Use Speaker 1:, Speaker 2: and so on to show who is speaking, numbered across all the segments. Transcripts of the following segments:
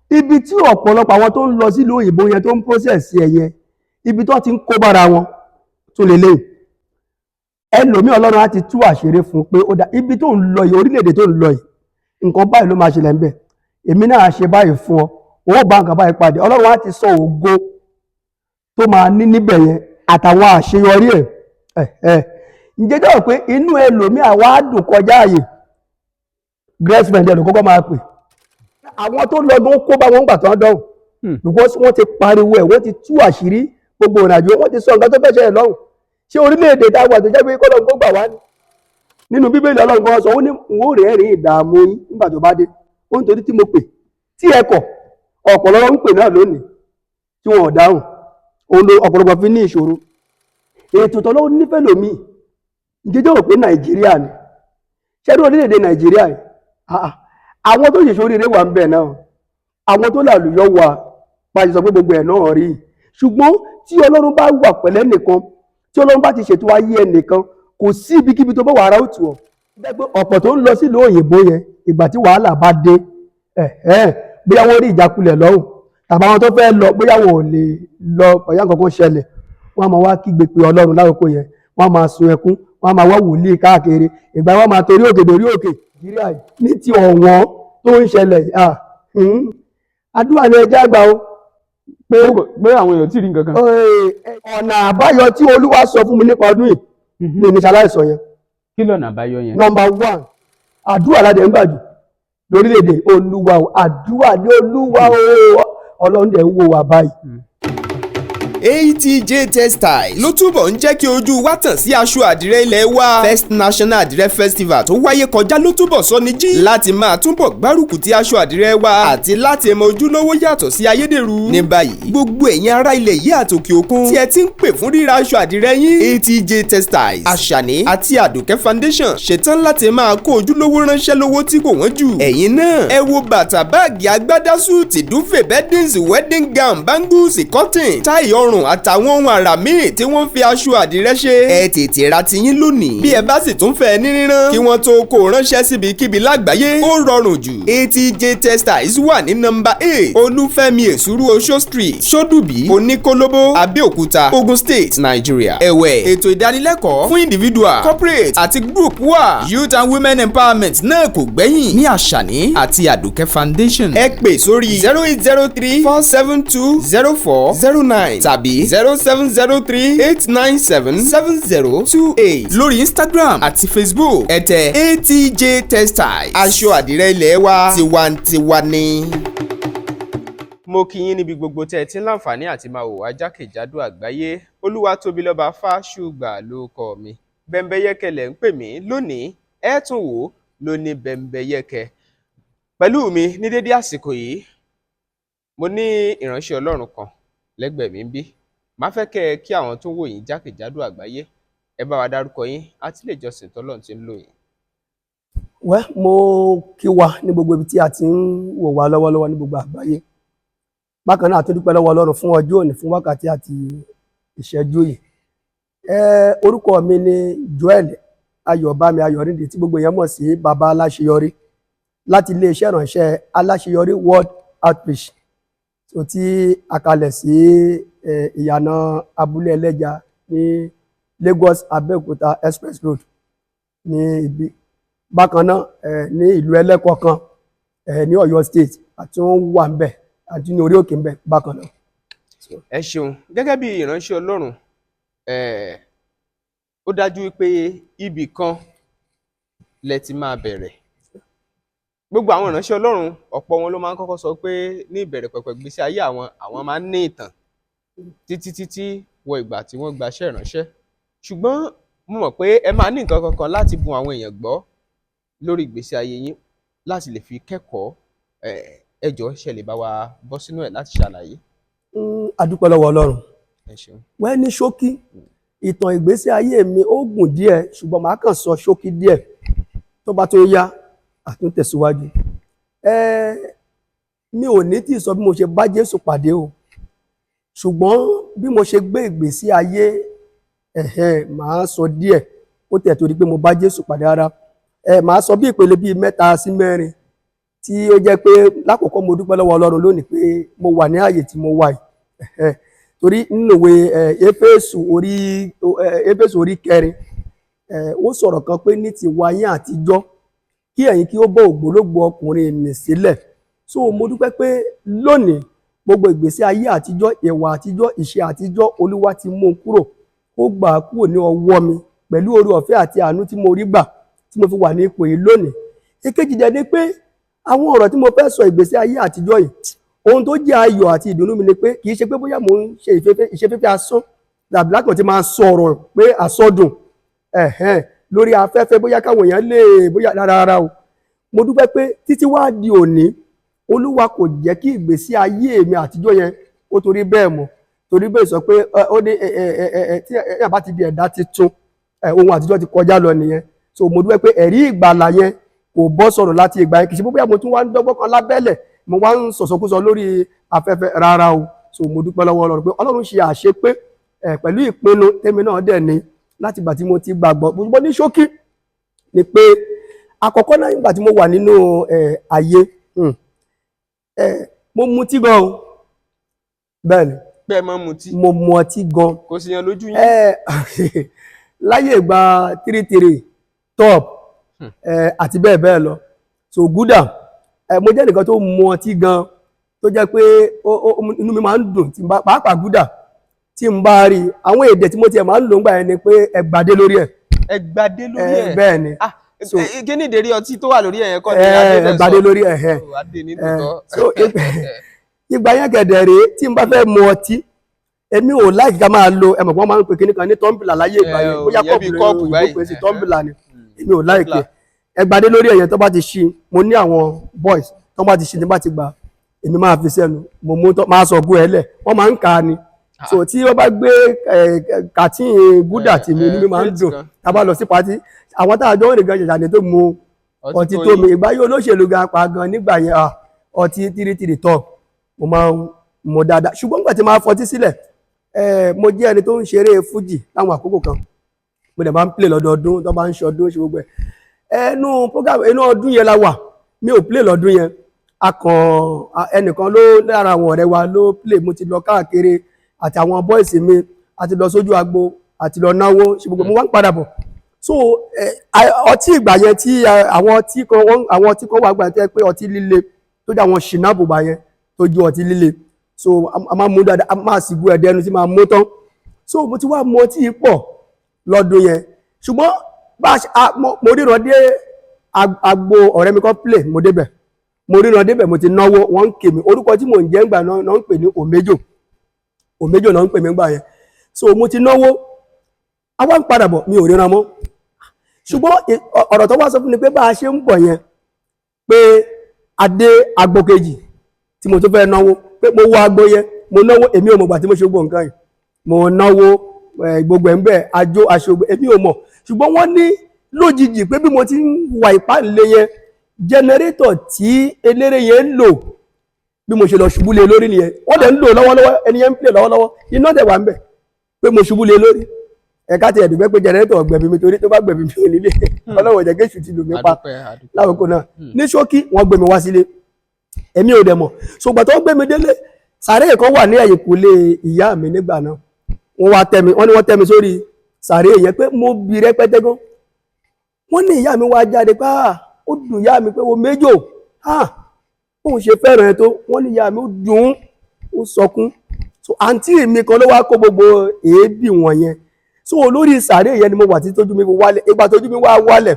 Speaker 1: ibi tí ọ̀pọ̀lọpọ̀ àwọn tó ń lọ sílùú òyìnbó yẹn tó ń process ẹ̀yẹn ibi tó ti ń kó bára wọn tó lè léyìn ẹlòmí Ọlọ́run á ti tú àṣírí fún pé ó dá ibi tó ń lọ yìí orílẹ̀-èdè tó ń lọ yìí nǹkan báyìí ló máa ṣẹlẹ̀ ń bẹ̀ èmi náà ṣe báyìí fún ọ owó bá nǹkan báyìí pàdé Ọlọ́run á ti sọ ògo tó máa ní níbẹ̀ yẹn àtàwọn àṣeyọrí ẹ̀ ǹjẹ́ jẹ́ pé inú ẹlòmí àwa á dùn kọjá àyè grace friend ẹ̀lò kọ́kọ́ máa pè àwọn tó lọ ló kó bá wọn gbà tán dọ̀hùn because wọ́n ti pariwo ẹ̀ wọ́n ti tú àṣírí gbogbo ìrìnàjò wọ́n ti sọ nǹkan tó fẹ́ ṣẹlẹ̀ lọ́hùn ṣé orílẹ̀-èdè táwọn àti jẹ́ pé kọ́lọ̀ ń gbà wá ní nínú bíbélì Ọlọ́run kan sọ ó ní n ó rẹ́rìn ìdààmú yín nígbà tó bá dé ó nítorí tí mo pè tí ẹ kọ̀ ọ̀pọ̀lọpọ̀ ń pè náà lónìí tí wọn ò dáhùn òun ló ọ̀pọ̀lọpọ̀ fi ní ìṣòro ètò tọ́lọ́ nífẹ̀ẹ́ lómi ìjẹ́jọ́ rò pé Nàìjíríà ni ṣẹ́rí orílẹ̀-èdè Nàìjíríà yìí àwọn tó ṣèṣe oríire wà ń bẹ̀ náà àwọn tó làlùyọ́ wà pàṣẹ sọ pé gbogbo ẹ̀ náà rí ṣùgbọ́n tí Ọlọ́run bá wà pẹ̀lẹ́ nìkan tí Ọlọ́run bá ti ṣètò ayé ẹnìkan kò sí ibikíbi tó bá wà ara òtù ọ̀ ọ̀pọ̀ tó ń lọ sílùú òyìnbó yẹn ìgbà tí wàhálà bá dé bóyá wọ́n rí ìjákulẹ̀ lọ́hùn tàbí àwọn tó fẹ́ lọ bóyá wọn ò lè lọ bóyá nǹkan ṣẹlẹ̀ wọ́n á máa wá kígbe pé Ọlọ́run lákòókò yẹn wọ́n á máa sun ẹkún wọ́n á máa wá wòlíì káàkiri ìgbà wọ́n máa torí òkè dórí òkè Nàìjíríà ní ti ọ̀wọ́n tó ń ṣẹlẹ̀ àdúrà ni ẹjẹ́ àgbà o
Speaker 2: pé àwọn èèyàn tí rí nǹkan kan.
Speaker 1: ọ̀nà àbáyọ tí Olúwa sọ fún mi nípa ọdún yìí ní ìníṣàláìsọ yẹn.
Speaker 2: kí lọ́nà àbáyọ yẹn.
Speaker 1: Number 1 àdúrà ládẹ ń gbàjù lórílẹ̀-èdè Olúwa o àdúrà ní Olúwa o Ọlọ́run dẹ̀ ń wò wá báyìí.
Speaker 3: ATJ Textiles ló túbọ̀ ń jẹ́ kí ojú wa tàn sí aṣọ àdìrẹ ilẹ̀ wa. First National Àdìrẹ Festival tó wáyé kọjá ló túbọ̀ sọ ní jí láti máa túbọ̀ gbárùkù ti aṣọ àdìrẹ wa àti láti mọ ojúlówó yàtọ̀ sí ayédèrú. Ní báyìí gbogbo ẹ̀yin ará ilẹ̀ yìí àtòkè òkun tí ẹ ti ń pè fún ríra aṣọ àdìrẹ yín ATJ Textiles Àṣàní àti Àdùkẹ́ Foundation ṣetán láti máa kó ojúlówó ránṣẹ́ lówó tí kò wọ́n jù. Ẹ̀yin náà ẹ wo bàtà báàgì agbádá súùtì dúfè beddings wedding gown bangles cotton táì ọrùn àtàwọn ohun àrà míì tí wọ́n fi aṣọ àdìrẹ ṣe. ẹ tètè ra tiyín lónìí. bí ẹ bá sì tún fẹ́ ní rírán kí wọ́n tó kó ránṣẹ́ síbikíbi lágbàáyé ó rọrùn jù. ATJ Textiles wà ní nọ́mbà 8 Olúfẹ́mi Èsúrú Oṣó Street Ṣódùbí Oníkólóbó Abẹ́òkúta Ogun State Nigeria. ẹ̀wẹ̀ ètò ìdánilẹ́kọ̀ọ́ fún individual corporate àti group wà. Youth and Women Empowerment náà kò gbẹ́yìn ní Àṣàní àti Àdùkẹ́ Foundation. ẹ pè sórí 0803 472 0409 tàbí 0703-897-7028 lórí Instagram àti Facebook ẹ tẹ ATJ Textiles aṣọ àdìrẹ ilẹ̀ wa tiwantiwa ni.
Speaker 4: mo kí yín níbi gbogbo tẹ́ ẹ ti ń láǹfààní àti máa wò wá jákèjádò àgbáyé. Olúwatóbilọ́ba Fáṣùgbà ló kọ mi. Bẹ́mbẹ́yẹ́kẹ́ lẹ̀ ń pè mí lónìí ẹ tún wò lóní Bẹ́mbẹ́yẹ́kẹ́. pẹ̀lú mi ní dédé àsìkò yìí mo ní ìránṣẹ́ Ọlọ́run kan lẹ́gbẹ̀ẹ́ mi ń bí. Má fẹ́ kẹ́ kí àwọn tó wò yín jákèjádò àgbáyé ẹ bá wa dárúkọ yín àti ilé ìjọsìn tọ́lọ́run tí ń lò yín.
Speaker 1: Mo kí wa ní gbogbo ibi tí a ti ń wò wá lọ́wọ́lọ́wọ́ ní gbogbo àgbáyé. Bákan náà a tún dúpẹ́ lọ́wọ́ Ọlọ́run fún ọjọ́ òní fún wákàtí àti ìṣẹ́jú yìí. Orúkọ mi ni Joel Ayọ̀bámi Ayọ̀rìndé tí gbogbo èèyàn mọ̀ sí Bàbá Aláṣeyọrí láti iléeṣẹ́ ìránṣẹ́ Aláṣeyọrí World Outreach tí a kalẹ̀ sí ìyànà abúlé ẹlẹ́ja ní Lagos Abẹ́òkúta Express Road ní ibi. Bákan náà ní ìlú Ẹlẹ́kọ̀ọ́kan ní Ọ̀yọ́ State àti wọ́n wà ń bẹ̀ àti ní orí òkè ń bẹ̀ bákan náà.
Speaker 4: ẹ ṣeun gẹ́gẹ́ bí ìránṣẹ́ Ọlọ́run ó dájú wípé ibì kan lẹ ti máa bẹ̀rẹ̀. Gbogbo àwọn ìránṣẹ́ Ọlọ́run ọ̀pọ̀ wọn ló máa ń kọ́kọ́ sọ pé ní ìbẹ̀rẹ̀ pẹ̀pẹ̀ gbésí ayé àwọn máa ń ní ìtàn títí wọ ìgbà tí wọ́n gbaṣẹ́ ìránṣẹ́. Ṣùgbọ́n mo mọ̀ pé ẹ máa ní nǹkan kankan láti bùn àwọn èèyàn gbọ́ lórí ìgbésí ayé yín láti lè fi kẹ́kọ̀ọ́. ẹ jọ̀ọ́ ṣé lè bá wa bọ́ sínú ẹ̀ láti ṣàlàyé.
Speaker 1: A dúpẹ́ lọ́wọ́ Ọlọ́run.
Speaker 4: ẹ ṣeun.
Speaker 1: wẹ́n ní ṣókí ìtàn ìgbésí ayé mi ó gùn díẹ̀ ṣùgbọ́n màá kàn sọ ṣókí díẹ̀ tó bá tó yá àtúntẹ̀síwájú. Mi ò ní tí sọ bí mo ṣe bá Jésù pàdé o ṣùgbọ́n bí mo ṣe gbé ìgbésí ayé màá sọ díẹ̀ ó tẹ̀ torí pé mo bá Jésù pàdé ara. Màá sọ bí ìpele bíi 3 sí 4 tí ó jẹ́ pé lákòókò mo dúpẹ́ lọ́wọ́ Ọlọ́run lónìí pé mo wà ní ààyè tí mo wà yìí torí nínú ìwé Éfésù orí 4 ó sọ̀rọ̀ kan pé ní ti wáyé àtijọ́ kí ẹ̀yin kí ó bọ́ ògbólógbòó ọkùnrin nì sílẹ̀. So mo dúpẹ́ pé lónìí gbogbo ìgbésí ayé àtijọ́, ìwà àtijọ́, ìṣe àtijọ́ Olúwa ti mú kúrò, ó gbà á kúrò ní ọwọ́ mi pẹ̀lú oore ọ̀fẹ́ àti àánú tí mo rí gbà tí mo fi wà ní ipò yìí lónìí. Èkejì dẹ̀ ni pé àwọn ọ̀rọ̀ tí mo fẹ́ sọ ìgbésí ayé àtijọ́ yìí, ohun tó jẹ́ ayọ̀ àti ìdùnnú mi ni pé kì í ṣe pé bóyá mò ń ṣe ìṣeféfé asán tàbí lákàn tí máa sọ̀rọ̀ pé àsọdùn lórí afẹ́fẹ́ bóyá káwọn èèyàn lè bóyá rárá o. Mo dúpẹ́ pé títí wá di òní Olúwa kò jẹ́ kí ìgbésí ayé mi àtijọ́ yẹn ó torí bẹ́ẹ̀ mọ́, torí bẹ́ẹ̀ sọ pé ó ní tí èèyàn bá ti di ẹ̀dá titun ohun àtijọ́ ti kọjá lọ nìyẹn. So mo dúpẹ́ pé ẹ̀rí ìgbàlà yẹn kò bọ́ sọ̀rọ̀ láti ìgbà yẹn, kì í ṣe bóyá mo tún wá ń dọ́gbọ́n kan lábẹ́lẹ̀ mo wá ń sọ̀sọ̀kúsọ lórí afẹ́fẹ́ rárá o. So mo dúpẹ́ lọ́wọ́ Ọlọ́run pé Ọlọ́run ṣe àṣepé pẹ̀lú ìpinnu tèmi náà dẹ̀ ní láti ìgbà tí mo ti gbàgbọ́. Gbogbo ní ṣókí ni pé àkọ́kọ́ náà nígbà tí mo wà nínú ayé mo mutí gan o. Bẹ́ẹ̀ ni.
Speaker 4: Bẹ́ẹ̀ mọ́ mutí.
Speaker 1: Mo mu ọtí gan.
Speaker 4: Kò sí yan lójú yín.
Speaker 1: Láyé ìgbà 33 top àti bẹ́ẹ̀ bẹ́ẹ̀ lọ. So gúdà mo jẹ́ nìkan tó mu ọtí gan tó jẹ́ pé inú mi máa ń dùn tí n bá pàápàá gúdà tí n bá rí àwọn èdè tí mo tiẹ̀ máa ń lò ń gbà yẹn ni pé ẹgbàdé lórí ẹ̀.
Speaker 4: Ẹgbàdé lórí ẹ̀.
Speaker 1: Bẹ́ẹ̀ ni.
Speaker 4: So kí ni ìdérí ọtí tó wà lórí ẹ̀yẹn kọ́ ni adé lẹ̀ sọ.
Speaker 1: ẹgbàdé lórí ẹ̀.
Speaker 4: Adé ní tòótọ́.
Speaker 1: So ìgbà yẹn gẹ̀dẹ̀ rèé tí n bá fẹ́ mu ọtí èmi ò láìkí ká máa lo ẹmọ̀ pọ́n máa ń pè kíní kan ní tọ́ḿbìlà láyé ìgbà yẹn bóyá kọ́ọ̀pù lè pè sí tọ́ḿbìlà ni èmi ò láìkí. Ẹgbàdé lórí ẹ̀yẹn tó bá ti ṣí mo ní àwọn boys tó bá ti ṣí ní bá ti gbà èmi máa fi sẹ́nu mo mú máa sọ gún ẹ lẹ̀ wọ́n máa ń kà á ni. So tí wọ́n bá gbé kàtíìn gúdà tí mi ní mi máa ń dùn tá a bá lọ sí patí àwọn tá a jọ ń rìn gan ṣẹ̀ṣà tó mu ọtí tó mi ìgbà yóò olóṣèlú gan pa gan nígbà yẹn ọtí 33 top mo máa ń mu dáadáa. Ṣùgbọ́n nígbà tí máa fọtí sílẹ̀ mo jẹ́ ẹni tó ń ṣeré fújì láwọn àkókò kan mo dẹ̀ máa ń play lọ́dọọdún tó bá ń ṣe ọdún ṣe gbogbo inú ọdún yẹn la wà mi ò play lọ́dún yẹn ẹnìkan ló lára àwọn ọ̀rẹ́ wa ló play. Mo ti lọ káàkiri àti àwọn boys mi àti lọ sójú agbo àti lọ náwó ṣe gbogbo mo wá ń padà bọ̀. So ọtí ìgbà yẹn tí àwọn ọtí kan wà gbà tẹ́ pé ọtí líle tó jẹ́ àwọn ṣìnàbù bá yẹn tó ju ọtí líle. So a máa mú dáadáa a máa sì bu ẹ̀dẹ́ ẹnu tí máa mú tán. So mo ti wá mu ọtí pọ̀ lọ́dún yẹn ṣùgbọ́n mo ríran dé agbo ọ̀rẹ́ mi kan play mo débẹ̀ mo ríran débẹ̀ mo ti náwó wọ́n ń kè mí orúkọ tí mò ń jẹ́ ńgbà náà ń pè ní òméjò náà ń pè mí ńgbà yẹn. So mo ti náwó àwa ń padà bọ̀ mi ò ríran mọ́ ṣùgbọ́n ọ̀rọ̀ tó wá sọ fún mi pé bá a ṣe ń bọ̀ yẹn pé adé agbo kejì tí mo tó fẹ́ náwó pé mo wọ agbo yẹn mo náwó èmi ò mọ̀ gbà tí mo ṣe gbọ́ nǹkan yìí mo náwó gbogbo ẹ̀ ń bẹ̀ ajó aṣogbó èmi ò mọ̀ ṣùgbọ́n wọ́n ní lójijì pé bí mo ti ń wà ìpàlẹ yẹn jẹnẹrétọ̀ tí eléré yẹn ń lò bí mo ṣe lọ ṣubú lé lórí nìyẹn wọ́n dẹ̀ ń lò lọ́wọ́lọ́wọ́ ẹni yẹn ń play lọ́wọ́lọ́wọ́ iná dẹ̀ wà ń bẹ̀ pé mo ṣubú lé lórí ẹ̀ka ti ẹ̀dùn pé jẹnẹrétọ̀ gbẹ̀bí mi torí tó bá gbẹ̀bí mi ò nílé ọlọ́wọ́ jẹ́ kéṣù ti lù mí pa láwòkó náà ní ṣókí wọ́n gbé mi wá sílé èmi ò dẹ̀ mọ̀ ṣùgbọ́n tó gbé mi délé sàréè kan wà ní ẹ̀yìnkùlé ìyá mi nígbà náà wọ́n ní wọ́n tẹ́ mi sórí sàréè yẹn pé mo bì rẹpẹtẹ gan wọ́n ní ìyá mi wá jáde pé ó dùn ìyá mi pé wo méjò òun ṣe fẹ́ràn ẹ tó wọ́n ní ìyá mi ó dùn ó sọkún. So àǹtí mi kan ló wá kó gbogbo èébì wọ̀nyẹn so olórí sàréè yẹn ni mo wà tí tójú mi wálẹ̀ ìgbà tójú mi wá wálẹ̀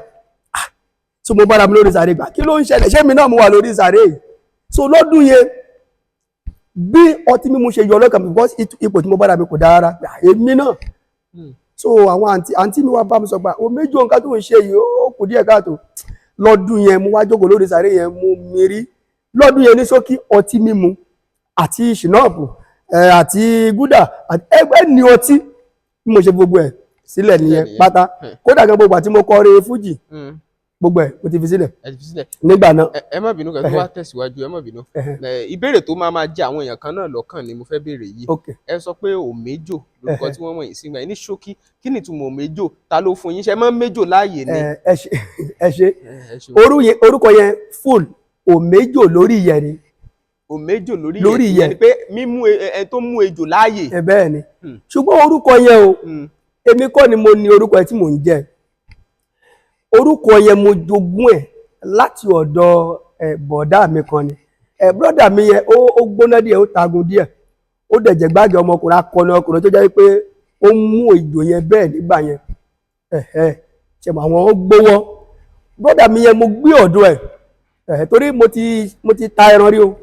Speaker 1: so mo bára mi lórí sàréè gbà kí ló ń ṣẹlẹ̀ ṣé mi náà mo wà lórí sàréè yìí. So lọ́dún yẹn bí ọtí mímu ṣe yọ ọlọ́kàn mi because ipò tí mo bára mi kò dára èmi náà. So àwọn àǹtí mi wá bá mi sọ pé o méjì nǹkan tó ń ṣe yìí ó kù díẹ̀ káàtó. Lọ́dún yẹn mo wá jókòó lórí sàréè yẹn mo mérí lọ́dún yẹn ní ṣókí ọtí mímu àti ṣìnàpù àti gúdà àti ẹgbẹ́ ní ọtí bí mo ṣe gbogbo ẹ̀ sílẹ̀ nìyẹn pátá kódà gan gbogbo àti mo kọrin fújì gbogbo ẹ̀ mo ti fi sílẹ̀ nígbà náà.
Speaker 4: ẹ má bínú kẹ́ tó wá tẹ̀síwájú ẹ má bínú ìbéèrè tó máa jẹ́ àwọn èèyàn kan náà lọ́kàn ni mo fẹ́ béèrè yìí ẹ sọ pé òméjò lórúkọ tí wọ́n mọ̀ yìí sígbà ní ṣókí kí ni ìtumọ̀ òméjò ta ló fún yín ṣe máa ń méjò láàyè ni.
Speaker 1: ẹ ṣe orúkọ yẹn full òméjò lórí ìyẹ́ ni.
Speaker 4: Òméjò lórí ìyẹ́ ni pé mímú ẹ tó mú ejò láàyè.
Speaker 1: Bẹ́ẹ̀ ni ṣùgbọ́n orúkọ yẹn o èmi kọ́ ni mo ní orúkọ tí mò ń jẹ́. Orúkọ yẹn mo jogún ẹ̀ láti ọ̀dọ̀ bọ̀dá mi kan ni. Brọ́dà mi yẹn ó gbóná díẹ̀, ó tagun díẹ̀, ó dẹ̀jẹ̀ gbági ọmọkùnrin akọni ọkùnrin tó jẹ́ pé ó mú ejò yẹn bẹ́ẹ̀ nígbà yẹn. Ṣe mọ àwọn gbówọ́. Brọ́dà mi yẹn mo gbé ọ̀dọ̀ ẹ̀ torí mo ti ta ẹran rí o.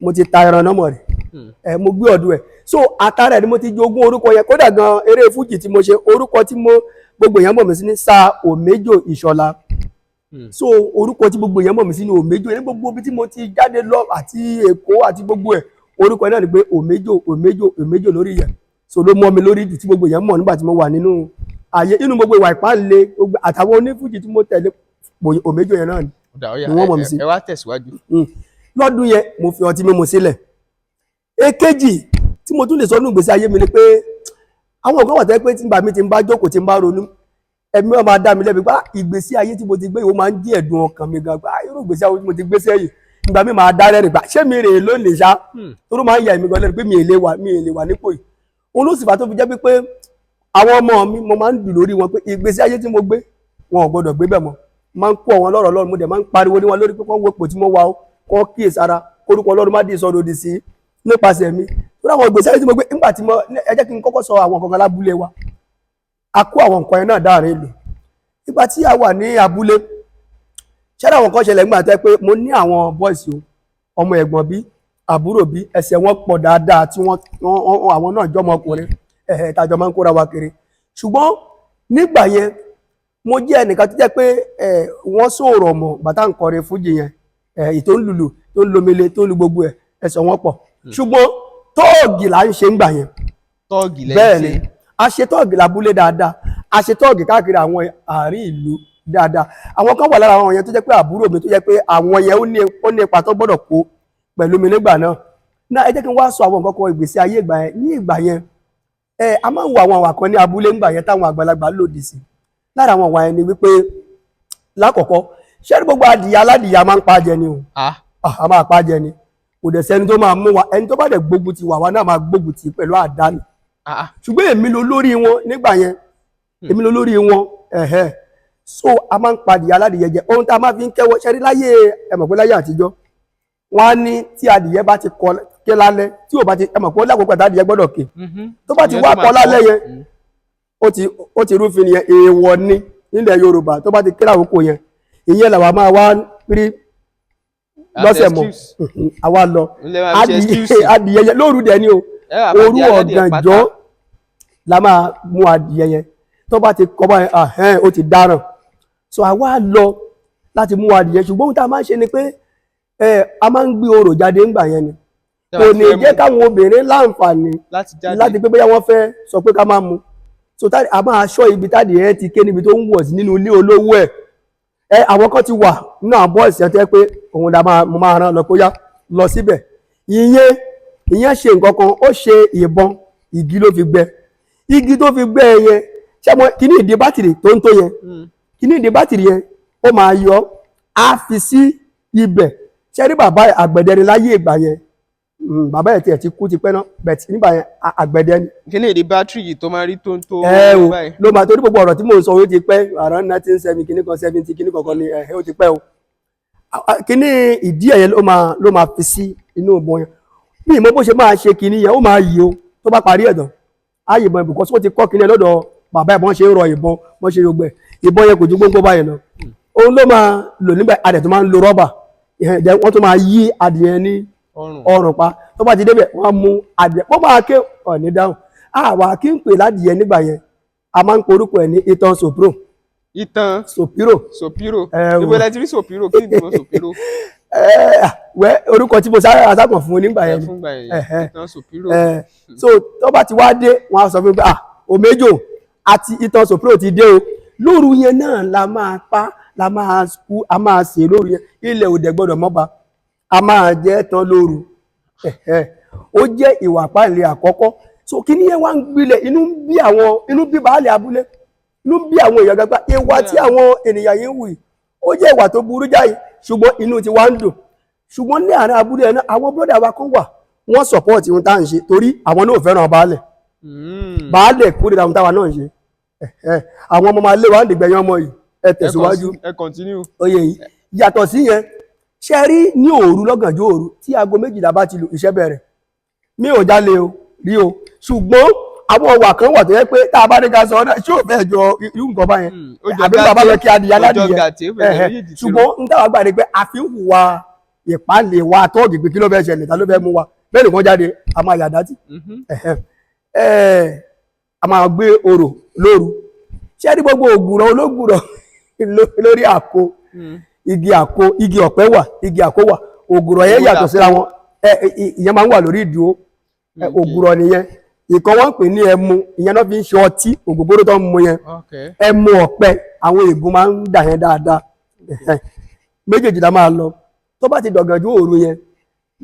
Speaker 1: Mo ti ta ẹran náà mọ̀ rẹ̀. Mo gbé ọ̀dọ̀ ẹ̀. So àtàrà ẹ̀ ni mo ti jogún orúkọ yẹn. Kódà gan eré fújì tí mo ṣe, orúkọ tí gbogbo èèyàn mọ̀ mí sí ní Sa Òméjò Ìṣọ̀lá. So orúkọ tí gbogbo èèyàn mọ̀ mí sí ní Òméjò. Ní gbogbo ibi tí mo ti jáde lọ àti Èkó àti gbogbo ẹ̀, orúkọ náà ni pé Òméjò lórí ìyẹ́. So ló mọ́ mi lórí jù tí gbogbo èèyàn mọ̀ nígbà tí mo wà nínú ayé, inú gbogbo ìwà ìpáǹle àtàwọn onífújì tí mo tẹ̀lé, Òméjò yẹn náà ni wọ́n mọ̀ mí sí.
Speaker 4: Ẹ wá tẹ̀síwájú.
Speaker 1: Lọ́dún yẹn mo fi ọtí mímu sílẹ̀. Èkejì tí mo tún lè sọ nínú ìgbésí ayé mi ni pé àwọn nǹkan wà tẹ́ pé tí nígbà mi ti ń bá jókòó tí ń bá ronú, ẹ̀mí ó máa dá mi lẹ́bi pé ìgbésí ayé tí mo ti gbé yìí ó máa ń dín ẹ̀dùn ọkàn mi gan pé irú ìgbésí ayé tí mo ti gbé sẹ́yìn nígbà mi máa dá rẹ́rìn gbà ṣé mi rè lónìí ṣá tó máa ń yà mí gan lẹ́nu pé mi ì lè wà nípò yìí. Òun ló sì fà tó fi jẹ́ pé àwọn ọmọ mi mo máa ń dùn lórí wọn pé ìgbésí ayé tí mo gbé wọn ò gbọdọ̀ gbé bẹ̀ mọ́. Máa ń kó àwọn lọ́rọ̀ lọ́rùn, mo dẹ̀ máa ń pariwo ní wọn lórí pé wọ́n wo ipò tí mo wà ó, kọ́ kíyèsára, orúkọ Ọlọ́run má dì sọ̀rọ̀ sí nípasẹ̀ mi. Lórí àwọn ìgbésí ayé tí mo gbé nígbà tí ẹ jẹ́ kí n kọ́kọ́ sọ àwọn nǹkan kan lábúlé wa. A kó àwọn nǹkan yẹn náà dáàrin ìlú. Nígbà tí a wà ní abúlé, ṣẹ́dá àwọn kan ṣẹlẹ̀ nígbà tẹ́ pé mo ní àwọn bọ́ìsì o, ọmọ ẹ̀gbọ́n bí, àbúrò bí, ẹsẹ̀ wọn pọ̀ dáadáa tí àwọn náà jọmọ ọkùnrin, tàjọ máa ń kóra wa kiri. Ṣùgbọ́n nígbà yẹn, mo jẹ́ ẹnìkan tó jẹ́ pé wọ́n sọ̀rọ̀ mọ̀ bàtà ń kọrin fújì yẹn, ìtò ń lùlù, tó ń lomele, tó ń lu gbogbo ẹ̀, ẹsẹ̀ wọn pọ̀. Ṣùgbọ́n tọ́ọ̀gì là ń ṣe ńgbà yẹn.
Speaker 4: Tọ́ọ̀gì lẹ́yìn
Speaker 1: bẹ́ẹ̀ ni a ṣe tọ́ọ̀gì lábúlé dáadáa, a ṣe tọ́ọ̀gì káàkiri àwọn àárín ìlú dáadáa. Àwọn kan wà lára àwọn yẹn tó jẹ́ pé àbúrò mi tó jẹ́ pé àwọn yẹn ó ní ipa tó gbọ́dọ̀ kó pẹ̀lú mi nígbà náà. Náà ẹ jẹ́ kí n wá sọ àwọn nǹkan kan ìgbésí ayé ìgbà yẹn. Ní ìgbà yẹn a máa ń wo àwọn àwà kan ní abúlé ńgbà yẹn táwọn àgbàlagbà lòdì sí. Lára àwọn àwà yẹn ni wípé lákọ̀ọ́kọ́ ṣé gbogbo adìyẹ aládìyẹ máa ń pa jẹ ni o. A máa pa jẹ ni. Kò dẹ̀ sẹ́ni tó máa mú wa, ẹni tó bá dẹ̀ gbógun ti wà náà máa gbógun ti pẹ̀lú àdá ni. Ṣùgbọ́n èmi ló lórí wọn nígbà yẹn, èmi ló lórí wọn. So a máa ń pa adìyẹ aládìyẹ jẹ. Ohun tá a máa fi ń kẹ́wọ́ ṣẹ́rí láyé ẹ̀mọ̀ pé láyé àtijọ́ wọ́n á ní tí adìyẹ bá ti kọ ké lálẹ́ tí ò bá ti ẹ̀mọ̀ pé ó lákòókò àti adìyẹ gbọ́dọ̀ ké tó bá ti wá kọ lálẹ́ yẹn ó ti rúfin yẹn èèwọ̀ ni nílẹ̀ Yorùbá tó bá ti ké lákòókò yẹn ìyẹn làwa máa wá rí lọ́sẹ̀ mọ́ àwa lọ adìyẹ yẹn lóru dẹ̀ ni o òru ọ̀gànjọ́ la máa mú adìyẹ yẹn tó bá ti kọ́ báyẹn ó ti dáràn so àwa lọ láti mú adìyẹ ṣùgbọ́n ohun tá a máa ń ṣe ni pé a máa ń gbé orò jáde ńgbà yẹn ni kò ní jẹ́ káwọn obìnrin láǹfààní láti pé bóyá wọ́n fẹ́ sọ pé ká máa mu so a máa ṣọ́ ibi táàdì ẹ̀ ti ké níbi tó ń wọ̀ sí nínú ilé olówó ẹ̀ àwọn kan ti wà nínú àwọn bọ́ọ̀sì ẹ̀ tẹ́ pé òun dá mo máa rán lọ kó yá lọ síbẹ̀ ìyẹn ṣe nǹkan kan ó ṣe ìbọn igi ló fi gbẹ́ igi tó fi gbẹ́ yẹn ṣé mo kíní ìdí bátìrì tó ń tó yẹn kíní ìdí bátìrì yẹn ó máa yọ á fi sí ibẹ̀ ṣé rí bàbá àgbẹ̀dẹ ni láyé ìgbà yẹn bàbá ẹ̀ tí ẹ̀ ti kú ti pẹ́ náà bẹ̀tì nígbà yẹn àgbẹ̀dẹ ni.
Speaker 4: kíní ìdí bátìrì yìí tó máa rí tó ń tó
Speaker 1: báyìí. ló máa torí gbogbo ọ̀rọ̀ tí mò ń sọ ó ti pẹ́ around 1970 kíní kan 70 kíní kankan ni ó ti pẹ́ o. kíní ìdí ẹ̀ yẹn ló máa fi sí inú ìbọn yẹn bí ìmọ̀ bó ṣe máa ṣe kíní yẹn ó máa yí o tó bá parí ẹ̀dàn á yìnbọn ìbùkọ́ tí wọ́n ti kọ́ kíní ẹ̀ lọ́dọ̀ bàbá ẹ̀ bọ́n ṣe ń rọ ìbọn bọ́n ṣe yọgbẹ́ ìbọn yẹn kò ju gbóngbó báyìí lọ òun ló máa lò nígbà adẹ̀ tó máa ń lo rọ́bà wọ́n tó máa yí adìyẹ ní ọrùn pa tó bá ti débẹ̀ wọ́n mú adìyẹ wọ́n máa ké ọ̀ní dáhùn àwa kí n pè ládìyẹ nígbà yẹn a máa ń porúkọ ẹ̀ ní ìtàn sopiro.
Speaker 4: ìtàn
Speaker 1: sopiro.
Speaker 4: ìwé lẹ́tí rí sopiro kí ni ìtumọ̀ sopiro.
Speaker 1: orúkọ tí mo sáré asákàn fún nígbà yẹn
Speaker 4: ìtàn sopiro.
Speaker 1: so tó bá ti wá dé wọ́n á sọ fún mi pé òmejò àti ìtàn sopiro ti dé o lóru yẹn náà la máa pa la máa kú a máa sè lóru yẹn ilẹ̀ òdẹ gbọ́dọ̀ mọ́ba a máa jẹ́ tán lóru ó jẹ́ ìwà pàlẹ́ àkọ́kọ́ so kí ni yẹn wá ń gbilẹ̀ inú bí baálé abúlé inú bí àwọn èèyàn gbàgbà ìwà tí àwọn ènìyàn yẹn wù ó ó jẹ́ ìwà tó burú jáì ṣùgbọ́n inú ti wá ń dùn ṣùgbọ́n ní àárín abúlé ẹ̀ náà àwọn bọ́dà wa kan wà wọ́n support ohun tá à ń ṣe torí àwọn náà ò fẹ́ràn baálẹ̀ baálẹ̀ kórìíra ohun táwa náà ń ṣe àwọn ọmọ máa lé wa ń dìgbẹ̀yìn ọmọ yìí ẹ tẹ̀síwájú
Speaker 2: ẹ continue.
Speaker 1: oyè yìí yàtọ̀ sí yẹn ṣe rí ní òru lọ́gànjọ́ òru tí aago 12 bá ti lù iṣẹ́ bẹ̀rẹ̀ mi ò jalè o rí o ṣùgbọ́n àwọn ọwà kan wà tó yẹ pé tá a bá ní ká sọ ọ́nà ṣé ò fẹ́ jọ irú nǹkan báyẹn àbí bàbá lọ kí adìyẹ aládìyẹ ṣùgbọ́n ń táwa gbà ní pé a fi ń hùwà ìpàlẹ̀ wa tọ́ọ̀gì pé kí ló fẹ́ ṣẹlẹ̀ ta ló fẹ́ mú wa bẹ́ẹ̀ nìkan jáde a máa yàdá tì a máa gbé orò lóru ṣé ní gbogbo ògùrọ̀ ológùrọ̀ lórí àkó igi ọ̀pẹ wà igi àkó wà ògùrọ̀ yẹn yàtọ̀ síra wọn ìyẹn máa ń wà lórí ìdúró ògùrọ̀ nìyẹn ìkan wọ́n ń pè ní ẹmu ìyẹn náà fi ń ṣe ọtí ògógóró tó ń mu yẹn ẹmu ọ̀pẹ àwọn ègún máa ń dà yẹn dáadáa méjèèjì la máa lọ tó bá ti dọ̀gànjú òru yẹn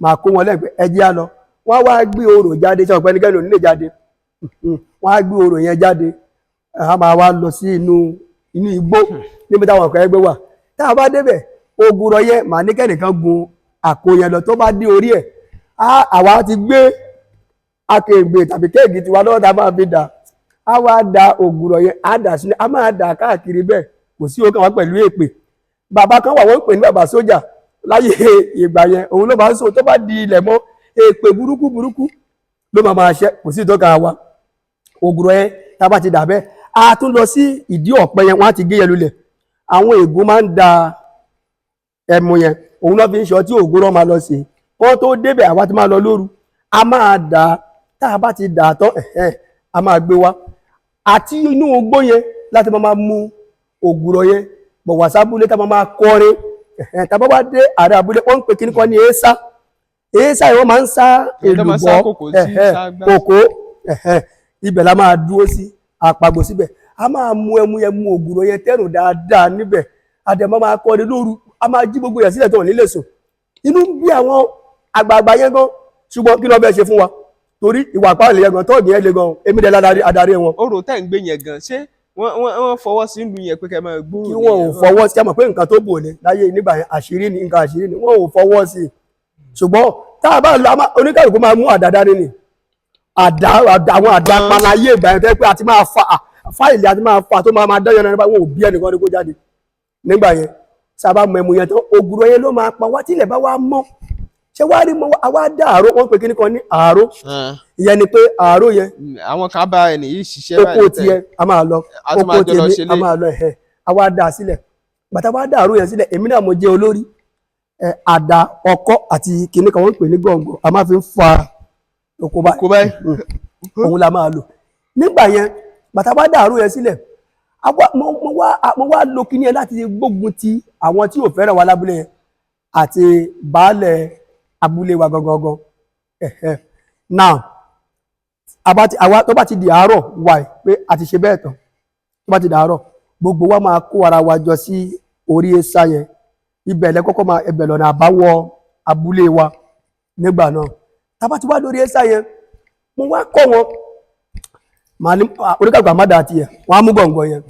Speaker 1: máa kó wọn lẹ́gbẹ̀ẹ́ ẹjẹ́ á lọ wọ́n á wá gbé orò jáde ṣe ọ̀pẹ nígbà lónìí lè jáde wọ́n á gbé orò yẹn jáde a máa wá lọ sí inú igbó níbi táwọn ọ̀kẹ́ ẹgbẹ́ wà tá a bá débẹ̀ ògùrọ̀ yẹn màá ní kẹ́nìkan gun àpò yẹn lọ tó bá dé orí ẹ̀ àwa ti gbé akègbè tàbí kéèkì tiwa lọ́wọ́ tá a máa fi dà á wá da ògùrọ̀ yẹn á dà sílẹ̀ á máa dà káàkiri bẹ́ẹ̀ kò sí ọkàn wá pẹ̀lú èpè bàbá kan wà wọ́n ń pè ní bàbá sójà láyé ìgbà yẹn òun ló máa ń sọ tó bá di ilẹ̀ mọ́ èpè burúkú ló máa ṣe kò sí ìtọ́ka wa ògùrọ̀ yẹn tá a bá ti dà bẹ́ẹ̀ a tún lọ sí ìdí ọ̀pẹ yẹn wọ́n á ti gé yẹn lulẹ̀ àwọn ègún máa ń da ẹmu yẹn òun náà fi ń ṣe ọtí ògùrọ̀ máa lọ sí kọ́ tó débẹ̀ àwa ti máa lọ lóru a máa dà tá a bá ti dà tán a máa gbé wá àti inú ogbó yẹn láti máa mú ògùrọ̀ yẹn bọ̀ wá sábúlé tá a máa kọrin tá a bá wá dé ààrẹ abúlé wọ́n ń pè kíní kan ní èésá yìí wọ́n máa ń sá èlùbọ́ kòkó ibẹ̀ la máa dúró sí àpàgbò síbẹ̀ a máa mú ẹmu yẹn mú ògùrọ̀ yẹn tẹ́rùn dáadáa níbẹ̀ àdẹ̀mọ́ máa kọrin lóru a máa jí gbogbo yẹn sílẹ̀ tó wọ́n nílé sùn inú bí àwọn àgbààgbà yẹn gan ṣùgbọ́n kí ló fẹ́ ṣe fún wa torí ìwà àpáàlẹ̀ yẹn gan tọ́ọ̀gì yẹn le gan èmi dẹ̀ adarí wọn.
Speaker 4: orò tẹ́ ń gbé yẹn gan ṣé wọ́n fọwọ́ sí ìlú yẹn pé kẹ́ máa gbúrò.
Speaker 1: kí wọn ò fọwọ́ sí ẹ mọ̀ pé nǹkan tó bò ní láyé nígbà yẹn àṣírí ni nǹkan àṣírí ni wọn ò fọwọ́ sí i ṣùgbọ́n tá a bá lọ oníkàlùkù máa mú àdá dání ni àwọn àdá palayé ìgbà yẹn tẹ́ pé àti máa fa fáìlì àti máa fa tó máa dán yẹn nípa wọn ò bí ẹnìkan ní kó jáde nígbà yẹn sábà mọ ẹmu yẹn tán ògùrọ̀ yẹn ló máa pa wá tílẹ̀ bá wá mọ́ ṣé wá rí mọ́ àwa dá àárò wọ́n pè kíní kan ní àárò ìyẹn ni pé àárò yẹn
Speaker 4: àwọn kan bá ẹni yìí ṣiṣẹ́
Speaker 1: báyìí oko tiẹ̀ a máa lọ oko tèmi a máa lọ àwa dá sílẹ̀ bàtà wá dá àárò yẹn sílẹ̀ èmi náà mo jẹ́ olórí àdá ọkọ́ àti kíní kan wọ́n pè ní gọ̀ǹgọ̀ a máa fi ń fa oko báyìí òun la máa lò nígbà yẹn bàtà wá dá àárò yẹn sílẹ̀ mo wá lo kíní yẹn láti gbógun ti àwọn tí ò fẹ́ràn wa lábúlé yẹn àti baálẹ̀ abúlé wa gangan now àwa tó bá ti di àárọ̀ wà pé a ti ṣe bẹ́ẹ̀ tán tó bá ti di àárọ̀ gbogbo wa máa kó ara wa jọ sí orí èsà yẹn ibẹ̀ lẹ́ kọ́kọ́ máa ẹbẹ̀ lọ́nà àbáwọ̀ abúlé wa nígbà náà tá bá ti wá lórí èsà yẹn mo wá kọ́ wọn oníkàgbà má dà tiẹ̀ wọ́n á mú gbọ̀ngàn yẹn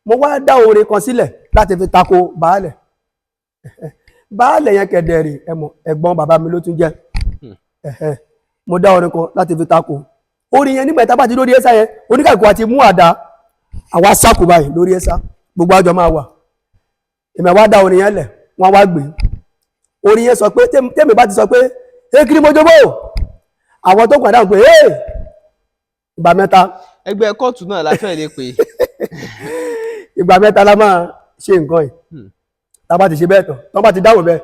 Speaker 1: mo wá dá orin kan sílẹ̀ láti fi tako baálẹ̀ baálẹ̀ yẹn kẹ̀dẹ̀rì ẹ̀gbọ́n bàbá mi ló tún jẹ́ mo dá orin kan láti fi tako orin yẹn nígbà tá bá ti lórí ẹ́sà yẹn oníkàkù àti mú àdá àwa sákù báyìí lórí ẹ́sà gbogbo àjọ máa wà èmi àwa dá orin yẹn lẹ̀ wọ́n wá gbé orin yẹn sọ pé tèmi bá ti sọ pé ekiri mojobo àwọn tó padà ń pè ìgbà mẹ́ta
Speaker 4: ẹgbẹ́ kóòtù náà la fẹ́ lè pè
Speaker 1: ìgbà mẹ́ta la máa ṣe nǹkan yìí tá bá ti ṣe bẹ́ẹ̀ tán tán bá ti dáhùn bẹ́ẹ̀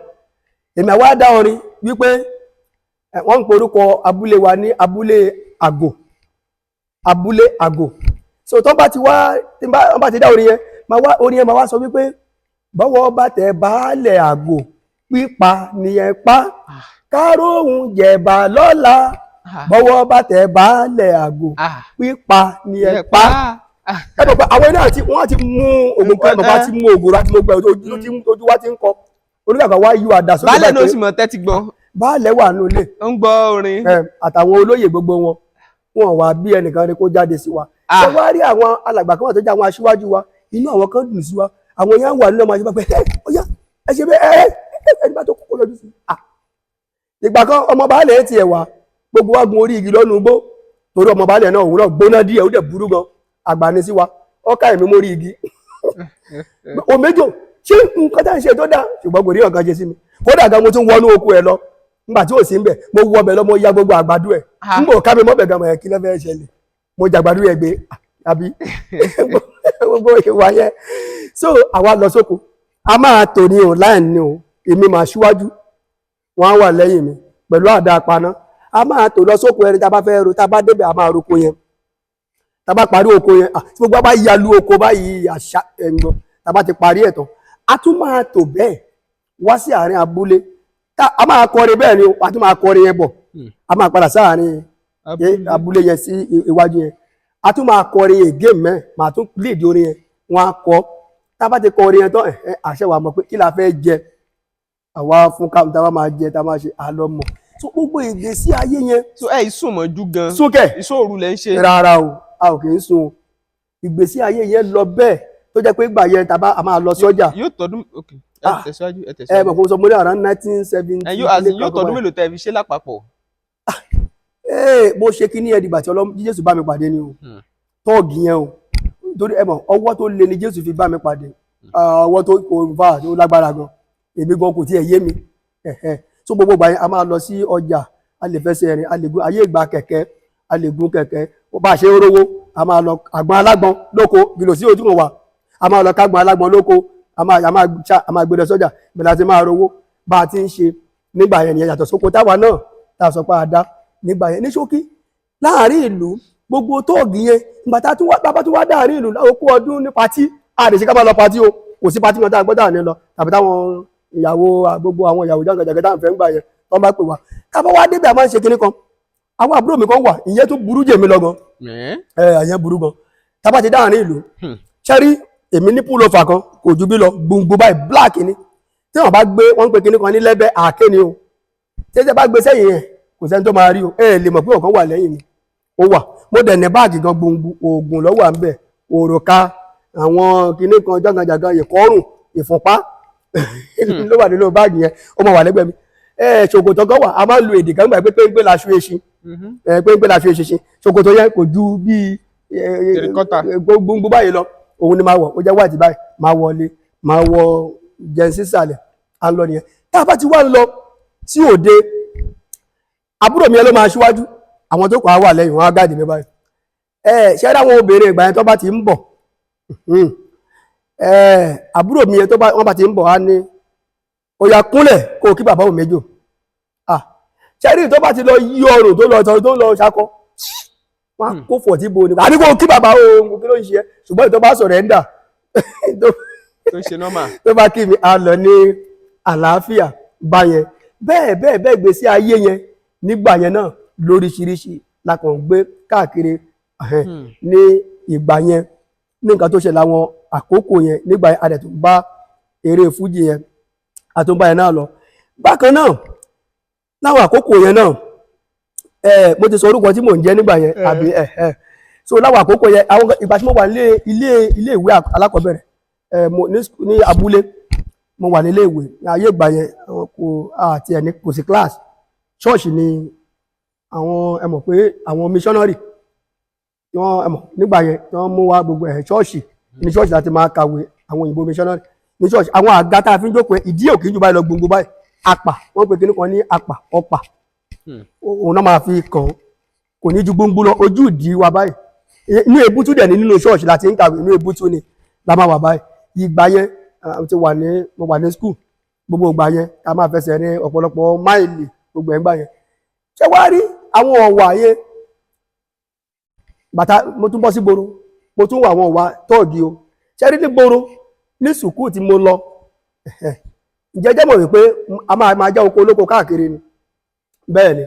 Speaker 1: èmi àwa dá orin wípé wọ́n ń porúkọ abúlé wa ní abúlé àgò so tán bá ti wá tán bá ti dá orin yẹn máa wá sọ wípé bọ́wọ́ bá tẹ̀ baálẹ̀ àgò pípa nìyẹn pa káròhùn jẹ̀bà lọ́la bọ́wọ́ bá tẹ̀ baálẹ̀ àgò pípa nìyẹn pa ẹ̀bọ̀ pé àwọn náà wọ́n ti mú ògùn kan bàbá ti mú ògùn láti mú gbẹ ojú wá ti ń kọ oníkàkà wá yíwa dà sókè
Speaker 4: baálẹ̀ náà sì mọ̀ tẹ́tí gbọ́
Speaker 1: baálẹ̀ wà nù lé
Speaker 4: ń gbọ́ orin
Speaker 1: àtàwọn olóyè gbogbo wọn wà bí ẹnìkan ni kó jáde sí wa ṣe wá rí àwọn alàgbà kan wà tó jẹ́ àwọn aṣíwájú wa inú àwọn kan dùn sí wa àwọn yẹn wà nínú ọmọ àjọba pé ó yá ẹ ṣe bẹ́ẹ̀ ẹni bá tó kókó yọjú sí ìgbà kan ọmọ baálẹ̀ ti ẹ̀wà gbogbo wa gun orí igi lọ́nu igbó torí ọmọ baálẹ̀ náà òun náà gbóná díẹ̀ ó dẹ̀ burú gan àgbà ni sí wa ọkà ẹ̀mí mórí igi o méjò ṣé nǹkan tá à ń ṣe tó dáa ṣùgbọ́n kò rí ọ̀gá ṣe sí mi kódà gan mo tún wọnú oko ẹ lọ nígbà tí ò sí ń bẹ̀ mo wọ ọbẹ̀ lọ mo ya gbogbo àgbàdo ẹ̀ nígbà ká mi mọ́bẹ̀ gan mọ̀ ẹ̀ kí lọ́fẹ́ ṣẹlẹ̀ mo jàgbàdo ẹ̀ gbé àbí gbogbo ìwà yẹn so àwa lọ sóko a máa tò ní o láì ní o èmi máa ṣíwájú wọn á wà lẹ́yìn mi pẹ̀lú àdá apaná a máa tò lọ sóko ẹni tá a bá fẹ́ ro tá a bá débẹ̀ a máa roko yẹn tá a bá parí oko yẹn tí gbogbo bá yalu oko báyìí àṣà ẹ̀gbọ́n tá a bá ti parí ẹ̀ tán a tún máa tò bẹ́ẹ̀ wá sí àárín abúlé a máa kọrin bẹ́ẹ̀ ni a tún máa kọrin yẹn bọ̀ a máa padà sáàárín abúlé yẹn sí iwájú yẹn a tún máa kọrin ègé mẹ́ màá tún léèdì orin yẹn wọn á kọ tá a bá ti kọ orin yẹn tán àṣẹ wa mọ̀ pé kí la fẹ́ jẹ àwa fún káwọn tá a bá máa jẹ tá a máa ṣe àlọ́ mọ̀ so gbogbo ìgbésí ayé yẹn.
Speaker 4: so ẹ sùn mọ́jú gan
Speaker 1: súnkẹ̀
Speaker 4: ìṣòro lẹ́ ń ṣe.
Speaker 1: rárá o a ò kì í sùn ìgbésí ayé yẹn lọ bẹ́ẹ̀ tó jẹ́ pé ìgbà yẹn tàbá a máa lọ sọ́jà.
Speaker 4: yóò tọdún ok ẹ tẹ̀síwájú.
Speaker 1: mọ̀ kó sọ mo ní around 1970.
Speaker 4: yóò tọdún mélòó tẹ́ fi ṣe lápapọ̀.
Speaker 1: bó ṣe kí ní ẹ̀dìgbà tí Jésù bá mi pàdé ni o tọ́ọ̀gì yẹn o torí ẹ mọ̀ ọwọ́ tó le ni Jésù fi bá mi pàdé ọwọ́ tó kò fà tó lágbára gan èmi gan kò tiẹ̀ yé mi so gbogbo ìgbà yẹn a máa lọ sí ọjà a lè fẹsẹ̀ rìn a lè gun ayé ìgbà kẹ̀kẹ́ a lè gun kẹ̀kẹ́ bá a ṣe ń rówó a máa lọ àgbọn alágbọn lóko gìlò sí ojú kan wà a máa lọ kágbọn alágbọn lóko a máa gbé lọ sọ́jà bẹ̀rẹ̀ àti máa rówó bá a ti ń ṣe nígbà yẹn nìyẹn yàtọ̀ sóko táwa náà tá a sọ pé a dá nígbà yẹn ní ṣókí láàárín ìlú gbogbo tóògì yẹn ìgbà tá a tún wá dáàárín ìlú láwòkú ọdún ní patí a lè ṣe ká máa lọ patí o kò sí patí kan tá a gbọ́dọ̀ ní lọ tàbí táwọn ìyàwó gbogbo àwọn ìyàwó jàǹkàjàǹkà tá à ń fẹ́ ń gbà yẹn tó bá pè wá ká bá wá débẹ̀ a máa ń ṣe kinní kan àwọn àbúrò mi kan wà ìyẹn tó burú jèmi lọ gan ìyẹn burú gan tá a bá ti dáàárín ìlú ṣẹ́rí èmi ní púlọ̀fà kan kò ju bí lọ gbùngbùn báyìí black ni tí wọ́n bá gbé wọ́n ń pe kinní kan ní lẹ́bẹ̀ àáké ni o tí ẹ bá gbé sẹ́yìn yẹn kò sẹ́ni tó máa rí o lè mọ̀ pé ọ̀kan wà lẹ́yìn mi ó wà mo dẹ̀ ní báàgì gan gbùngbùn oògùn lọ́wọ́ à ń bẹ̀ òrùka àwọn kinní kan jàǹkàjàǹkà ìkọ́rùn ìfúnpá ló wà nínú báàgì yẹn ó máa wà lẹ́gbẹ̀ẹ́ mi ṣòkòtò kan wà a máa ń lo èdè kan gbà pé péńpé laṣu eṣin péńpé laṣu eṣin ṣòkòtò yẹn kò ju bíi gbùngbùn báyìí lọ òun ni máa wọ̀ ó jẹ́ white báyìí máa wọlé máa wọ jẹ́nsí sàlẹ̀ à ń lọ nìyẹn tá a bá ti wá ń lọ sí òde àbúrò mi ẹ ló máa ṣíwájú àwọn tó kọ́ á wà lẹ́yìn wọn á gáàdì mi báyìí ṣé dáwọn obìnrin ìgbà yẹn tó bá ti ń bọ̀ àbúrò mi yẹn tó wọ́n bá ti ń bọ̀ á ní ó yá kúnlẹ̀ kó o kí bàbá òun méjò ṣé rí tó bá ti lọ yí ọrùn tó lọ ṣakọ wọn kó fọ̀ tí bo ni àbí kó o kí bàbá òun kí ló ń ṣe ṣùgbọ́n tó bá sọ̀rọ̀ ẹ̀ ń dà
Speaker 4: tó ṣe nọ́mà
Speaker 1: tó bá kí mi á lọ ní àlàáfíà bá yẹn bẹ́ẹ̀ gbèsè ayé yẹn nígbà yẹn náà lóríṣiríṣi la kàn gbé káàkiri ní ìgbà yẹn ní nǹkan tó ṣe láwọn àkókò yẹn nígbà yẹn adẹ̀ tó bá eré fújì yẹn àtúnbá yẹn náà lọ bákan náà láwọn àkókò yẹn náà mo ti sọ orúkọ tí mò ń jẹ́ nígbà yẹn àbí so láwọn àkókò yẹn àwọn ìgbà tí mo wà ilé ìwé alákọ̀ọ́bẹ̀rẹ̀ ní abúlé mo wà nílé ìwé ayé ìgbà yẹn kò àti ẹni kò sí class ṣọ́ọ̀ṣì ni àwọn ẹ mọ̀ pé àwọn missionary tí wọ́n ẹ mọ̀ nígbà yẹn tí wọ́n mú wá gbogbo ṣọ́ọ̀ṣì ní ṣọ́ọ̀ṣì láti máa kàwé àwọn òyìnbó missionary ní ṣọ́ọ̀ṣì àwọn àga tá a fi ń jókòó ìdí òkè jù báyìí lọ gbogbo báyìí apà wọ́n pe kíní kan ní apà ọ̀pà òun náà máa fi kàn kò ní ju gbóngbó lọ ojú ìdí wa báyìí inú ebútú dẹ̀ ní nínú ṣọ́ọ̀ṣì láti ń kàwé inú ebútú ni la máa wà báyìí ìgbà yẹn mo wà ní school gbogbo ìgbà yẹn a máa fẹsẹ̀ ní ọ̀pọ̀lọpọ̀ máìlì gbogbo ẹ̀ ń gbà yẹn ṣé wá rí àwọn ọ̀wà yẹn bàtà mo tún bọ́ sí gboro mo tún wà àwọn ọ̀wà tọ́ọ̀gì o ṣé rí ní gboro ní sùkúù tí mo lọ ìjẹ́jẹ́ mọ̀ wípé a máa já oko olóko káàkiri ni bẹ́ẹ̀ ni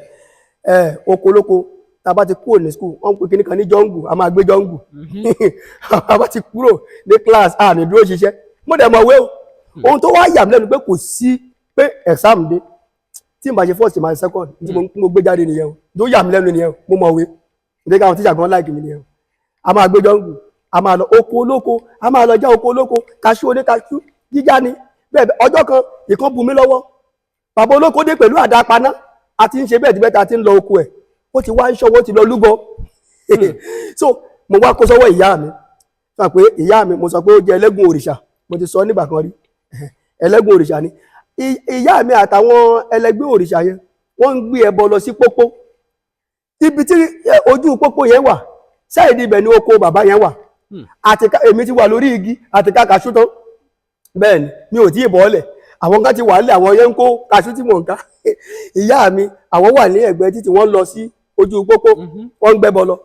Speaker 1: oko olóko tá a bá ti kúrò ní skul wọ́n ń pè kíní kan ní jọ́ngù a máa gbé jọ́ngù a bá ti kúrò ní class a ní dúró ṣiṣẹ́ mo dẹ̀ mọ̀ wé o ohun tó wá yà mí lẹ́nu pé kò sí pé exam dé tí n bá ṣe first ma second tí mo gbé jáde nìyẹn o tó yà mí lẹ́nu nìyẹn o mo mọ̀ wé nígbà káwọn tíṣà gan láìkì mi nìyẹn o a máa gbé jọ́ngù a máa lọ oko olóko a máa lọ já oko olóko kaṣú oní kaṣú jíjá ni bẹ́ẹ̀ ọjọ́ kan ìkan bu mí lọ́wọ́ bàbá olóko dé pẹ̀lú àdá paná àti ń ṣe bẹ́ẹ̀ díbẹ́ta àti ń lọ oko ẹ̀ ó ti wá ń ṣọwọ́ ti lọ lúgọ so mo wá kó sọ́wọ́ ìyá mi sọ pé ìyá mi mo sọ pé ó jẹ́ ẹlẹ́gùn òrìṣà mo ti sọ nígbà kan rí ẹlẹ́gùn òrìṣà ni ìyá mi àtàwọn ẹlẹgbẹ́ òrìṣà yẹn wọ́n ń gbé ẹbọ lọ sí pópó ibi tí ojú pópó yẹn wà sáìdì ibẹ̀ ni oko bàbá yẹn wà àti èmi ti wà lórí igi àti ká kaṣú tán bẹ́ẹ̀ ni mi ò tí ì bọ́ọ̀lẹ̀ àwọn kan ti wà nílẹ̀ àwọn yẹn ń kó kaṣú tí mò ń ká ìyá mi àwọn wà ní ẹ̀gbẹ́ títí wọ́n lọ sí ojú pópó wọ́n ń gbẹ́bọ lọ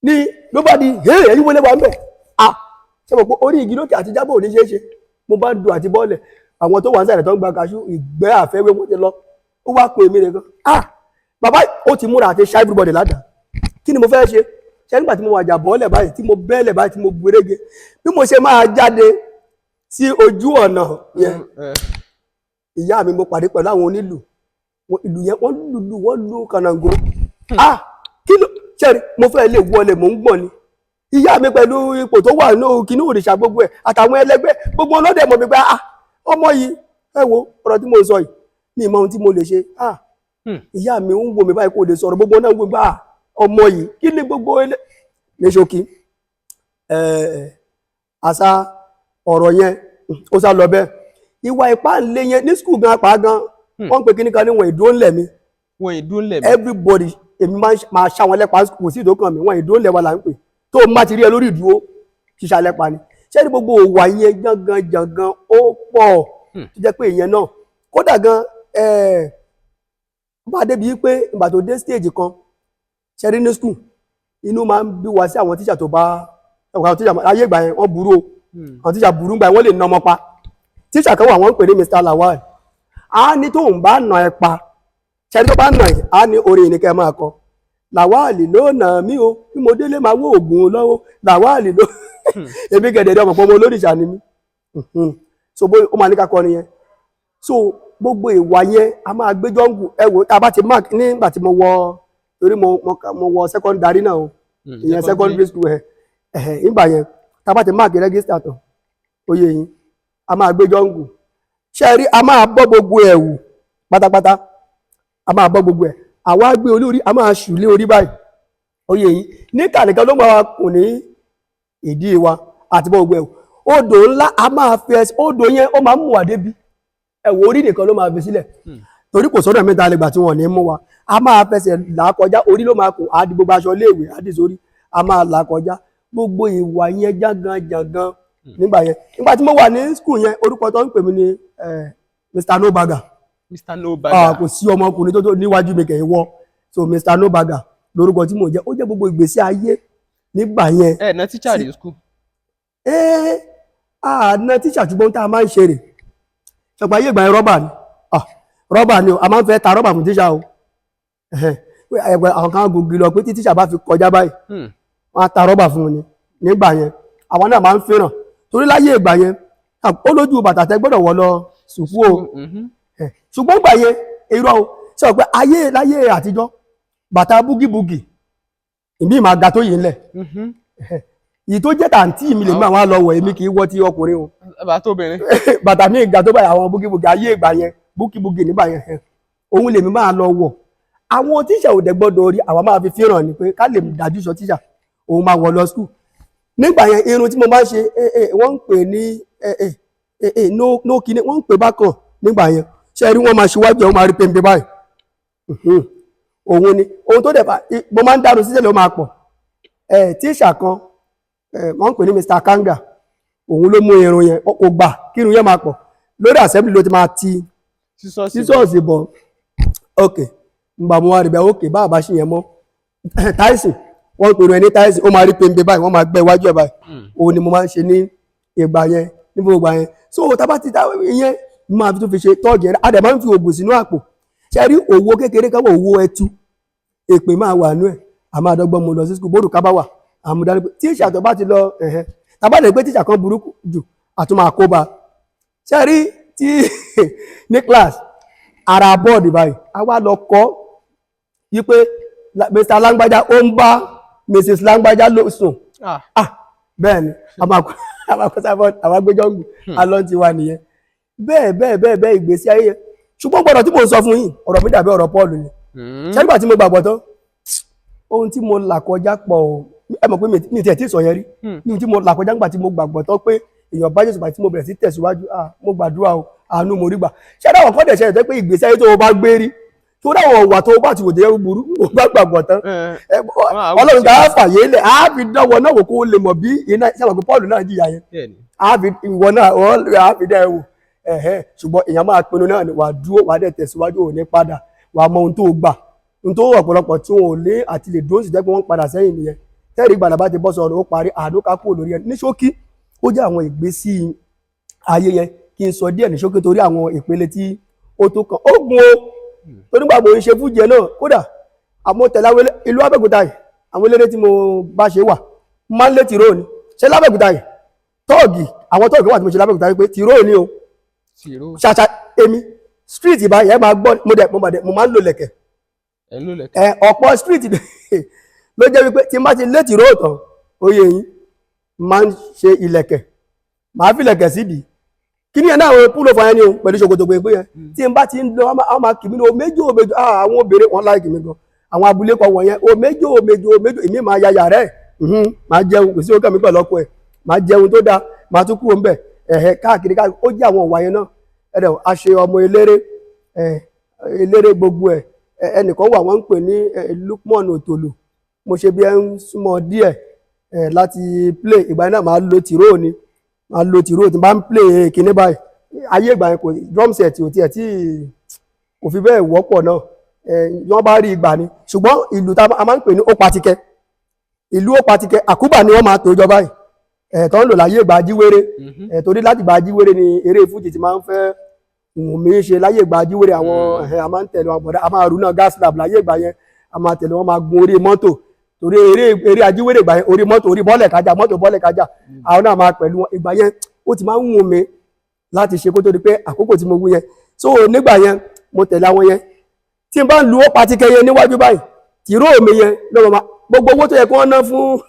Speaker 1: ní ló bá di ẹ̀yìn wọlé wa ń bẹ̀ ṣe mọ̀ pé orí igi lókè àti jábọ̀ ò ní ṣeé ṣe mo bá dùn àti bọ́ọ̀lẹ̀ àwọn tó wà ń sàrẹ̀ tó ń gba kaṣú ìgbẹ́ àfẹ́wé wọ́n ti lọ ó wá pè mí nìkan bàbá ó ti múra àti ṣá everybody ládàá kí ni mo fẹ́ ṣe ṣe nígbà tí mo wà jà bọ́ọ̀lẹ̀ báyìí tí mo bẹ́ẹ̀lẹ̀ báyìí tí mo gbérége bí mo ṣe máa jáde sí ojú ọ̀nà yẹn ìyá mi mo pàdé pẹ̀lú àwọn onílù ìlú yẹn wọ́n lù kànáńgó kí ló ṣẹ́rí mo fẹ́ lè wọlé mò ń gbọ̀n ni ìyá mi pẹ̀lú ipò tó wà ní kíní òrìṣà gbogbo ẹ̀ àtàwọn ẹlẹgbẹ́ gbogbo ọlọ́dẹ mọ̀ mi pé ọmọ yìí ẹ wo ọ̀rọ̀ tí mo sọ yìí mi mọ ohun tí mo lè ṣe ìyá mi ń wo mi báyìí kò lè sọ̀rọ̀ gbogbo náà ń wo bá ọmọ yìí kí ni gbogbo ilé ní ṣókí àṣà ọ̀rọ̀ yẹn ó sá lọ bẹ́ẹ̀ ìwà ipá ńlẹ̀ yẹn ní skul gan apá gan wọ́n ń pe kíní kan ní wọ́n ìdúró mi everybody èmi máa ṣá wọn lẹ́pa kò sí ìdókàn mi wọ́n ìdúró wa là ń pè tó má ti rí ẹ lórí ìdúró ṣíṣà lẹ́pa ni ṣé ní gbogbo òwà yẹn jangan ó pọ̀ tó jẹ́ pé ìyẹn náà kódà gan bá débi pé ìgbà tó dé stage kan ṣe rí ní skul inú máa ń bí wa sí àwọn tíṣà tó bá àwọn tíṣà ayé ìgbà yẹn wọ́n burú o àwọn tíṣà burú gbà wọ́n lè nà ọmọ pa tíṣà kan wà wọ́n ń pè ní Mr. Lawal a ní tóun bá nà ẹ pa ṣẹ́ni tó bá nà ẹ a ní orin ìníkẹ́ máa kọ Lawal ló nà mí o bí mo délé máa wó oògùn lọ́wọ́ Lawal ló èmi gẹ̀dẹ̀dẹ̀ ọmọ pọ́nmọ olóríṣà ni mí so bó o máa ní ká kọrin yẹn so gbogbo ìwà yẹn a máa gbé jọ́ǹgù ẹ wò tá a bá ti mark nígbà tí mo wọ torí mo wọ secondary náà o ìyẹn secondary school nígbà yẹn tá a bá ti mark register tán oyè yín a máa gbé jọ́ǹgù ṣe rí a máa bọ́ gbogbo ẹ̀wù pátápátá a máa bọ́ gbogbo ẹ̀ àwa gbé olórí a máa ṣù lé orí báyìí oyè yín ní kànìkan ló máa kù ní ìdí wa àti bọ́ gbogbo ẹ̀wù odò ńlá a máa fi ẹsẹ̀ odò yẹn ó máa mú wa débi ẹ̀wù orí nìkan ló máa fi sílẹ̀ torí kò sọ́dọ̀ mẹ́ta lẹ́gbà tí wọ́n ní mú wa a máa fẹsẹ̀ là kọjá orí ló máa kùn àdì gbogbo aṣọ léèwé àdì sórí a máa là kọjá gbogbo ìwà yẹn jangan nígbà yẹn nígbà tí mo wà ní skul yẹn orúkọ tó ń pè mí ní Mr. Nobaga kò sí ọmọkùnrin tó níwájú mi kẹ̀ wọ́ so Mr. Nobaga lórúkọ tí mo jẹ́ ó jẹ́ gbogbo ìgbésí ayé nígbà yẹn.
Speaker 2: na tíṣà rí skul.
Speaker 1: na tíṣà ṣùgbọ́n tá a máa ń ṣe rè ṣọ̀pọ̀ ayé ìgbà yẹn rọ́bà ni o a máa ń fẹ́ ta rọ́bà fún tíṣà o àwọn kan gògì lọ pé tí tíṣà bá fi kọjá báyìí wọ́n á ta rọ́bà fún un ni nígbà yẹn àwọn náà máa ń fẹ́ràn torí láyé ìgbà yẹn ó lójú bàtà tẹ gbọ́dọ̀ wọ̀ lọ sùkú o ṣùgbọ́n ìgbà yẹn irọ́ o sọ pé láyé àtijọ́ bàtà búgìbúgì ìmí máa ga tó yìí ńlẹ̀ yìí tó jẹ́ tàǹtí mi lè máa wá lọ wọ̀ èmi kì í wọ́ tí ọkùnrin o bàtà mi ga tó báyìí àwọn búgìbúgì ayé ìgbà yẹn búgìbúgì nígbà yẹn òun lèmi máa lọ wọ̀ àwọn tíṣà ò dẹ̀ gbọ́dọ̀ rí àwọn máa fi fẹ́ràn ni pé ká lè dájú sọ tíṣà òun máa wọ̀ lọ skul nígbà yẹn irun tí mo máa ń ṣe wọ́n ń pè ní no kíní wọ́n ń pè bákan nígbà yẹn ṣe rí wọ́n máa ṣíwájú ẹ̀ wọ́n máa rí pèmpé báyìí òun ni ohun tó dẹ̀ bá mo máa ń dárun sísẹ̀lẹ̀ ó máa pọ̀ tíṣà kan wọ́n ń pè ní Mr. Kanga òun ló mú irun yẹn ó gbà kí irun yẹn máa pọ̀ lórí assembly ló ti máa ti sísọ́ọ̀sì bọ̀ ok ngbà mo wá rí bẹ́ẹ̀ ok bá àbá ṣì yẹn mọ́ Tyson wọ́n pèrò ẹni Tyson ó máa rí pèmpé báyìí wọ́n máa gbẹ́ iwájú ẹ̀ báyìí òun ni mo máa ń ṣe ní ìgbà yẹn ní gbogbo ìgbà yẹn so tábà ti ta ìyẹn máa fi tó fi ṣe tọ́ọ̀gì yẹn adẹ̀ máa ń fi oògùn sínú àpò ṣe rí owó kékeré kan wọ̀ owó ẹtu èpè máa wà nú ẹ̀ a máa dọ́gbọ́n mo lọ sí skul bóòdù kábà wà àmúdarí pé tí ìṣàtọ̀ bá ti lọ tàbá lè pé tíṣà kan burúkú jù àtúmọ̀ àkóbá ṣe rí tí ní class ara bọ́ọ̀dì báyìí a wá lọ kọ́ yí pé Mr. Lágbájá ó ń bá Mrs. Lágbájá ló sùn bẹ́ẹ̀ ni àwọn agbẹjọ́ngù alọ́ ti wà nìyẹn bẹ́ẹ̀ ìgbésí ayé yẹn ṣùgbọ́n gbọ́dọ̀ tí mo ń sọ fún yín ọ̀rọ̀ mi dàbí ọ̀rọ̀ Paul ni ṣẹ́gbà tí mo gbàgbọ́ tán ohun tí mo là kọjá pọ̀ ẹ mọ̀ pé mi tiẹ̀ tí sọ yẹn rí ní tí mo là kọjá nígbà tí mo gbàgbọ́ tán pé èèyàn bá Jésù tí mo bẹ̀rẹ̀ sí tẹ̀síwájú mo gbàdúrà o àánú mo rí gbà ṣẹ́dá wọn kọ́dẹ̀ ṣẹlẹ̀ pé ìgbésí ayé tó o bá gbé rí tó dáwọn wà tó o bá ti wò jẹ́ burú mo bá gbàgbọ́ tán Ọlọ́run ká fàyè lẹ̀ á fi dánwò náà wò kó lè mọ̀ bí iná sábà pé Paul náà jìyà yẹn á fi ìwọ náà á fi dá ẹ wò ṣùgbọ́n èèyàn máa pinnu náà ni wà dúró wà dẹ̀ tẹ̀síwájú ò ní padà wà mọ ohun tó gbà ohun tó ọ̀pọ̀lọpọ̀ tí wọn ò lé àti lè dúró sì jẹ́ pé wọ́n padà sẹ́yìn nìyẹn tẹ́rì gbàdá bá ti bọ́ sọ̀rọ̀ ó parí àánú ká kúrò lórí ẹ̀ ní ṣókí ó jẹ́ àwọn ìgbésí ayé yẹn kí n sọ díẹ̀ ní ṣókí torí àwọn ìpele tí ó tó kàn ó gun o tó nígbà mo ń ṣe fújì ẹ̀ náà kódà àmọ́ tẹ̀lé ìlú Abẹ́òkúta yìí àwọn eléré tí mo bá ṣe wà máa ń lé tìró ni ṣe lábẹ́òkúta yìí àwọn tọ́ọ̀gì wà tí mo ṣe lábẹ́òkúta yìí pé tìró ni o ṣàṣà èmi street ìbáyìí ẹ máa gbọ́ mo máa ń lo lẹ̀kẹ̀ ọ̀pọ̀ street ló jẹ́ wípé tí n bá ti lé tìró tán oyè yín máa ń ṣe ìlẹ̀kẹ̀ máa fi lẹ̀kẹ̀ síbi kí ni ẹ̀ náà àwọn púlò fún ẹni o pẹ̀lú ṣòkòtò pé yẹn tí n bá ti ń lọ àwọn máa kì mí ní oméjì àwọn obìnrin wọn láìkì mi gan àwọn abúlé kan wọ̀nyẹn oméjì èmi máa ya yàrá ẹ̀ máa jẹun kò sí ó kàn mí pẹ̀lú ọkọ ẹ̀ máa jẹun tó dáa máa tún kúrò ń bẹ̀ káàkiri ó jẹ́ àwọn ọ̀wà yẹn náà ẹ̀rẹ̀ a ṣe ọmọ eléré gbogbo ẹ̀ ẹnìkan wà wọ́n ń pè ní Lukman Otolo mo ṣe bí ẹ ń súnmọ́ díẹ̀ láti play ìgbà náà máa lo tìró ni máa lo tìró tí bá ń play kíní báyìí ayé ìgbà yẹn kò drum set ò tiẹ̀ tí kò fi bẹ́ẹ̀ wọ́pọ̀ náà wọ́n bá rí ìgbà ni ṣùgbọ́n ìlú tá a máa ń pè ní Ópatikẹ́ ìlú Ópatikẹ́ àkúbà ni wọ́n máa tó jọba yìí tó ń lò láyé ìgbà ajíwéré torí láti ìgbà ajíwéré ni eré fújì ti máa ń fẹ́ mi ṣe láyé ìgbà ajíwéré àwọn a máa ń tẹ̀lé wọn bọ̀dá a máa rú náà gas lab láyé ìgbà yẹn a máa tẹ̀lé wọn máa gun orí mọ́tò torí eré ajíwéré ìgbà yẹn orí mọ́tò orí bọ́ọ̀lẹ̀ kájà mọ́tò bọ́ọ̀lẹ̀ kájà àwọn náà máa pẹ̀lú wọn ìgbà yẹn ó ti máa ń wù mí láti ṣe kó tó di pé àkókò tí mo wú yẹn so nígbà yẹn mo tẹ̀lé àwọn yẹn tí n bá lu Ópatikẹ́ yẹn níwájú báyìí tìró mi yẹn lọ́wọ́ ma gbogbo owó tó yẹ kí wọ́n ná fún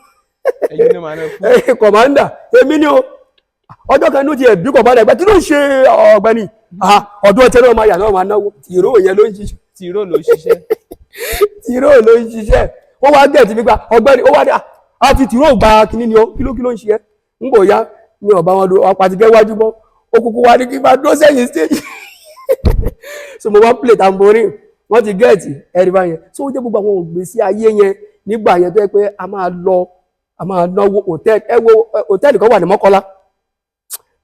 Speaker 1: kọ̀mándà èmi ni o ọjọ́ kan ní ó ti ẹ̀bí kọ̀mándà ẹgbẹ́ tí ló ń ṣe ọ̀gbẹ́ni ọdún ọ̀tẹ́ náà máa yà náà máa náwó tìró yẹn ló ń ṣiṣẹ́
Speaker 2: tìró ló ń ṣiṣẹ́
Speaker 1: tìró ló ń ṣiṣẹ́ wọ́n wá gẹ̀ẹ́tì nígbà ọ̀gbẹ́ni ó wá ní a fi tìró gba kìíní ni ó kí ló ń ṣe ẹ́ ń bò yá ní ọ̀bá wọn lo Ópatikẹ́ wájú mọ́ òkùnkùn wa ní kí n máa dúró sẹ́yìn stage so mo wá play tambourine wọ́n ti gẹ̀ẹ́tì ẹ̀rí bá yẹn so ó jẹ́ gbogbo àwọn ògbésí ayé yẹn nígbà yẹn tó yẹ pé a máa náwó hòtẹ́ẹ̀lì kan wà ní Mọ́kọ́lá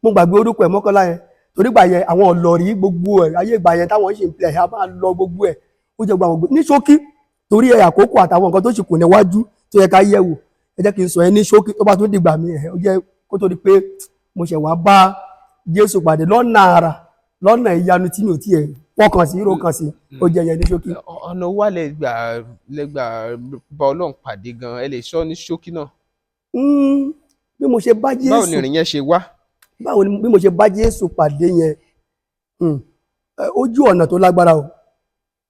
Speaker 1: mo gbàgbé orúkọ ẹ̀ Mọ́kọ́lá yẹn torí gbà yẹn àwọn ọ̀lọ́rí gbogbo ẹ̀ ayé ìgbà yẹn táwọn ṣì ń play a máa lọ gbogbo ẹ̀ ó jẹ́ gbogbo àwọn ní ṣókí torí àkókò àtàwọn nǹkan tó sì kù níwájú tó yẹ ká yẹ̀ wò ẹ jẹ́ kí n sọ ẹ ní ṣókí tó bá tún dìgbà mi ó jẹ́ kó tó di pé mo ṣẹ̀ wá bá Jésù pàdé lọ́nà àrà lọ́nà ìyanu tí mi ò tiẹ̀ fọkàn sí rò kàn sí ó jẹ́ yẹn ní ṣókí.
Speaker 2: ọ̀nà wa lẹ gbà bá Ọlọ́run pàdé gan ẹ lè sọ ní ṣókí náà.
Speaker 1: bí mo ṣe bá Jésù
Speaker 2: báwo ni ìrìn yẹn ṣe wá.
Speaker 1: bí mo ṣe bá Jésù pàdé yẹn ojú ọ̀nà tó lágbára o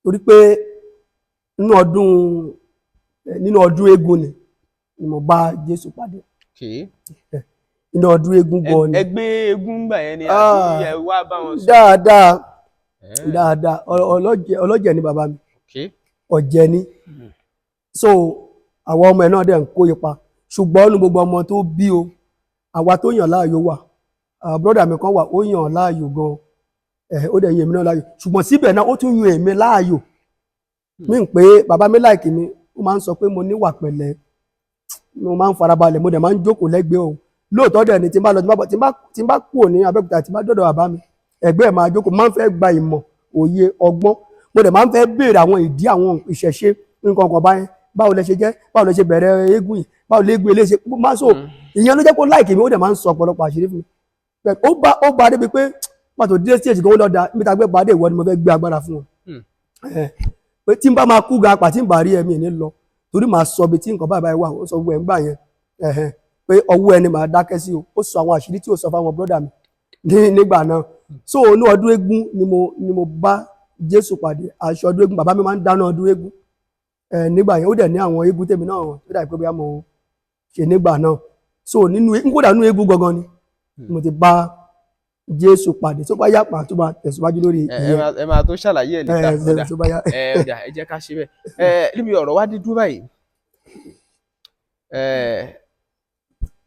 Speaker 1: torí pé nínú ọdún eégún ni mo bá Jésù pàdé inú ọdún eégún gan ni.
Speaker 2: ẹgbẹ́ eégún gbà yẹn ni àbí ẹ wá bá wọn sọ.
Speaker 1: dáadáa ọlọ́jẹ̀ ni bàbá mi ọ̀jẹ̀ ni so àwọn ọmọ ẹ̀ náà dẹ̀ ń kó ipa ṣùgbọ́n ní gbogbo ọmọ tó bí o àwa tó yàn láàyò wà brọ́dà mi kan wà ó yàn láàyò gan ó dẹ̀ yàn èmi náà láàyò ṣùgbọ́n síbẹ̀ náà ó tún yàn èmi láàyò mí n pé bàbá mi láìkì mi ó máa ń sọ pé mo níwà pẹ̀lẹ́ mo máa ń farabalẹ̀ mo dẹ̀ máa ń jókòó lẹ́gbẹ̀ẹ́ òun lóòótọ́ dẹ̀ ni tí n bá lọ tí n bá kúrò ní Abẹ́òkúta tí n bá dọ̀dọ̀ bàbá mi ẹgbẹ́ ẹ̀ máa jókòó máa ń fẹ́ gba ìmọ̀ òye ọgbọ́n mo dẹ̀ máa ń fẹ́ béèrè àwọn ìdí àwọn ìṣẹ̀ṣe nǹkan kan báyẹn báwo lẹ ṣe jẹ́ báwo lẹ ṣe bẹ̀rẹ̀ eégún yìí báwo lè eégún eléṣe máa sọ ìyẹn ló jẹ́ kó láìkì mi ó dẹ̀ máa ń sọ ọ̀pọ̀lọpọ̀ àṣírí fún mi ó bá débi pé pàtó dé stage gan lọ́dà níbi tá a gbé bá dé ìwọ ni mo fẹ́ gbé agbára fún wọn pé tí n bá máa kú ga pàtí n bá rí ẹ̀mí ní lọ torí màá sọ bí tí nǹkan báyìí wà ó sọ gbogbo ẹ̀ ń gbà yẹn pé ọwọ́ ẹni màá dákẹ́ sí o ó sọ àwọn àṣírí tí ó sọ fáwọn brọ́dà mi nígbà náà so ní ọdún eégún ni mo bá Jésù pàdé aṣọ ọdún eégún bàbá mi máa ń dáná ọdún eégún nígbà yẹn ó dẹ̀ ní àwọn eégún tèmi náà tó dà pé bí mo ṣe nígbà náà so nínú nkódà nínú eégún gangan ni mo ti bá Jésù pàdé tó bá yá pa tó bá tẹ̀síwájú lórí ìyẹn
Speaker 2: ẹ máa tó ṣàlàyé ẹ̀ níta
Speaker 1: tó bá yá.
Speaker 2: ọ̀dà ẹ jẹ́ ká ṣe bẹ́ẹ̀ níbi ọ̀rọ̀ wá dídú báyìí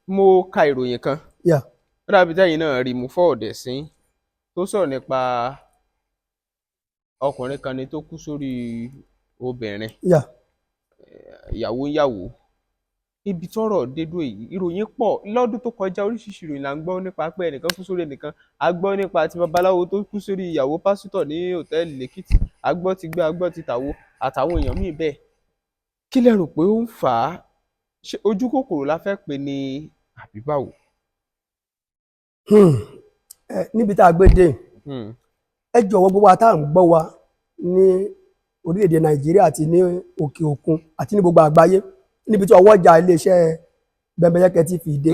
Speaker 2: mo ka ìròyìn kan
Speaker 1: Yeah.
Speaker 2: ó dàbí tẹ́yìn náà rí mo fọ́ọ̀dẹ̀ sí tó sọ̀rọ̀ nípa ọkùnrin kan ni tó kú sórí obìnrin
Speaker 1: Yeah.
Speaker 2: ìyàwó ń yàwó ibi tọ́rọ̀ dédú èyí ìròyìn pọ̀ lọ́dún tó kọjá oríṣiríṣi ìròyìn là ń gbọ́ nípa pé ẹnìkan kú sórí ẹnìkan a gbọ́ nípa ti babaláwo tó kú sórí ìyàwó pásítọ̀ ní hòtẹ́ẹ̀lì lẹ́kìtì a gbọ́ ti gbé a gbọ́ ti tàwo àtàwọn èèyàn míì bẹ́ẹ̀ kí lẹ rò pé ó ń fà á ṣé ojú kòkòrò la fẹ́ pè ní àbí báwo.
Speaker 1: níbi tá a gbé dé ẹ jọ̀wọ́ gbogbo wa tá à ń gbọ́ wa ní orílẹ̀-èdè Nàìjíríà àti ní òkè òkun àti ní gbogbo àgbáyé níbi tí ọwọ́jà iléeṣẹ́ Bembeyeke ti fi dé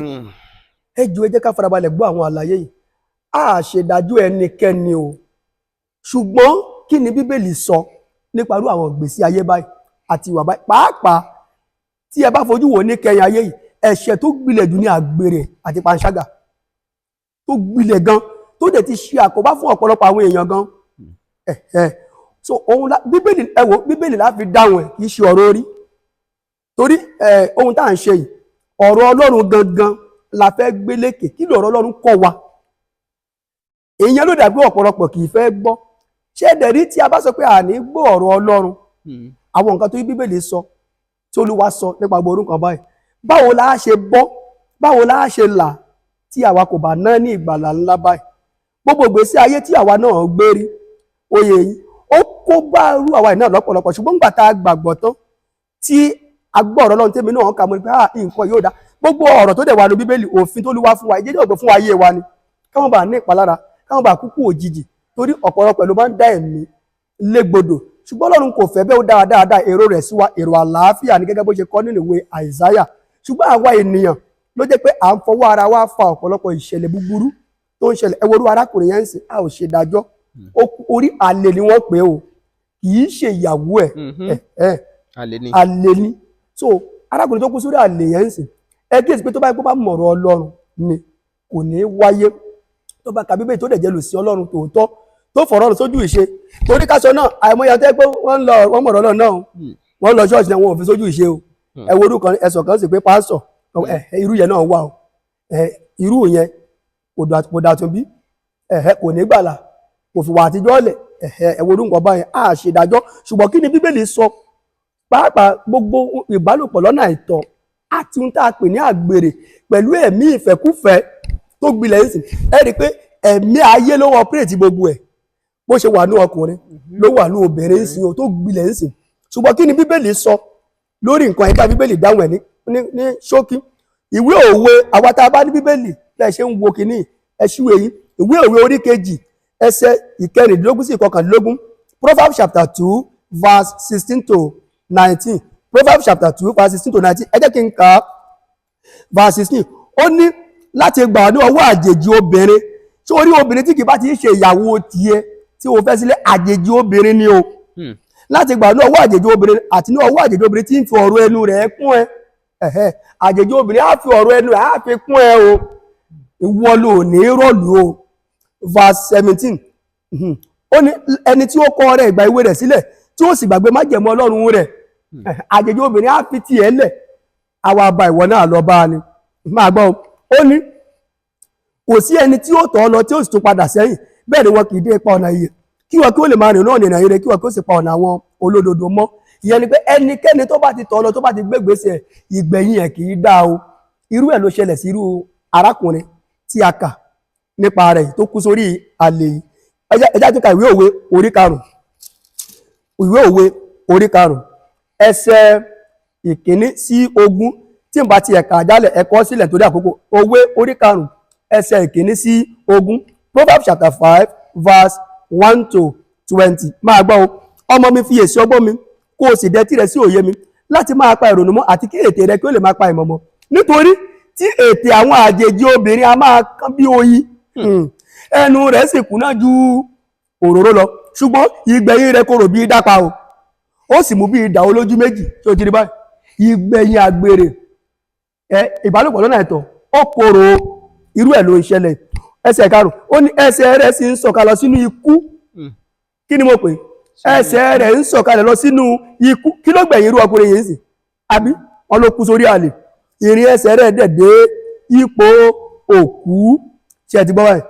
Speaker 1: ẹ jọ̀ọ́ ẹ jẹ́ ká farabalẹ̀ gbọ́ àwọn àlàyé yìí a ṣèdájọ́ ẹnikẹ́ni o ṣùgbọ́n kí ni Bíbélì sọ nípa irú àwọn ìgbésí ayé báyìí àti ìwà báyìí pàápàá tí ẹ bá fojú wò ní kẹyìn ayé yìí ẹ̀ṣẹ̀ tó gbilẹ̀ jù ní àgbèrè àti panṣágà tó gbilẹ̀ gan tó dẹ̀ ti ṣe àkóbá fún ọ̀pọ̀lọpọ̀ àwọn èèyàn gan so ohun Bíbélì ẹ wò Bíbélì la fi dáhùn ẹ̀ kì í ṣe ọ̀rọ̀ orí torí ohun tá à ń ṣe yìí ọ̀rọ̀ Ọlọ́run gangan la fẹ́ gbé lékè kí lọ̀rọ̀ Ọlọ́run kọ́ wa èèyàn ló dàbí ọ̀pọ̀lọpọ̀ kì í fẹ́ gbọ́ ṣé ẹ̀dẹ̀rí tí a bá sọ pé àní gbọ́ ọ̀rọ̀ Ọlọ́run àwọn nǹkan tó yí Bíbélì sọ tí Olúwa sọ nípa gbogbo orúkọ báyìí báwo la ṣe bọ́ báwo la ṣe là tí àwa kò bá ná ní ìgbàlà ńlá báyìí gbogbo ìgbésí ayé tí àwa náà gbé rí oyè yìí ó kó bá irú àwa náà lọ́pọ̀lọpọ̀ ṣùgbọ́n nígbà tá a gbàgbọ́ tán tí a gbọ́ ọ̀rọ̀ Ọlọ́run tèmi náà kà mọ́ pé nǹkan yóò dá gbogbo ọ̀rọ̀ tó dẹ̀ wà ní Bíbélì òfin tó Olúwa fún wa ìjẹ́ ìgbẹ́ fún ayé wa ni káwọn bá ní ìpalára káwọn bá kúkú òjijì torí ọ̀pọ̀lọpọ̀ ló máa ń dá ẹ̀mí légbodò ṣùgbọ́n Ọlọ́run kò fẹ́ bẹ́ẹ̀ ó dáadáa èrò rẹ̀ sí wa èrò àlàáfíà ní gẹ́gẹ́ bó ṣe kọ nínú ìwé Àìsáyà ṣùgbọ́n àwa ènìyàn ló jẹ́ pé à ń fọwọ́ ara wa fa ọ̀pọ̀lọpọ̀ ìṣẹ̀lẹ̀ búburú tó ń ṣẹlẹ̀ ẹ wo irú arákùnrin yẹn ń sìn a ò ṣe dájọ́ orí àlè ni wọ́n pè o kì í ṣe ìyàwó ẹ̀ àlè ni so arákùnrin tó kú sórí àlè yẹn ń sìn ẹ kíyèsí pé tó bá yẹ kó bá mọ̀rọ̀ Ọlọ́run ni kò ní wáyé tó bá ka Bíbélì tó dẹ̀ jẹ́ lù sí Ọlọ́run tòótọ́ tó fọ̀rọ̀ lọ sójú ìṣe torí ká sọ náà àìmọye àti pé wọ́n mọ̀rọ̀ Ọlọ́run náà wọ́n lọ ṣọ́ọ̀ṣì náà wọn ò fi sójú ìṣe o ẹ wo orúkọ ẹ̀sọ̀ kan sì pé pásọ̀ irú yẹn náà wà o irú yẹn kò dàtún bí kò ní gbàlà kò fi wà àtijọ́ lẹ̀ ẹ wo orúkọ báyẹn á ṣe ìdájọ́ ṣùgbọ́n kí ni Bíbélì sọ pàápàá gbogbo ìbálòpọ̀ lọ́nà àìtọ́ àti ohun tá a pè ní àgbèrè pẹ̀lú ẹ̀mí ìfẹ́kúfẹ́ tó gbilẹ̀ ń sìn ẹ rí i pé ẹ̀mí ayé ló wọ́n pírètì gbogbo ẹ̀ bó ṣe wà ní ọkùnrin ló wà ní obìnrin ń sìn tó gbilẹ̀ ń sìn ṣùgbọ́n kí ni Bíbélì sọ lórí nǹkan ẹ̀ka Bíbélì dáhùn ẹ̀ ní ṣókí ìwé òwe àwa tá a bá ní Bíbélì bẹ́ẹ̀ ṣe ń wo kínní ẹṣú èyí ìwé òwe orí kejì ẹsẹ̀ ìkẹrìndínlógún sí ìkọkànlélógún Proverbs chapter 2 verse 16 to 19 Proverbs chapter 2 verse 16 to 19 ẹ jẹ́ kí n kà á verse 16 ó ní láti gbà ní ọwọ́ àjèjì obìnrin tí orí obìnrin tí kì bá ti ń ṣe ìyàwó tiẹ̀ tí o fẹ́ sílé àjèjì obìnrin ni o láti gbà ní ọwọ́ àjèjì obìnrin àti ní ọwọ́ àjèjì obìnrin tí ń fi ọ̀rọ̀ ẹnu rẹ̀ kún ẹ àjèjì obìnrin á fi ọ̀rọ̀ ẹnu rẹ̀ á fi kún ẹ o ìwọ ló ní rọ́ọ̀lù o verse 17 ó ní ẹni tí ó kọ ọrẹ ìgbà ìwé rẹ̀ sílẹ̀ tí ó sì gbàgbé májẹ̀mú Ọlọ́run rẹ̀ àjèjì obìnrin á fi tiẹ̀ lẹ̀ àwa àbá ìwọ náà lọ bá a ni máa gbọ́ ó ní kò sí ẹni tí ó tọ̀ ọ́ lọ tí ó sì tún padà sẹ́yìn bẹ́ẹ̀ ni wọn kì í dé ipa ọ̀nà iye kí wọn kí ó lè máa rìn náà ní ìrìn kí wọn kí ó sì pa ọ̀nà àwọn olódodo mọ́ ìyẹn ni pé ẹnikẹ́ni tó bá ti tọ̀ ọ́ lọ tó bá ti gbégbèsè ìgbẹ̀yìn ẹ̀ kì í dá o irú ẹ̀ ló ṣẹlẹ̀ sí irú arákùnrin tí a kà nípa rẹ̀ tó kú sórí àlè yìí ẹjá tó ka ìwé òwe orí karùn-ún ẹsẹ̀ ìkíní sí ogún tí n bá ti ẹ̀ka àjálẹ̀ ẹ̀kọ́ sílẹ̀ torí àkókò òwe orí karùn-ún ẹsẹ̀ ìkíní sí ogún Proverbs chapter 5 verse 1 to 20 máa gbọ́ o ọmọ mi fi èsì ọgbọ́n mi kó o sì dẹ́tí rẹ̀ sí òye mi láti máa pa ìrònú mọ́ àti kí ètè rẹ̀ kí ó lè máa pa ìmọ̀ mọ́ nítorí tí ètè àwọn àjèjì obìnrin a máa kán bí oyin ẹnu rẹ̀ sì kúnná ju òróró lọ ṣùgbọ́n ìgbẹ̀yìn rẹ̀ korò bí dápa o ó sì mú bí idà olójú méjì tí ó ti rí báyìí ìgbẹ̀yìn àgbèrè ìbálòpọ̀ lọ́nà ẹ̀tọ́ ó korò irú ẹ̀ ló ń ṣẹlẹ̀. Ẹsẹ̀ karùn-ún ó ní ẹsẹ̀ rẹ̀ sì ń sọ̀kalẹ̀ sínú ikú. Kí ni mo pè? Ẹsẹ̀ rẹ̀ ń sọ̀kalẹ̀ lọ sínú ikú. Kí ló gbẹ̀yìn irú ọkùnrin yìí sì? Àbí wọn ló kú sórí àlè. Ìrìn ẹsẹ̀ rẹ̀ dẹ̀ dé ipò òkú. Ṣé ẹ ti gbọ́ báyìí?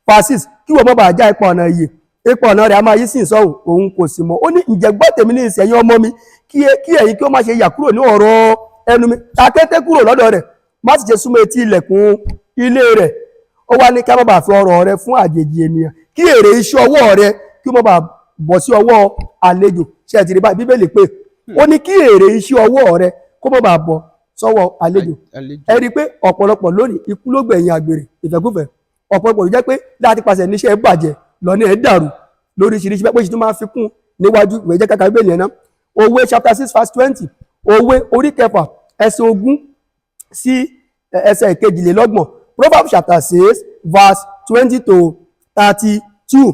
Speaker 1: Verse 6 kí wọ́n má bàa já ipa ọ̀nà ìyè, ipa ọ̀nà rẹ̀ a máa yí sí ìsọ̀hún, òun kò sì mọ̀. Ó ní ǹjẹ́ gbọ́ tèmi ní ìsẹ̀yìn ọmọ mi, kí ẹ̀yin kí ó má ṣe yà kúrò ní ọ̀rọ̀ ẹnu mi. Ta kété kúrò lọ́dọ̀ rẹ̀, má sì ṣe súnmọ́ etí ilẹ̀kùn ilé rẹ̀. Ó wá ní ká má bàa fi ọrọ̀ rẹ̀ fún àjèjì ènìyàn, kí èrè iṣẹ́ ọwọ́ rẹ̀ kí ó má bàa bọ̀ sí ọwọ́ àlejò. Ṣé ẹ ti rí báyìí? Bíbélì pé ó ní kí èrè iṣẹ́ ọwọ́ rẹ̀ kó má bàa bọ̀ sọ́wọ́ àlejò. Ẹ rí i pé ọ̀pọ̀lọpọ̀ lónìí ikú ló gbẹ̀yìn àgbèrè, ìfẹ́kúfẹ́. Ọ̀pọ̀lọpọ̀ ló jẹ́ pé láti pàṣẹ níṣẹ́ bàjẹ́ lọ́ní ẹ̀ dàrú lóríṣiríṣi pé ṣe tó máa fi kún níwájú ìwé jẹ́ kàkà Bíbélì yẹn náà. Òwe chapter 6 verse 20, òwe orí kẹfà ẹsẹ̀ 20 sí ẹsẹ̀ 22. Proverbs chapter 6 verse 20 to 32.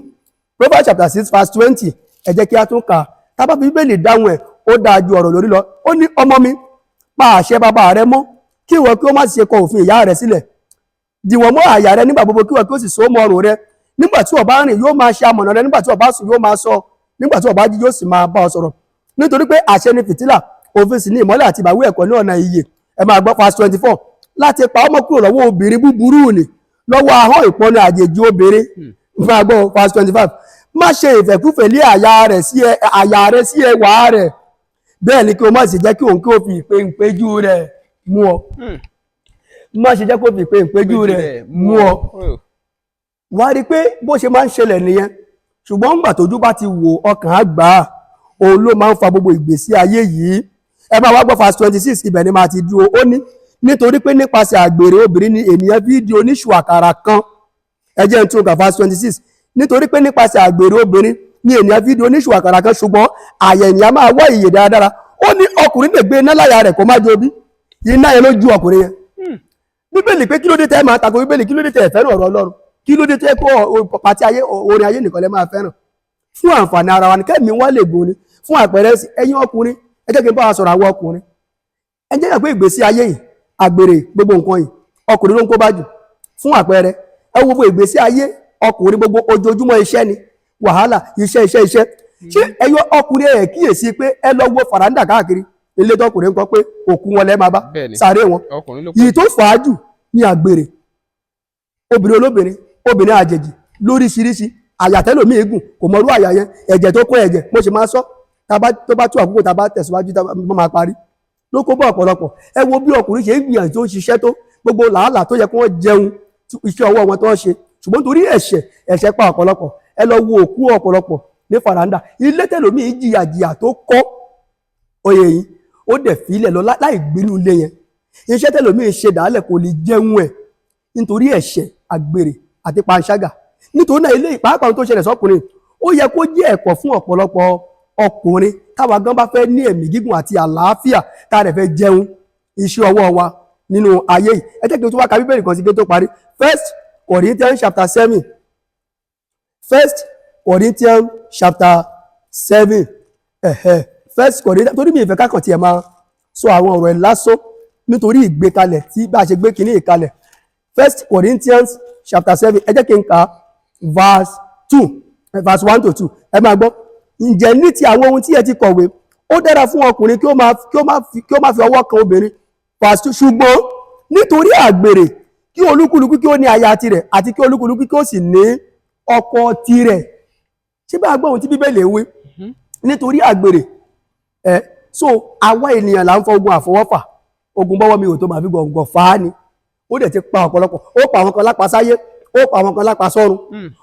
Speaker 1: Proverbs chapter 6 verse 20, ẹ jẹ́ kí a tún kà. Tá bá fi Bíbélì dáhùn ẹ̀ ó dáa ju ọ̀rọ̀ lórí lọ. Ó ní ọmọ mi, pa àṣẹ bàbá rẹ mọ́, kí ìwọ kí ó má ṣe kọ òfin ìyá rẹ sílẹ̀. Dìwọ̀n mọ́ àyà rẹ nígbà gbogbo, kí ìwọ kí ó sì so mọ́ ọrùn rẹ. Nígbà tí o bá rìn yóò máa ṣe amọ̀nà rẹ, nígbà tí o bá sùn yóò máa sọ, nígbà tí o bá jí yóò sì máa bá ọ sọ̀rọ̀. Nítorí pé àṣẹ ni fìtílà, òfin sì ni ìmọ́lẹ̀ àti ìbáwí ẹ̀kọ́ ní ọ̀nà ìyè. Ẹ máa gbọ́ verse 24. Láti pa ọmọ kúrò lọ́wọ́ obìnrin búburú ni, lọ́wọ́ ahọ́n ìpọ́nú àjèjì obìnrin. Máa gbọ́ verse 25. Má ṣe ìfẹ́kúfẹ̀ẹ́ lé àyà rẹ sí ẹwà rẹ̀. Bẹ́ẹ̀ ni kí o má sì jẹ́ kí òun kí ó fi ìpéǹpéjú rẹ̀ mú ọ. Má ṣe jẹ́ kó fi ìpéǹpéjú rẹ̀ mú ọ. Wá rí pé bó ṣe máa ń ṣẹlẹ̀ nìyẹn. Ṣùgbọ́n ńgbà tójú bá ti wò ọkàn á gbà á, òun ló máa ń fa gbogbo ìgbésí ayé yìí. Ẹ máa wá gbọ́ verse 26, ibẹ̀ ni máa ti dúró. Ó ní nítorí pé nípasẹ̀ àgbèrè obìnrin ni ènìyàn fi di oníṣù àkàrà kan. Ẹ jẹ́ n tún kà verse 26. Nítorí pé nípasẹ̀ àgbèrè obìnrin ni ènìyàn fi di oníṣù àkàrà kan, ṣùgbọ́n àyà ènìyàn máa wá ìyè dáradára. Ó ní ọkùnrin lè gbé iná láyà rẹ̀ kó má jó bí. Iná yẹn ló ju ọkùnrin yẹn. Bíbélì pé kí ló dé tẹ́ máa tako Bíbélì, kí ló dé tẹ́ fẹ́ràn ọ̀rọ̀ Ọlọ́run, kí ló dé tẹ́ kó pàtí ayé orin ayé nìkan lẹ máa fẹ́ràn. Fún àǹfààní ara wa ní kẹ́mi wọ́n lè gùn ni. Fún àpẹẹrẹ ẹ̀yin ọkùnrin, ẹ jẹ́ kí n bá wa sọ̀rọ̀ àwọn ọkùnrin. Ẹ jẹ́ pé ìgbésí ayé yìí, àgbèrè gbogbo nǹkan yìí, ọkùnrin ló ń kó bá jù. Fún àpẹẹrẹ, ẹ wo gbogbo ìgbésí ayé ọkùnrin gbogbo ojoojúmọ́ iṣẹ́ ni, wàhálà, iṣẹ́. Ṣé ẹyọ ọkùnrin ẹ̀ kíyèsí pé ẹ lọ wo fàrándà káàkiri ilé tọkùnrin ń kọ pé òkú wọn lẹ́ máa bá sáré wọn. Yìí tó fàá jù ní àgbèrè. Obìnrin olóbìnrin, obìnrin àjèjì lóríṣiríṣi, àyàtẹ́lòmí eégún kò mọ̀rú àyà yẹn, ẹ̀jẹ̀ tó kún ẹ̀jẹ̀, mo ṣe máa sọ tó bá tú àkókò tá bá tẹ̀síwájú tá máa parí. Ló kó bọ́ ọ̀pọ̀lọpọ̀. Ẹ wo bí ọkùnrin ṣe ń gbìyànjú tó ń ṣiṣẹ́ tó, gbogbo làálàá tó yẹ kí wọ́n jẹun iṣẹ́ ọwọ́ wọn tó ń ṣe. Ṣùgbọ́n torí ẹ̀ṣẹ̀ pa ọ̀pọ̀lọpọ̀. Ẹ lọ wo òkú ọ̀pọ̀lọpọ̀ ní fàrándà. Ilé tẹ́lòmí jìyà tó kọ́, oyè yìí ó dẹ̀ fílẹ̀ lọ láì gbínú ilé yẹn. Iṣẹ́ tẹ́lòmí ṣe dàálẹ̀ kò lè jẹun ẹ̀ nítorí ẹ̀ṣẹ̀ àgbèrè àti panṣágà. Nítorí náà ilé ìpàápàá tó ṣẹlẹ̀ sọ́kùnrin ó yẹ kó jẹ́ ẹ̀kọ́ fún ọ̀pọ̀lọpọ̀ ọkùnrin táwa gan bá fẹ́ ní ẹ̀mí gígùn àti àlàáfíà tá a rẹ̀ fẹ́ jẹun iṣẹ́ ọwọ́ wa nínú ayé yìí. Ẹ jẹ́ kí n tún wá ka Bíbélì kan sí pé tó parí. 1 Corinthians chapter 7. 1 Corinthians chapter 7. 1 Corinthians, torí mi ìfẹ́ kákan tí ẹ máa sọ àwọn ọ̀rọ̀ ẹ̀ lásán nítorí ìgbékalẹ̀ tí bá a ṣe gbé kìíní ìkalẹ̀. 1 Corinthians chapter 7, ẹ jẹ́ kí n kà verse 1 to 2. Ẹ máa gbọ́. Ǹjẹ́ ní ti àwọn ohun tí ẹ ti kọ̀wé, ó dára fún ọkùnrin kí ó máa fi ọwọ́ kan obìnrin. Verse 2. Ṣùgbọ́n nítorí àgbèrè, kí olúkúlùkù kí ó ní aya tirẹ̀, àti kí olúkúlùkù kí ó sì ní ọkọ tirẹ̀. Ṣé bá gbọ́ ohun tí Bíbélì wí? Nítorí àgbèrè. So àwa ènìyàn là ń fọ ogun àfọwọ́fà. Ogun bọ́wọ́ mi ò tó máa fi gọ̀ǹgọ̀ fà á ni. Ó dẹ̀ ti pa ọ̀pọ̀lọpọ̀. Ó pa àwọn kan lápá sáyé, ó pa àwọn kan lápá sọ́run.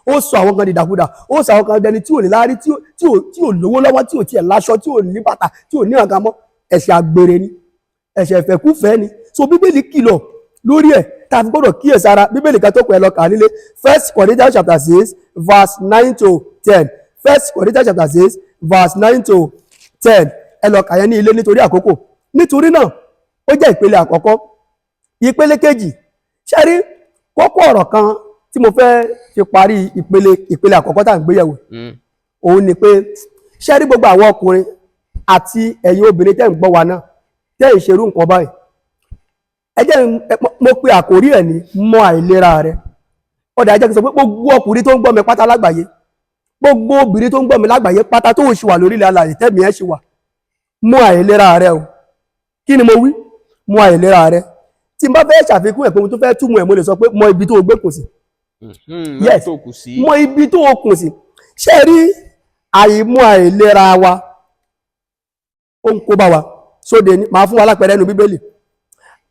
Speaker 1: Ó sọ àwọn kan dìdàkudà, ó sọ àwọn kan dẹni tí ò ní láárí, tí ò lówó lọ́wọ́, tí ò tiẹ̀ láṣọ, tí ò ní bàtà, tí ò ní ọ̀gá mọ́. Ẹ̀ṣẹ̀ àgbèrè ni, ẹ̀ṣẹ̀ ìfẹ́kúfẹ̀ẹ́ ni. So Bíbélì kìlọ̀ lórí ẹ̀ tá a fi gbọ́dọ̀ kíyèsára. Bíbélì kan tó pẹ́ lọ kà nílé. 1 Corinthians chapter 6 verse 9 to 10. 1 Corinthians chapter 6 verse 9 to 10. Ẹ lọ kà yẹn ní ilé nítorí àkókò. Nítorí náà ó jẹ́ ìpele àkọ́kọ́. Ìpele kejì, ṣé rí kókó ọ̀rọ̀ kan tí mo fẹ́ fi parí ìpele àkọ́kọ́ tá à ń gbéyẹ̀wò. Òun ni pé ṣé rí gbogbo àwọn ọkùnrin àti ẹ̀yin obìnrin tẹ́ ń gbọ́ wa náà tẹ́ ìṣerú nǹkan báyìí. ẹ jẹ́ mo pe àkórí ẹ̀ ní mọ àìlera rẹ. Ọ̀dà ẹ jẹ́ kí n sọ pé gbogbo ọkùnrin tó ń gbọ́ mi pátá lágbàáyé, gbogbo obìnrin tó ń gbọ́ mi lágbàáyé pátá tó ń ṣì wà lórílẹ̀ alààyè tẹ́mi ẹ̀ ṣì wà, mọ àìlera rẹ o. Kí ni mo wí? Mọ àìlera rẹ. Tí n bá fẹ́ ṣàfikún ẹ̀ pé mo tó fẹ́ túmọ̀ ẹ̀, mo lè sọ pé mọ ibi tó o gbé kùn sí. Yes, mọ ibi tó o kùn sí. Ṣé rí àìmọ̀ àìlera wa ó ń kó bá wa sóde ní? Màá fún wa lápẹẹrẹ nínú Bíbélì.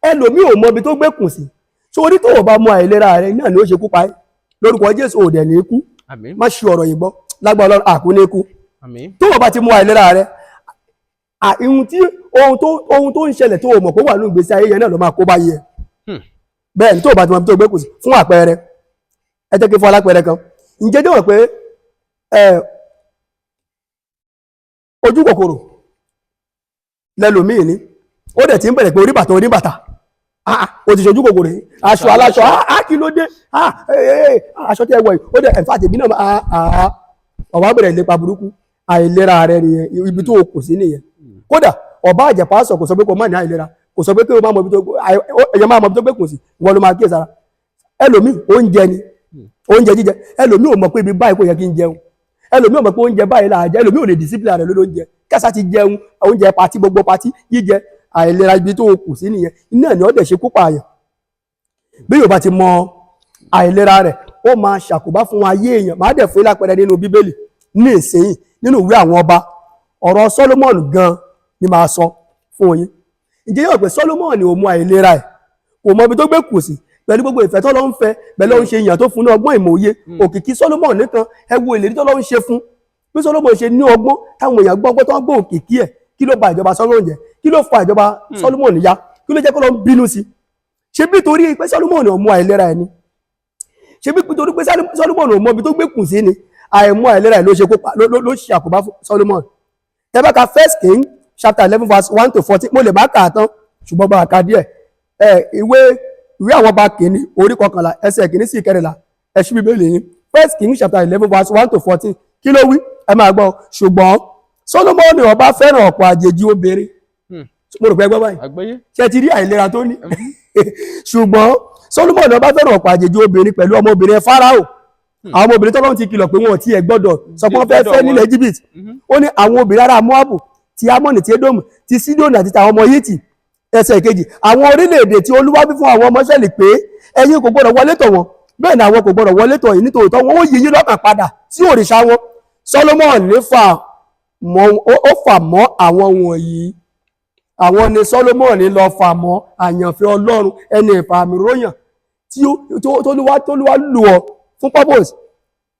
Speaker 1: Ẹlòmíì ò mọ ibi tó gbé kùn sí. Sórí tó o bá mọ àìlera rẹ náà ni ó ṣe kú pa ẹ́. Lórúkọ Jésù ò dẹ̀ ní kú. Má ṣe ọ̀rọ̀ yìí gbọ́. Lágbára Ọlọ́run àkú ní kú. Tó o bá ti mọ àìlera rẹ, ohun tó ń ṣẹlẹ̀ tó o mọ̀ kó wà ní ìgbésí ayé yẹn náà ló máa kó bá yẹ. Bẹ́ẹ̀ ni tó o bá ti mọ ibi tó gbé kùn sí. Fún àpẹẹrẹ, ẹ jẹ́ kí n fún alápẹẹrẹ kan. Ǹjẹ́ jẹ́ wọ̀ pé ojú kòkòrò lẹ́lòmíì ní, ó dẹ̀ ti ń bẹ̀rẹ̀ pé oníbàtà ó ti ṣojú kòkòrò yìí, aṣọ aláṣọ kí ló dé, aṣọ tí ẹ wọ̀ yìí, ó dẹ̀ ẹ̀fà tèmi náà ọ̀wá bẹ̀rẹ̀ lépa burúkú. Àìlera rẹ nìyẹn, ibi tó o kù sí nìyẹn. Kódà ọba àjẹpásọ kò sọ pé kò má ní àìlera, kò sọ pé kí o máa mọ ibi tó gbé kù sí, ìwọ ló máa kíyèsára. Ẹlòmíì oúnjẹ ni, oúnjẹ jíjẹ, ẹlòmíì ò mọ̀ pé ibi báyìí kò yẹ kí n jẹun, ẹlòmíì ò mọ̀ pé oúnjẹ báyìí là á jẹ, ẹlòmíì ò lè discipline rẹ̀ lórí oúnjẹ, kẹsà ti jẹun oúnjẹ pati gbogbo pati jíjẹ. Àìlera ibi tó o kù sí nìyẹn, iná ni ó dẹ̀ ṣe kú pààyàn. Bí yóò bá ti mọ àìlera rẹ̀, ó máa ṣàkóbá fún ayé èèyàn. Màá dẹ̀ fún lápẹẹrẹ nínú Bíbélì ní ìsẹ́yìn nínú ìwé àwọn ọba, ọ̀rọ̀ Solomon gan ni màá sọ fún yín. Ǹjẹ́ yóò pé Solomon ò mọ àìlera ẹ̀, kò mọ ibi tó gbé kù sí, pẹ̀lú gbogbo ìfẹ́ tó lọ ń fẹ́, pẹ̀lú ó ń ṣe èèyàn tó fún ní ọgbọ́n ìmọ̀ òye. Òkìkí Solomon nìkan, ẹ wo ìlérí tó lọ ń ṣe fún. Bí Solomon ṣe ní ọgbọ́n, táwọn èèyàn gbọ́ tó ń gbọ́ òkìkí ẹ̀, kí ló ba ìjọba Solomon jẹ́? Kí ló fa ìjọba Solomon ya? Kí ló jẹ́ kó lọ ń bínú sí? Ṣé bí torí pé Solomon ò mọ àìlera ẹ̀ ni? Ṣé bí torí pé Solomon ò mọ ibi tó gbé kù sí ni? Àìmọ̀ àìlera ẹ̀ ló ṣe àkóbá fún Solomon. Tẹ́ bá ka 1 King chapter 11 verse 1 to 14, mo lè má kà á tán ṣùgbọ́n bá a ka díẹ̀. Ìwé àwọn ọba kìíní orí 11 ẹsẹ̀ kìíní sí 14, ẹ ṣí Bíbélì yín. 1 King chapter 11 verse 1 to 14, kí ló wí? Ẹ máa gbọ́. Ṣùgbọ́n Solomon ọba fẹ́ràn ọ̀pọ̀ àjèjì obìnrin. Mo rò pé gbọ́ báyìí. Ṣé ti rí àìlera tó ní? Ṣùgbọ́n Solomon ọba fẹ́ràn ọ̀pọ̀ àjèjì obìnrin pẹ̀lú ọmọbìnrin Fáráò. Àwọn ọmọbìnrin tọ́lọ́run ti kìlọ̀ pé wọn ò tí ẹ gbọ́dọ̀ sọ pé wọ́n fẹ́ nílẹ̀ Egypt. Ó ní àwọn obìnrin ará Moabu, ti Amoni, ti Edomu, ti Sidoni àti tàwọn ọmọ Hiti. Ẹsẹ̀ kejì, àwọn orílẹ̀-èdè tí Olúwa bí fún àwọn ọmọ Ísírẹ́lì pé ẹ̀yin kò gbọ́dọ̀ wọlé tọ̀ wọn, bẹ́ẹ̀ ni àwọn kò gbọ́dọ̀ wọlé tọ̀ yìí, nítorí tọ́ wọn ó yí yín lọ́kàn padà sí òrìṣà wọn. Solomon ó fà mọ́ àwọn wọ̀nyí. Àwọn ni Solomon lọ fà mọ́ àyànfẹ́ Ọlọ́run, ẹni ìfàmì ròyàn tí Olúwa lò ọ́ fún purpose.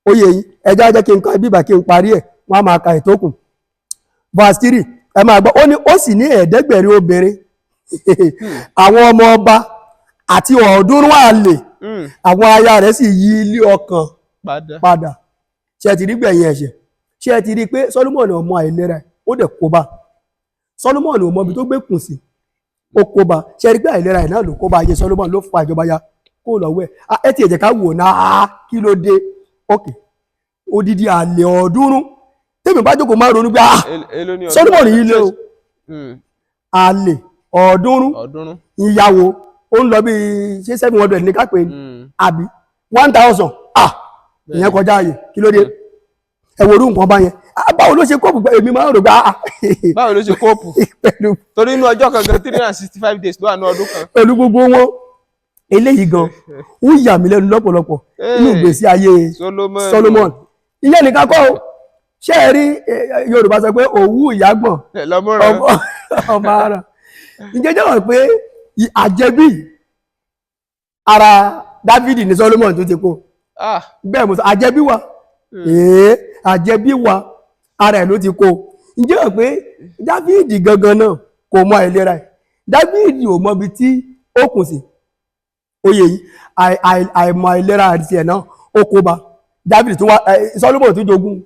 Speaker 1: Oyè yìí ẹjá jẹ́ kí n ka bíbà kí n parí ẹ̀, wọ́n á máa ka ìtókùn. Verse 3, ẹ máa gbọ́, ó ní ó sì ní 700 obìnrin, àwọn ọmọ ọba àti 300 àlè, àwọn aya rẹ̀ sì yí ilé ọkàn padà. Ṣé ẹ ti rí gbẹ̀yìn ẹ̀ṣẹ̀? Ṣé ẹ ti rí pé Solomon ọmọ àìlera ẹ̀ ó dẹ̀ kó bá? Solomon ò mọ ibi tó gbé kùn sí, ó kó bá. Ṣé ẹ rí pé àìlera ẹ̀ náà ló kó bá ayé Solomon, ló fa ìjọba ya kó lọ́wọ́ ẹ̀? Ẹ ti ẹ̀jẹ̀ ká wò náà, kí ló dé? Okay, odidi àlè 300. Tèmi bá jókòó máa ronú pé Solomon yìí lé o. Àlè 300, ìyàwó ó ń lọ bí ṣé 700 ní ká pè ní, àbí 1000. Ìyẹn kọjá ààyè, kí ló dé? Ẹ wo orú nǹkan bá yẹn. Báwo ló ṣe kóòpù? Èmi máa ń rò pé
Speaker 2: báwo ló ṣe kóòpù? Torí inú ọjọ́ kan gan 365 days ló wà ní ọdún kan.
Speaker 1: Pẹ̀lú gbogbo wọn, eléyìí gan ó yà mí lẹ́nu lọ́pọ̀lọpọ̀ nínú ìgbésí ayé Solomon. Ìyẹn nìkan kọ́ o. Ṣé ẹ rí Yorùbá sọ pé òwú ìyàgbọ̀n ọmọ ara. Ìjẹ́jẹ́ wọ̀ pé àjẹbí ara Dáfídì ní Solomon tó ti kó. Bẹ́ẹ̀ mo sọ àjẹbí wa. Àjẹbí wa ara ẹ̀ ló ti kó. Ǹjẹ́ wọ̀ pé Dáfídì gangan náà kò mọ àìlera ẹ̀. Dáfídì ò mọ ibi tí ó kùn sí. Oyè yìí àìmọ̀ àìlera àti ẹ̀ náà ó kó bá. Dáfídì tún wá Solomon tún jogún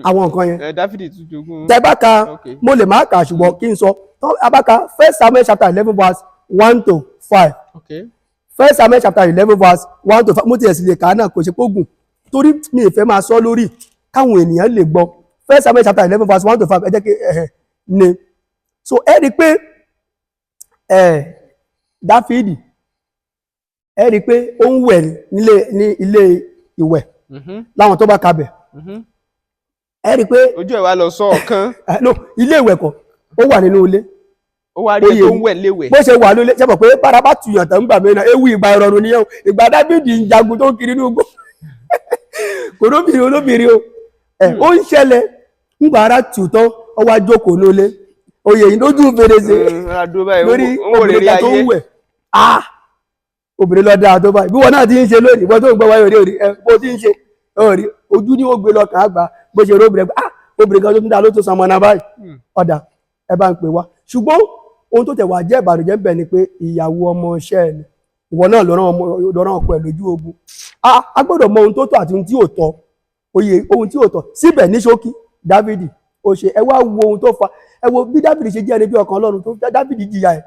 Speaker 1: àwọn nǹkan yẹn.
Speaker 2: Dáfídì tún jogún.
Speaker 1: Tẹ́ bá ka, mo lè má kà ṣùgbọ́n kí n sọ. Abáka 1 Samuel chapter 11 verse 1 to 5. 1 Samuel chapter 11 verse 1 to 5. Mo ti ẹ̀sìn lè kà á náà kò ṣe pógùn. Torí mi ìfẹ́ máa sọ lórí káwọn ènìyàn lè gbọ́. 1 Samuel chapter 11 verse 1 to 5. Ẹ jẹ́ kí ni. So ẹ rí pé Dáfídì ẹ rí pé ó ń wẹ̀ ní ilé ìwẹ̀ láwọn tó bá kabẹ̀ ẹ rí pé
Speaker 2: ojú ẹ̀ wá lọ sọ ọ̀kan
Speaker 1: no ilé ìwẹ̀ kọ́ ó wà nínú ilé
Speaker 2: ó wá rí ẹ tó ń wẹ̀ léwẹ̀
Speaker 1: bó ṣe wà lólé ṣe mọ̀ pé bára bá tuyàn tán gbà mẹ́rin ewu ìgbà ìrọ̀rùn nìyẹn ìgbà Dáfídì ń jagun tó ń kiri ní ugbó kò lóbìnrin o ó ń ṣẹlẹ̀ ńgbà ara tù tán ó wá jókòó lólé oyè yìí lójú fèrèsé lórí obìnrin tó ń wẹ̀ obìnrin lọ dáa tó báyìí bí wọn náà ti ń ṣe lónìí wọn tó ń gbọ́ wáyé òde bó ti ń ṣe ojú ni ó gbé lọkàn àgbà bó ṣe róbìnrin obìnrin kan tó ń dá ló tó san mọ́ná báyìí ọ̀dà ẹ bá ń pè wá ṣùgbọ́n ohun tó tẹ̀ wá jẹ́ ìbànújẹ́ ń bẹ ni pé ìyàwó ọmọ iṣẹ́ ẹ̀ ni ìwọ náà lọ́rán ọkọ ẹ̀ lójú ogun a gbọ́dọ̀ mọ ohun tó tọ́ àti ohun tí ò tọ́ ohun tí ò tọ́ síbẹ̀ ní ṣókí Dáfídì ó ṣe ẹ wá wo ohun tó fa ẹ wo bí Dáfídì ṣe jẹ́ ẹni bí ọkàn Ọlọ́run tó Dáfídì jìyà ẹ̀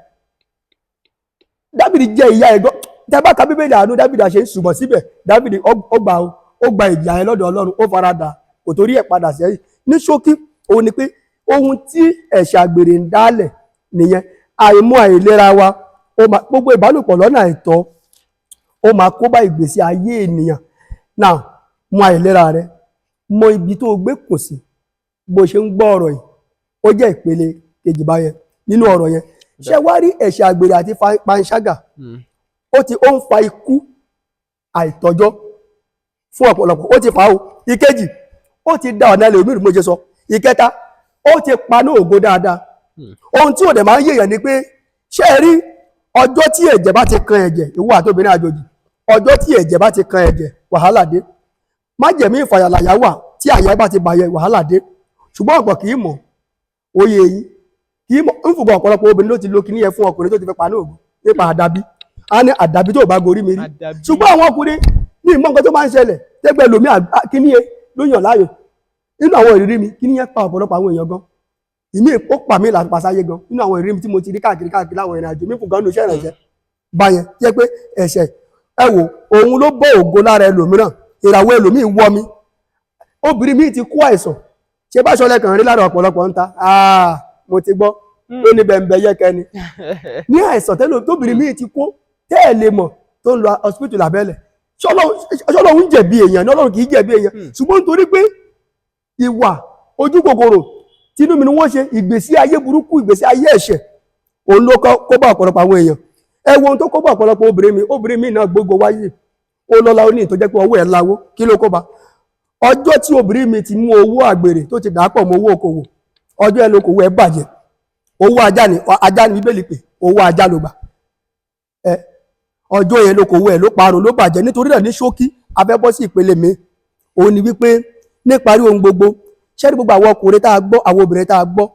Speaker 1: Dáfídì jẹ́ ìyà ẹ̀ gan tẹ́ bá ka Bíbélì àánú Dáfídì ṣe ṣùgbọ́n síbẹ̀ Dáfídì ó gba ìjìyà ẹ̀ lọ́dọ̀ Ọlọ́run ó farada kò torí ẹ̀ padà sẹ́yìn ní ṣókí òun ni pé ohun tí ẹ̀ṣẹ̀ àgbèrè ń dálẹ̀ nìyẹn àìmọ̀ àìlera wa gbogbo ìbálòpọ̀ lọ́nà àìtọ́ ó máa kó bá ìgbésí ayé ènìyàn náà mọ àìlera rẹ mọ ibi tó gbé kùn sí bó ṣe ń gbọ́ ọ̀rọ̀ yìí ó jẹ́ ìpele kejì báyẹn nínú ọ̀rọ̀ yẹn ṣé wá rí ẹ̀ṣẹ̀ àgbèrè àti panṣágà ó ń fa ikú àìtọ́jọ́ fún ọ̀pọ̀lọpọ̀ ó ti fà á o ìkejì ó ti dá ọ̀nà ilẹ̀ òmìnir mo ṣe sọ ìkẹta ó ti paná ògo dáadáa ohun tí ò dẹ̀ máa ń yèèyàn ni pé ṣé ẹ rí ọjọ́ tí ẹ̀jẹ̀ bá ti kan ẹ̀jẹ̀ ìwọ àtobìnrin àjòjì ọjọ́ tí ẹ̀jẹ̀ bá ti kan ẹ̀jẹ̀ wàhálà dé májẹ̀mí ìfàyàlàyà wà tí àyà bá ti bàyẹ̀ wàhálà dé ṣùgbọ́n ọ̀pọ̀ kì í mọ̀ oyè yìí kì í mọ̀ ń fùgbọ́n ọ̀pọ̀lọpọ̀ obìnrin ló ti lo kíní yẹn fún ọkùnrin tó ti fẹ́ paná ògo nípa àdàbí a ní àdàbí tó bá gorí mi rí ṣùgbọ́n àwọn ọkùnrin ní ìmọ̀ nǹkan tó máa ń ṣẹlẹ̀ tẹ́gbẹ́ lomi kíní yẹn ló yàn láàyò nínú àwọn ìrírí mi kíní yẹn pa ọ̀pọ̀lọpọ̀ àwọn èèyàn gan ìmí ó pa mí láti pasáyé gan nínú àwọn ìrírí tí mo ti rí káàkiri láwọn ìrìn àjò mi fún gan ní iṣẹ́ ìrìnàjẹ́ báyẹn jẹ́ pé ẹ̀ṣẹ̀ ẹ wò òun ló bọ́ ògo lára ẹlòmíràn ìràwọ̀ ẹlòmíì wọ́ mi obìnrin mi ti kó àìsàn ṣe bá ṣọlẹ̀ kàn rí lára ọ̀pọ̀lọpọ̀ ń ta mo ti gbọ́ ló ní bẹ̀m̀bẹ̀yẹkẹ ni ní àìsàn tóbìnrin mi ti kó tẹ́ ẹ̀ lè mọ̀ tó ń lọ hospital abẹ́lẹ̀ ṣọlọ́run jẹ̀bi èèyàn ní Ọlọ́run kì í jẹ̀bi èèyàn ṣùgbọ́n nítorí pé ìwà ojú kòkòrò tínú mi ni wọ́n ṣe ìgbésí ayé burúkú ìgbésí ayé ẹ̀ṣẹ̀ òun ló kó bá ọ̀pọ̀lọpọ̀ àwọn èèyàn ẹ wo ohun tó kó bá ọ̀pọ̀lọpọ̀ obìnrin mi náà gbogbo wáyé ó lọ́lá ó ní ìtọ́jẹ́ pé ọwọ́ ẹ̀ láwó kí ló kó bá ọjọ́ tí obìnrin mi ti mú owó àgbèrè tó ti dàápọ̀ mọ́ owó okòwò ọjọ́ ẹ̀ lókòwò ẹ̀ bàjẹ́ owó ajá ní Bíbélì pé owó ajá ló gbà ọjọ́ yẹn lókòwò ẹ̀ ló parun ló bàjẹ́ nítorí náà ní ṣókí afẹ́bọ́ sí ìpele mi òun ni wípé níparí ohun gbogbo ṣẹ́rí gbogbo àwọn ọkùnrin tá a gbọ́ àwọn obìnrin tá a gbọ́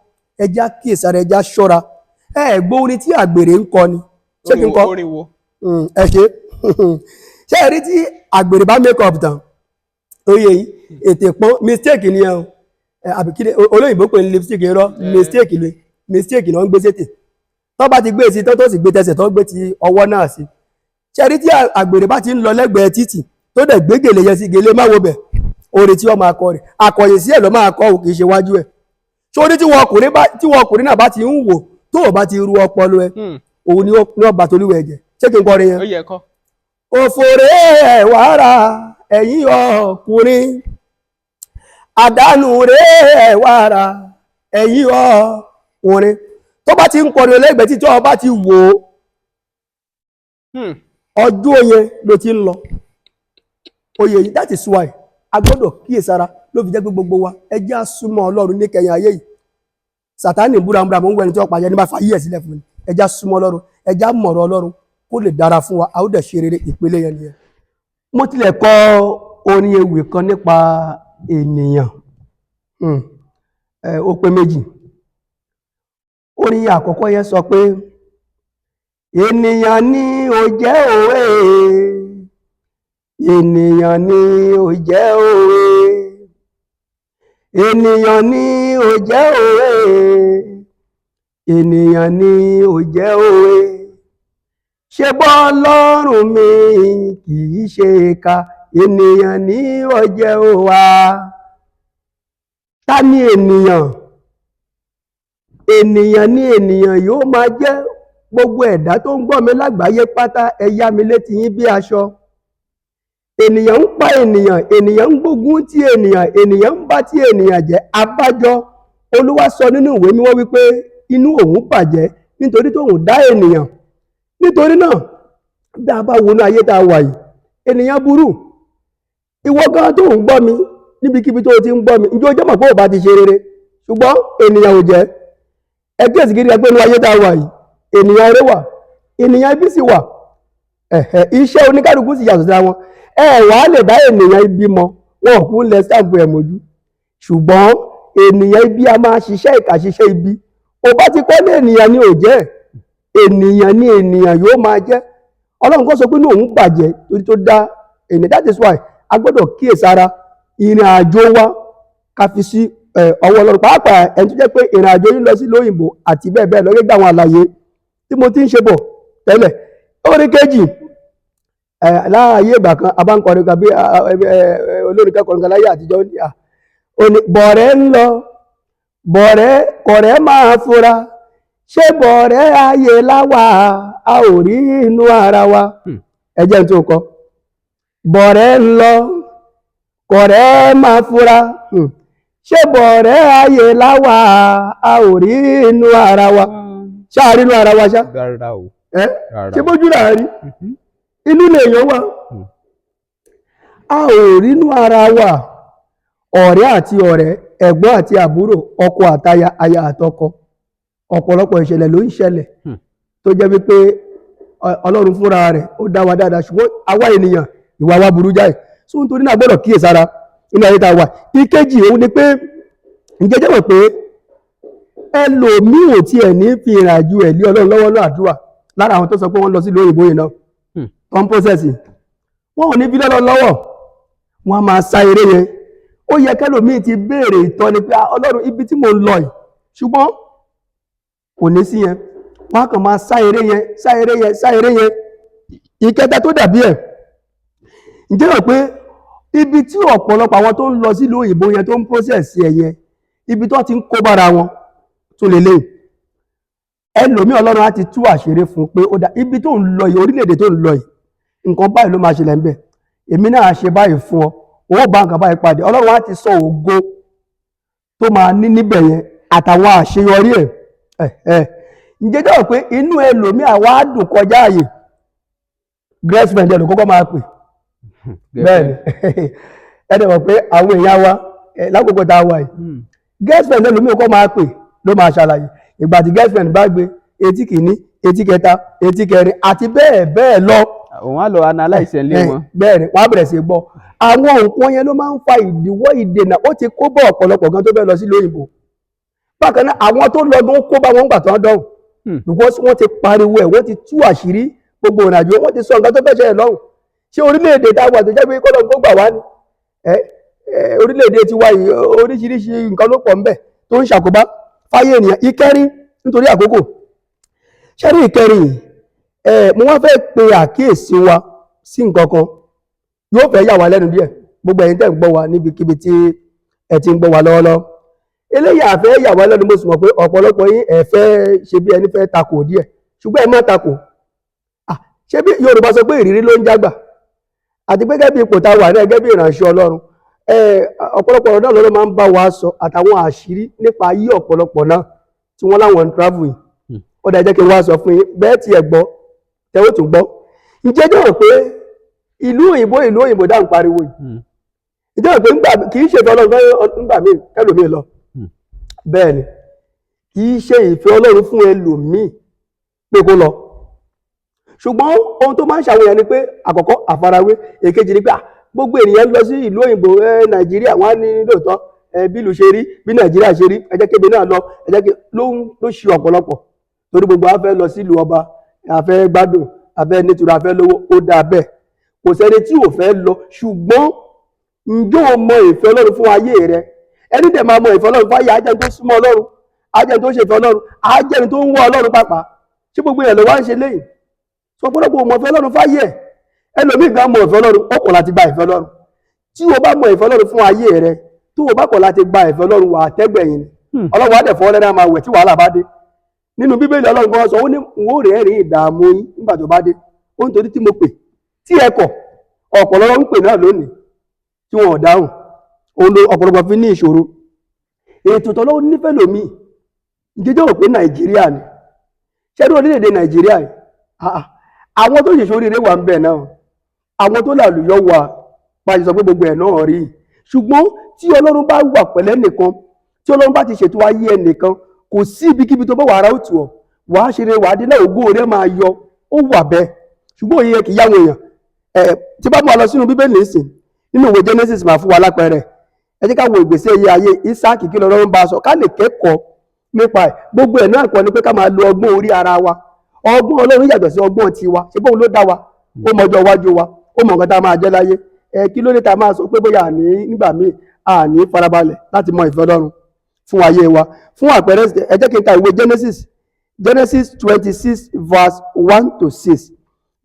Speaker 1: ẹjá kíyèsára ẹjá ṣọ́ra gbọ́ orin tí àgbèrè ń kọ ni ṣé kí n kọ ẹ ṣe ṣé ẹ rí tí àgbèrè bá make up tán oyè yìí ètè pọ́n mistake ni ẹ àbí kí olóyìnbó pè ní lipstick irọ́ mistake náà ń gbé sétè tó bá ti gbé sí tó sì gbé tẹsẹ̀ tó gbé ti ọwọ́ náà sí ṣé rí tí àgbèrè bá ti ń lọ lẹ́gbẹ̀ẹ́ títì tó dẹ̀ gbé gèlè yẹn sí gèlè má wo bẹ̀ orin tí wọ́n máa kọ rẹ̀ akọ̀yìn sí ẹ̀ ló máa kọ́ kì í ṣe wájú ẹ̀ sórí tí wọ́n ọkùnrin náà bá ti ń wò tó o bá ti ru ọpọlọ ẹ òun ni ó bá tolúwẹ̀ ẹ̀jẹ̀ ṣé kí n kọrin yẹn òfòrè ẹ̀ wàrà ẹ̀yìn ọkùnrin àdánù rẹ̀ ẹ̀ wàrà ẹ̀yìn ọkùnrin tó bá ti ń kọrin ẹlẹ́gbẹ̀ẹ́ tí tó bá ti wò ó ọjọ́ yẹn ló ti ń lọ oyè yìí that is why a gbọ́dọ̀ kíyèsára ló fi jẹ́ pé gbogbo wa ẹ jẹ́ á súnmọ́ Ọlọ́run ní kẹyìn ayé yìí Sátánì búramúra mò ń wẹni tí wọ́n pàjẹ́ ní bá fàyè ẹ̀ sílẹ̀ fún mi ẹ jẹ́ á súnmọ́ Ọlọ́run ẹ jẹ́ á mọ̀rọ̀ Ọlọ́run kó lè dára fún wa a ó dẹ̀ ṣe rere ìpele yẹn nìyẹn. mo tilẹ̀ kọ orin ewì kan nípa ènìyàn ó pé méjì orin àkọ́kọ́ yẹn sọ pé ènìyàn ni ó jẹ́ òwe ènìyàn ni ó jẹ́ òwe ènìyàn ni ó jẹ́ òwe ènìyàn ni ó jẹ́ òwe ṣe bọ́ Ọlọ́run mi kì í ṣe ìkà ènìyàn ni ó jẹ́ òwa ta ni ènìyàn ènìyàn ni ènìyàn yóò máa jẹ́ gbogbo ẹ̀dá tó ń gbọ́ mi lágbàáyé pátá ẹ yá mi létí yín bí aṣọ. Ènìyàn ń pa ènìyàn, ènìyàn ń gbógun ti ènìyàn, ènìyàn ń bá ti ènìyàn jẹ́. Abájọ Olúwa sọ nínú ìwé mímọ́ wípé inú òun bàjẹ́ nítorí tóun dá ènìyàn. Nítorí náà bí a bá wọnú ayé tá a wà yìí, ènìyàn burú. Ìwọ gan tó ń gbọ́ mi níbikíbi tó ti ń gbọ́ mi, ǹjẹ́ o jẹ́ mọ̀ pé ò bá ti ṣe rere, ṣùgbọ́n ènìyàn ò jẹ́. Ẹgbẹ́ ìsìnkiri ẹgbẹ́ inú ayé tá a wà yìí, ènìyàn eré wà, ènìyàn ibi sì wà. Iṣẹ́ oníkálukú sì yàtọ̀ síra wọn. Wà á lè dá ènìyàn ibi mọ̀, wọn ò kú lẹ sáàbù ẹ̀ mójú. Ṣùgbọ́n ènìyàn ibi a máa ṣiṣẹ́ ìkà ṣiṣẹ́ ibi. Ó bá ti kọ́ ní ènìyàn ni ò jẹ́, ènìyàn ni ènìyàn yóò máa jẹ́. Ọlọ́run kọ́ sọ pé inú òun bàjẹ́ torí tó dá ènìyàn. That is why a gbọ́dọ̀ kíyèsára ìrìn àjò wa ká fi sí ọwọ́ Ọlọ́run. Pàápàá ẹni tó jẹ́ pé ìrìn àjò yín lọ sí lóyìnbó àti bẹ́ẹ̀ bẹ́ẹ̀ lọ gẹ́gẹ́ àwọn àlàyé tí mo ti ń ṣe bọ̀ tẹ́lẹ̀. Orin kejì láàyè ìgbà kan a bá ń kọrin kan bí olórin kẹ́kọ̀ọ́ nǹkan láyé àtijọ́ ní bọ̀rẹ́ ń lọ bọ̀rẹ́ kọ̀rẹ́ máa fura ṣé bọ̀rẹ́ ayé láwà a ò rí inú ara wa. Ẹjẹ́ tó kọ bọ̀rẹ́ ń lọ kọ̀rẹ́ máa fura ṣé bọ̀rẹ́ ayé láwà a ò rí inú ara wa. Ṣáà rí inú ara wa ṣá? Ṣé bójú là rí? Inú lèèyàn wà. A ò rí inú ara wa. Ọ̀rẹ́ àti ọ̀rẹ́, ẹ̀gbọ́n àti àbúrò, ọkọ àtaya, aya àtọkọ. Ọ̀pọ̀lọpọ̀ ìṣẹ̀lẹ̀ ló ń ṣẹlẹ̀ tó jẹ́ wípé Ọlọ́run fúnra rẹ̀ ó dá wa dáadáa, ṣùgbọ́n àwa ènìyàn ìwà wa burú jáì. So nítorí náà gbọ́dọ̀ kíyèsára nínú ayé tá a wà. Ìkejì òun ni pé ǹjẹ́ jẹ́ mọ̀ pé ẹlòmíì ò tiẹ̀ ní fi ìrìnàjò ẹ̀ lé Ọlọ́run lọ́wọ́ ní àdúrà. Lára àwọn tó sọ pé wọ́n lọ sí ìlú òyìnbó yìí náà tó ń pọ́sẹ̀sì, wọ́n ò ní fi lọ́lọ́ lọ́wọ́, wọ́n á máa sá eré yẹn. Ó yẹ kẹ́lòmíì ti béèrè ìtọ́ni pé Ọlọ́run ibi tí mò ń lọ yìí, ṣùgbọ́n kò ní sí yẹn. Wọ́n á kàn máa sá eré yẹn, sá eré yẹn, sá eré yẹn. Ìkẹta tó dàbí ẹ̀, ǹjẹ́ mọ̀ pé ibi tí ọ̀pọ̀lọpọ̀ àwọn tó ń lọ sí ìlú òyìnbó yẹn tó ń pọ́sẹ̀sì ẹ̀ yẹn, ibi tó ti ń kó bára wọn tó lè léyìn. Ẹlòmíì Ọlọ́run á ti tú àṣírí fún pé ó dá ibi tó ń lọ yìí, orílẹ̀-èdè tó ń lọ yìí, nǹkan báyìí ló máa ṣẹlẹ̀ ń bẹ̀. Èmi náà ṣe báyìí fún ọ, ó bá nǹkan báyìí pàdé. Ọlọ́run á ti sọ ògo tó máa ní níbẹ̀ yẹn àtàwọn àṣeyọrí ẹ̀. Ǹjẹ́ jẹ́ pé inú ẹlòmíì àwa á dùn kọjá àyè. Girlfriend ẹ̀ ló kọ́kọ́ máa pè. Bẹ́ẹ̀ni ẹ̀dẹ̀ mọ̀ pé àwọn èèyàn wa lákòókò tá a wà yìí, girlfriend ẹlòmíì kọ́ máa pè ló máa ṣàlàyé. Ìgbà tí girlfriend bá gbé etí kìíní, etí kẹta, etí kẹrin àti bẹ́ẹ̀ bẹ́ẹ̀ lọ.
Speaker 2: Òun á lọ analyse ẹ̀ lé wọn.
Speaker 1: Bẹ́ẹ̀ni wọ́n á bẹ̀rẹ̀ sí gbọ́. Àwọn nǹkan yẹn ló máa ń fa ìdíwọ́ ìdènà. Ó ti kó bọ́ ọ̀pọ̀lọpọ̀ gan tó fẹ́ lọ sí lóyìnbó. Bákan náà àwọn tó lọ gan kó bá wọn gbà tán dọ̀hùn. Because wọ́n ti pariwo ẹ̀, wọ́n ti tú àṣírí gbogbo ìrìnàjò, wọ́n ti sọ nǹkan tó fẹ́ ṣẹlẹ̀ lọ́hùn. Ṣé orílẹ̀-èdè tá a wà tó jẹ́ pé kọ́lọ̀ kó gbà wá ni? Orílẹ̀-èdè ti wá yìí oríṣiríṣi nǹkan ló pọ̀ ńbẹ̀ tó ń ṣàkóbá fáyé ènìyàn. Ìkẹrin nítorí àkókò. Ṣé rí ìkẹrin mo wá fẹ́ pe àkíyèsí wa sí nǹkan kan yóò fẹ́ yà wá lẹ́nu díẹ̀, gbogbo ẹ̀yin tẹ́ ń gbọ́ wa níbikíbi tí ẹ ti ń gbọ́ wa lọ́wọ́lọ́wọ́. Eléyìí àfẹ́ yà wá lẹ́nu, mo sì mọ̀ pé ọ̀pọ̀lọpọ̀ yín ẹ fẹ́ ṣe bí ẹni fẹ́ takò díẹ̀, ṣùgbọ́n ẹ má takò. Ṣé bí Yorùbá sọ pé ìrírí ló ń jágbà, àti pé gẹ́gẹ́ bí ipò tá a wà ní gẹ́gẹ́ bí ìránṣẹ́ Ọlọ́run, ọ̀pọ̀lọpọ̀ ọ̀rọ̀ náà ló máa ń bá wa sọ àtàwọn àṣírí nípa ayé ọ̀pọ̀lọpọ̀ náà tí wọ́n láwọn ń travel yìí. Ó dá jẹ́ kí n wá sọ fún yín bẹ́ẹ̀ tí ẹ gbọ́ tẹ́wọ́ tún gbọ́. Ǹjẹ́ jẹ́ pé ìlú òyìnbó dáhùn pariwo yìí. Ǹjẹ́ pé kì í ṣe ìfẹ́ Ọlọ́run nígbà míì ẹlòmíì lọ. Bẹ́ẹ̀ ni kì í ṣe ìfẹ́ Ọlọ́run fún ẹlòmíì pé kó lọ. Ṣùgbọ́n ohun tó máa ń ṣàwọn èèyàn ni pé àkọ́kọ́ àfarawé, èkejì ni pé gbogbo ènìyàn lọ sí ìlú òyìnbó Nàìjíríà wọ́n á ní lóòótọ́ bí ìlú ṣe rí, bí Nàìjíríà ṣe rí, ẹ jẹ́ kébé náà lọ, ẹ jẹ́ kí ló ṣe ọ̀pọ̀lọpọ̀. Torí gbogbo a fẹ́ lọ sí ìlú ọba, a fẹ́ gbádùn, a fẹ́ nítura, a fẹ́ lówó, ó dáa bẹ́ẹ̀. Kò sẹ́ni tí ò fẹ́ lọ, ṣùgbọ́n ǹjẹ́ o mọ ìfẹ́ Ọlọ́run fún ayé rẹ? Ẹni dẹ̀ máa mọ ìfẹ́ Ọlọ́run fún ayé, ajẹ́ tó súnmọ́ Ọlọ́run, ajẹ́ tó ṣe ìfẹ́ Ọlọ́run, ajẹ́ tó ń wá Ọlọ́run pàápàá. Ṣé gbogbo èèyàn ló wá ń ṣe léyìn? Sọ ọ̀pọ̀lọpọ̀ mọ ìfẹ́ Ọlọ́run fáyé ẹ̀. Ẹlòmíì gan mọ ìfẹ́ Ọlọ́run, ó kọ̀ láti gba ìfẹ́ Ọlọ́run. Tí o bá mọ ìfẹ́ Ọlọ́run fún ayé rẹ, tó o bá kọ̀ láti gba ìfẹ́ Ọlọ́run wà á tẹ́gbẹ̀yìn ni. Ọlọ́run á dẹ̀ fọ́ lẹ́nu máa wẹ̀ tí wàhálà bá dé. nínú bíbélì Ọlọ́run kan sọ ó ní n ó rẹ́rìn ìdààmú yín nígbà tó bá dé, ó ń torí tí mo pè tí ẹ kọ̀, ọ̀pọ̀lọpọ̀ ń pè náà lónìí tí wọn ò dáhùn, òun ló ọ̀pọ̀lọpọ̀ fi ní ìṣòro. Ètò tọ́lọ́run nífẹ̀ẹ́ lómi ìjẹ́jọ́ rò pé Nàìjíríà ni ṣẹ́dún orílẹ̀-èdè Nàìjíríà yìí àwọn tó ṣe ṣoríire wà ń bẹ̀ náà, àwọn tó làlùyọ wà pàṣẹ sọ pé gbogbo ẹ̀ náà rí, ṣùgbọ́n tí Ọlọ́run bá wà pẹ̀lẹ́ nìkan, tí Ọlọ́run bá ti ṣètò ayé ẹnìkan, kò sí ibikíbi tó bá wà ara òtù ọ wàá ṣe rere wàá dé náà ògo rẹ máa yọ, ó wà bẹ́ẹ̀. Ṣùgbọ́n òye kì í yáwọn èèyàn tí bá mú wa lọ sínú bíbélì nísìn nínú ìwé Genesis máa fún wa lápẹẹrẹ. Ẹ jẹ́ ká wo ìgbésẹ̀ ayé Ísáàkì kí Ọlọ́run bá sọ ká lè kẹ́kọ̀ọ́ nípa ẹ̀. Gbogbo ẹ̀ náà kọ́ ni pé ká máa lo ọgbọ́n orí ara wa. Ọgbọ́n Ọlọ́run yàtọ̀ sí ọgbọ́n tiwa, ṣe bóun ló dá wa, ó mọjọ́ iwájú wa, ó mọ nǹkan tá a máa jẹ́ láyé. Kí ló dé tá a máa sọ pé bóyá nígbà míì àní farabalẹ̀ láti mọ ìfẹ́ Ọlọ́run fún ayé wa. Fún àpẹẹrẹ ẹ jẹ́ kí n ka ìwé Genesis 26 verse 1 to 6.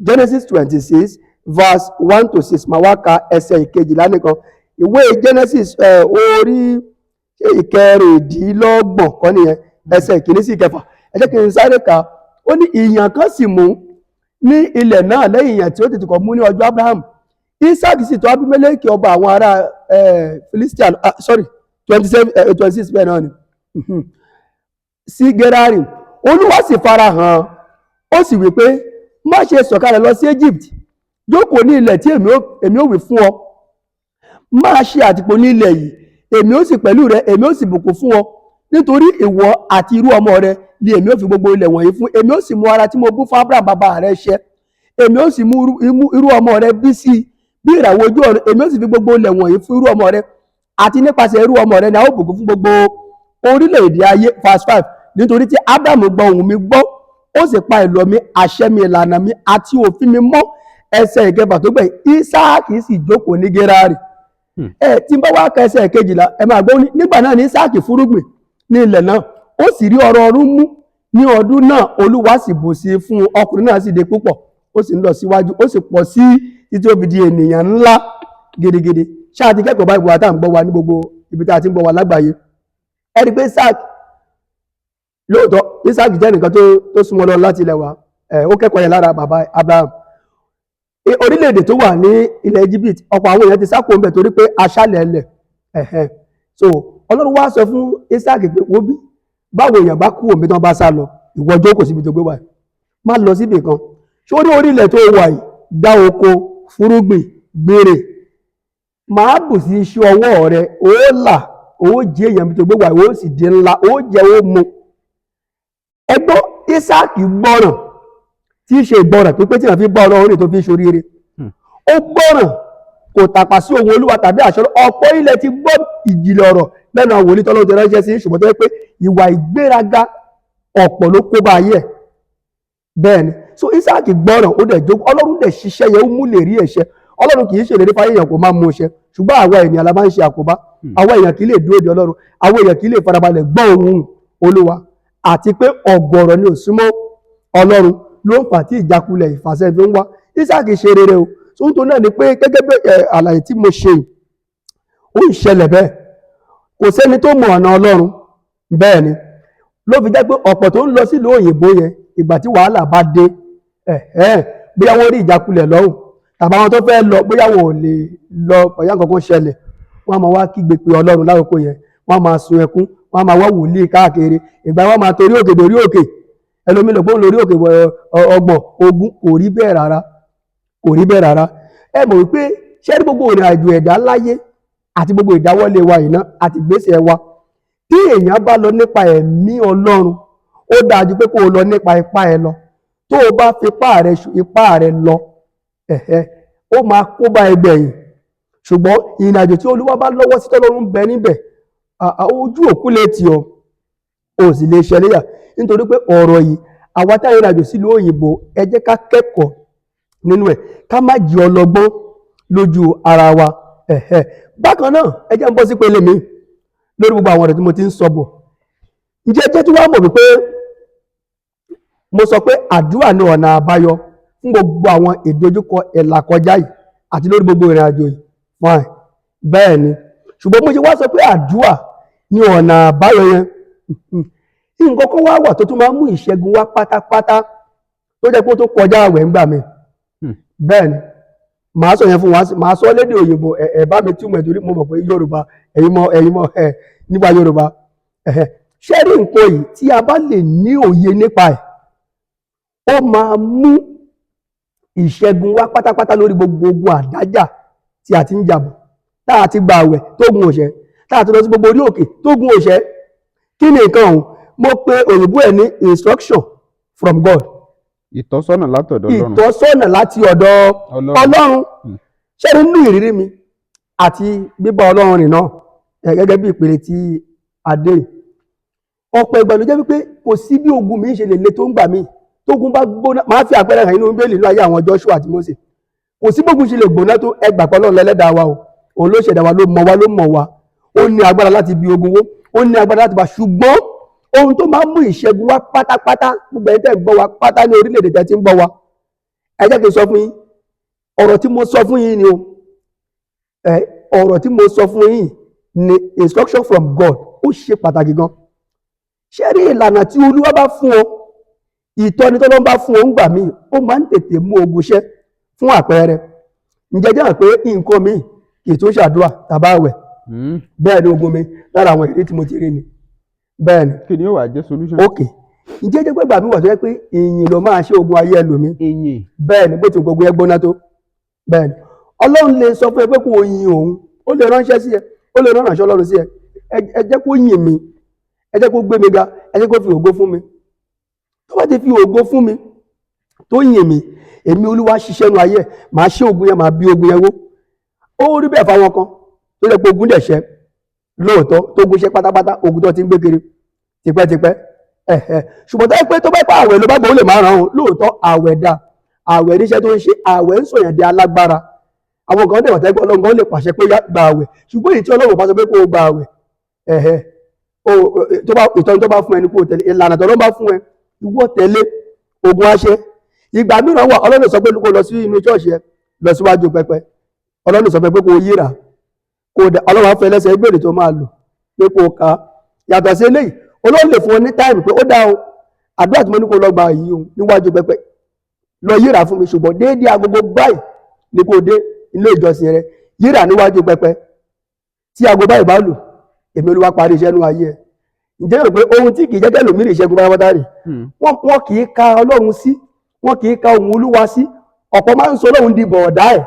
Speaker 1: Genesis 26 verse 1 to 6 máa wá ka ẹsẹ̀ ìkejìlá nìkan. Ìwé Genesis orí ìkẹrìndínlọ́gbọ̀n kọ́ nìyẹn, ẹsẹ̀ ìkíní sí ìkẹfà. Ẹ jẹ́ kí n sáré ka. Ó ní ìyàn kan sì mú ní ilẹ̀ náà lẹ́yìn ìyàn tí ó tètè kọ́ mú ní ọjọ́ Abraham. Isaac sì tọ̀ Abimeleki ọba àwọn ará Philistia 26 bẹ́ẹ̀ náà ni sí Gerari. Olúwa sì farahàn ó sì wí pé má ṣe sọ̀kalẹ̀ lọ sí Egypt, jókòó ní ilẹ̀ tí èmi ó wí fún ọ, máa ṣe àtìpó ní ilẹ̀ yìí, èmi ó sì pẹ̀lú rẹ, èmi ó sì bùkún fún ọ, nítorí ìwọ àti irú ọmọ rẹ ni èmi ó fi gbogbo ilẹ̀ wọ̀nyí fún, èmi ó sì mú ara tí mo bú fún Abraham bàbá rẹ ṣẹ, èmi ó sì mú irú ọmọ rẹ bí sí bí ìràwọ̀ ojú ọ̀run, èmi ó sì fi gbogbo ilẹ̀ wọ̀nyí fún irú ọmọ rẹ, àti nípasẹ̀ irú ọmọ rẹ ni a ó bùkún fún gbogbo orílẹ̀-èdè ayé. Verse 5. Nítorí tí Abraham gbọ́ ohùn mi gbọ́, ó sì pa ìlọ̀ mi, àṣẹ mi, ìlànà mi àti òfin mi mọ́. Ẹsẹ̀ ìkẹfà tó gbẹ̀yìn, Ísáàkì sì jókòó ní Gerari. Tí n bá wá ka ẹsẹ̀ ìkejìlá ẹ máa gbọ́, nígbà náà ni Ísáàkì fúrúgbìn ní ilẹ̀ náà, ó sì rí ọrọ̀ ọdún mú ní ọdún náà, Olúwa sì bùsí fún ọkùnrin náà sì dé púpọ̀, ó sì ń lọ síwájú, ó sì pọ̀ sí títí ó fi di ènìyàn ńlá gidigidi. Ṣáà ti kẹ́kọ̀ọ́ báyìí bọ̀ tá à ń gbọ́ wa ní gbogbo ibi tá a ti ń gbọ́ wa lágbàáyé. Ẹ rí pé Ísáàkì lóòótọ́ Ísáàkì jẹ́ nǹkan tó súnmọ́ lọ láti ilẹ̀ wa, ó kẹ́kọ̀ọ́ yẹn lára bàbá Abraham. Orílẹ̀-èdè tó wà ní ilẹ̀ Egypt ọ̀pọ̀ àwọn èèyàn ti sáko ń bẹ̀ torí pé aṣálẹ̀ ẹlẹ̀. So Ọlọ́run wá sọ fún Ísáàkì pé wo bí báwo èèyàn bá kú omi tán bá sá lọ, ìwọ jókòó síbi tó gbé wà, má lọ síbì kan. Sórí orílẹ̀ tó wà yìí, dá oko, fúrúgbìn, gbèrè, máa bù sí iṣẹ́ ọwọ́ rẹ, ó là, ó jẹ́ èèyàn tó gbé wà, ó sì di ńlá, ó jẹ́ ó mu. Ẹgbọ́n Ísáàkì gbọ́ràn, tí í ṣe ìgbọ́ràn pípé tí wọ́n fi bá Ọlọ́run tó fi ń ṣoríire. Ó gbọ́ràn, kò tàpá sí ohun Olúwa tàbí àṣẹ. Ọ̀pọ̀ ilẹ̀ ti gbọ́ ìjìnlẹ̀ ọ̀rọ̀ lẹ́nu àwọn wòlíì tọ́lọ́run ti ránṣẹ́ sí, ṣùgbọ́n tó yẹ pé ìwà ìgbéraga ọ̀pọ̀ ló kó bá ayé ẹ̀. Bẹ́ẹ̀ ni, so Ísáàkì gbọ́ràn, ó dẹ̀ jókòó, Ọlọ́run dẹ̀ ṣiṣẹ́ yẹn, ó mú lè rí ẹ̀ṣẹ̀. Ọlọ́run kì í ṣe ìlérí fáyé èèyàn kò máa mú ṣẹ, ṣùgbọ́n àwa ènìyàn la máa ń ṣe àkóbá. Àwa èèyàn kì í lè dúró de Ọlọ́run, àwa èèyàn kì í lè farabalẹ̀ gbọ́ ohùn Olúwa, àti pé ọ̀gọ̀rọ̀ ni ò súnmọ́ Ọlọ́run ló ń fà tí ìjákulẹ̀ ìfàsẹ́ fi ń wá. Ísáàkì ṣe rere o, tó ń tó náà ni pé gẹ́gẹ́ bí àlàyé tí mo ṣe ó ń ṣẹlẹ̀ bẹ́ẹ̀, kò sẹ́ni tó mọ ọ̀nà Ọlọ́run. Bẹ́ẹ̀ ni ló fi jẹ́ pé ọ̀pọ̀ tó ń lọ sílùú òyìnbó yẹn, ìgbà tí wàhálà bá dé, bóyá wọ́n rí ìjákulẹ̀ lọ́hùn, tàbí àwọn tó fẹ́ lọ bóyá wọn ò lè lọ, bóyá nǹkan ṣẹlẹ̀, wọ́n á máa wá kígbe pé Ọlọ́run lákòókò yẹn, wọ́n á máa sun ẹkún, wọ́n á máa wá wòlíì káàkiri. Ìgbà wọ́n máa torí òkè dórí òkè, ẹlòmíì lọ gbóhùn lórí òkè ọgbọ̀n ogún, kò rí bẹ́ẹ̀ rárá, kò rí bẹ́ẹ̀ rárá. Ẹ mọ̀ wípé ṣé rí gbogbo ìrìn àjò ẹ̀dá láyé àti gbogbo ìdáwọ́lé wa yìí náà àti ìgbésẹ̀ wa, tí èèyàn bá lọ nípa ẹ̀mí Ọlọ́run, ó dájú pé kó o lọ nípa ipá ẹ lọ. Tó o bá fi ipá rẹ lọ, ó máa kó bá ẹgbẹ́ yìí. Ṣùgbọ́n ìrìn àjò tí Olúwa bá lọ́wọ́ sí tọ́lọ́run bẹ níbẹ̀, ojú òkú lè tì ọ́, o sì lè ṣẹlẹ́yà. Nítorí pé ọ̀rọ̀ yìí, àwa tá ìrìn àjò sílùú òyìnbó, ẹ jẹ́ ká kẹ́kọ̀ọ́ nínú ẹ̀, ká má jí ọlọ́gbọ́n lójú ara wa. Bákan náà ẹ jẹ́ ń bọ́ sí pele mi lórí gbogbo àwọn ọ̀rọ̀ tí mo ti ń sọ bọ̀. Ǹjẹ́ jẹ́ tí wàá mọ̀ wípé mo sọ pé àdúrà ní ọ̀nà àbáyọ fún gbogbo àwọn ìdojúkọ ìlàkọjá yìí àti lórí gbogbo ìrìn àjò yìí. Fine. Bẹ́ẹ̀ ni, ṣùgbọ́n mo ṣe wá sọ pé àdúrà ní ọ̀nà àbáyọ yẹn, nǹkan kan wá wà tó tún máa ń mú ìṣẹ́gun wá pátápátá tó jẹ́ pé ó tó kọjá àwẹ̀ ńgbà mi. Bẹ́ẹ̀ ni màá sọ yẹn fún wa, màá sọ lédè òyìnbó, ẹ bá mi túmọ̀ ẹ̀ torí mo mọ̀ pé Yorùbá ẹ̀yin mọ̀ nípa Yorùbá. Ṣé rí nǹkan yìí tí a bá lè ní òye nípa ẹ̀, ó máa mú ìṣẹ́gun wá pátápátá lórí gbogbo àdájà tí a ti ń jàbọ̀, tá a ti gba àwẹ̀ tó gun òṣẹ́, tá a ti lọ sí gbogbo orí òkè tó gun òṣẹ́. Kí ni nǹkan ọ̀hún? Mo pe òyìnbó ẹ̀ ní instruction from God.
Speaker 5: Ìtọ́sọ́nà látọ̀dọ̀ Ọlọ́run.
Speaker 1: Ìtọ́sọ́nà láti ọ̀dọ̀ Ọlọ́run. Ṣé nínú ìrírí mi àti bíbá Ọlọ́run rìn náà gẹ́gẹ́ bí ìpele tí a dé, ọ̀pọ̀ ìgbà ló jẹ́ wípé kò sí bí ogun mi ṣe lè le tó ń gbà mí, tógun bá gbóná. Máa fi àpẹẹrẹ hàn inú Bíbélì nínú ayé àwọn Joshua àti Mósè. Kò sí bógun ṣe lè gbóná tó, ẹgbà pé Ọlọ́run lẹ́lẹ́dàá wa o, òun ló ṣẹ̀dá wa, ló mọ̀ wa, ó ní agbára láti bí ogun wó, ó ní agbára láti bá. Ṣùgbọ́n ohun tó máa ń mú ìṣẹ́gun wá pátápátá, gbogbo ẹ̀yin tẹ́ ń gbọ́ wa pátá ní orílẹ̀-èdè tẹ́ ti ń gbọ́ wa, ẹ jẹ́ kí n sọ fún yín, ọ̀rọ̀ tí mo sọ fún yín ni o, ọ̀rọ̀ tí mo sọ fún yín ni instruction from God. Ó ṣe pàtàkì gan. Ṣé rí ìlànà tí Olúwa bá fún ọ, ìtọ́ni tó lọ́n bá fún ọ ń gbà mí, ó máa ń tètè mú ogun ṣẹ́. Fún àpẹẹrẹ, ǹjẹ́ jẹ́ pé nǹkan mi kì í tún ṣàdúrà tàbá àwẹ̀. Bẹ́ẹ̀ ni ogun mi lára àwọn ìrírí tí mo ti rí ni. Bẹ́ẹ̀ ni.
Speaker 5: Kí ni ó wà jẹ́ solution?
Speaker 1: Ok. Ǹjẹ́ jẹ́ pé gbà mí wà tó yẹ pé ìyìn ló máa ṣe ogun ayé ẹlòmí.
Speaker 5: Ìyìn.
Speaker 1: Bẹ́ẹ̀ ni, bó ti gbogbo ẹ gbóná tó. Bẹ́ẹ̀ ni. Ọlọ́run lè sọ fún ẹ pé kó yin òun, ó lè ránṣẹ́ sí ẹ, ó lè ránṣẹ́ Ọlọ́run sí ẹ. Ẹ jẹ́ kó yìn mí, ẹ jẹ́ kó gbé mi ga, ẹ jẹ́ kó fi ògo fún mi. Tó bá ti fi ògo fún mi, tó yìn mí, èmi Olúwa ṣiṣẹ́ nu ayé, màá ṣe ogun yẹn, màá bí ogun yẹn wó. Ó rí bẹ́ẹ̀ fáwọn kan tó jẹ́ pé ogun dẹ̀ ṣẹ́ lóòótọ́, tó gun ṣẹ́ pátápátá, ogun tó ti ń gbé kiri tipẹ́tipẹ́. Ṣùgbọ́n tó yẹ pé tó bá pa àwẹ̀ ló bá gbọ́, ó lè máa ràn án. Lóòótọ́ àwẹ̀ dá, àwẹ̀ níṣẹ́ tó ń ṣe, àwẹ̀ ń sọ̀yàn di alágbára. Àwọn kan dẹ̀ wà tẹ́gbẹ́ Ọlọ́run gan lè pàṣẹ pé gba àwẹ̀, ṣùgbọ́n èyí tí Ọlọ́run bá sọ pé kó o gba àwẹ̀, ìtọ́ni tó bá fún ẹ ní kó o tẹ̀lé, ìlànà tó bá fún ẹ ìwọ tẹ̀lé, ogun aṣẹ. Ìgbà mìíràn wà Ọlọ́run sọ pé kó lọ sí inú ṣọ́ọ̀ṣì ẹ, lọ síwájú pẹpẹ. Ọlọ́run sọ pé kó o yíra, Ọlọ́run á fẹ́ lẹ́sẹ̀ ìbéèrè tó máa lò pé kó o ka. Yàtọ̀ sí eléyìí, Ọlọ́run lè fún ọ ní táìmù pé ó dá o, àdúrà tí mo ní kó lọ gba yìí o níwájú pẹpẹ, lọ yíra fún mi, ṣùgbọ́n déédéé agogo báyìí ni kó dé ilé ìjọsìn rẹ, yíra níwájú pẹpẹ. Tí ago báyìí bá lù, èmi Olúwa parí iṣẹ́ nú ayé ẹ. Ǹjẹ́ rò pé ohun tí kì í jẹ́ kẹ́lòmíràn ìṣẹ́gun pátápátá rè, wọ́n kì í ka Ọlọ́run sí, wọ́n kì í ka ohun Olúwa sí. Ọ̀pọ̀ máa ń sọ Ọlọ́run di bọ̀ọ̀dá ẹ̀,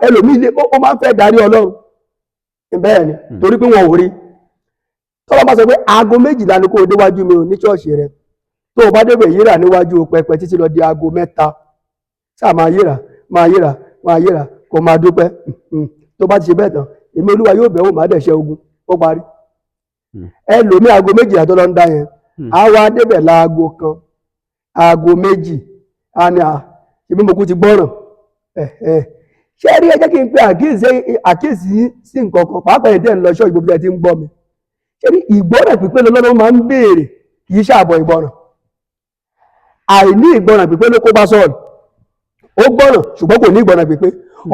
Speaker 1: ẹlòmíì ó máa ń fẹ́ darí Ọlọ́run. Bẹ́ẹ̀ ni, torí pé wọn ò rí. Tọ́lá bá sọ pé aago 12 ni kó o déwájú mi ò ní ṣọ́ọ̀ṣì rẹ, tó o bá débẹ̀ yíra níwájú pẹpẹ títí lọ di aago 3, sáà máa yíra kó máa dúpẹ́. Tó bá ti ṣe bẹ́ẹ̀ tán, èmi Olúwa yóò bẹ̀wò, máa dẹ̀ ṣẹ́ ogun, ó parí. Ẹlòmíì aago 12 tó lọ ń dá yẹn, á wá débẹ̀ láago 1, aago 2, á ní ṣebí mo kú ti gbọ́ràn. Ṣé rí, ẹ jẹ́ kí n pe àkíyèsí sí nǹkan kan, pàápàá ẹ̀dẹ̀ ń lọ ṣọ́ọ̀ṣì gbogbo ẹ̀ tí ń gbọ́ mi. Ṣé rí, ìgbọ́ràn pípé lọ́lọ́run máa ń béèrè, kì í ṣàbọ̀ ìgbọ́ràn. Àìní ìgbọ́ràn pípé ló kó bá Sọ́ọ̀lù. Ó gbọ́ràn ṣùgbọ́n kò ní ìgbọ́ràn pípé.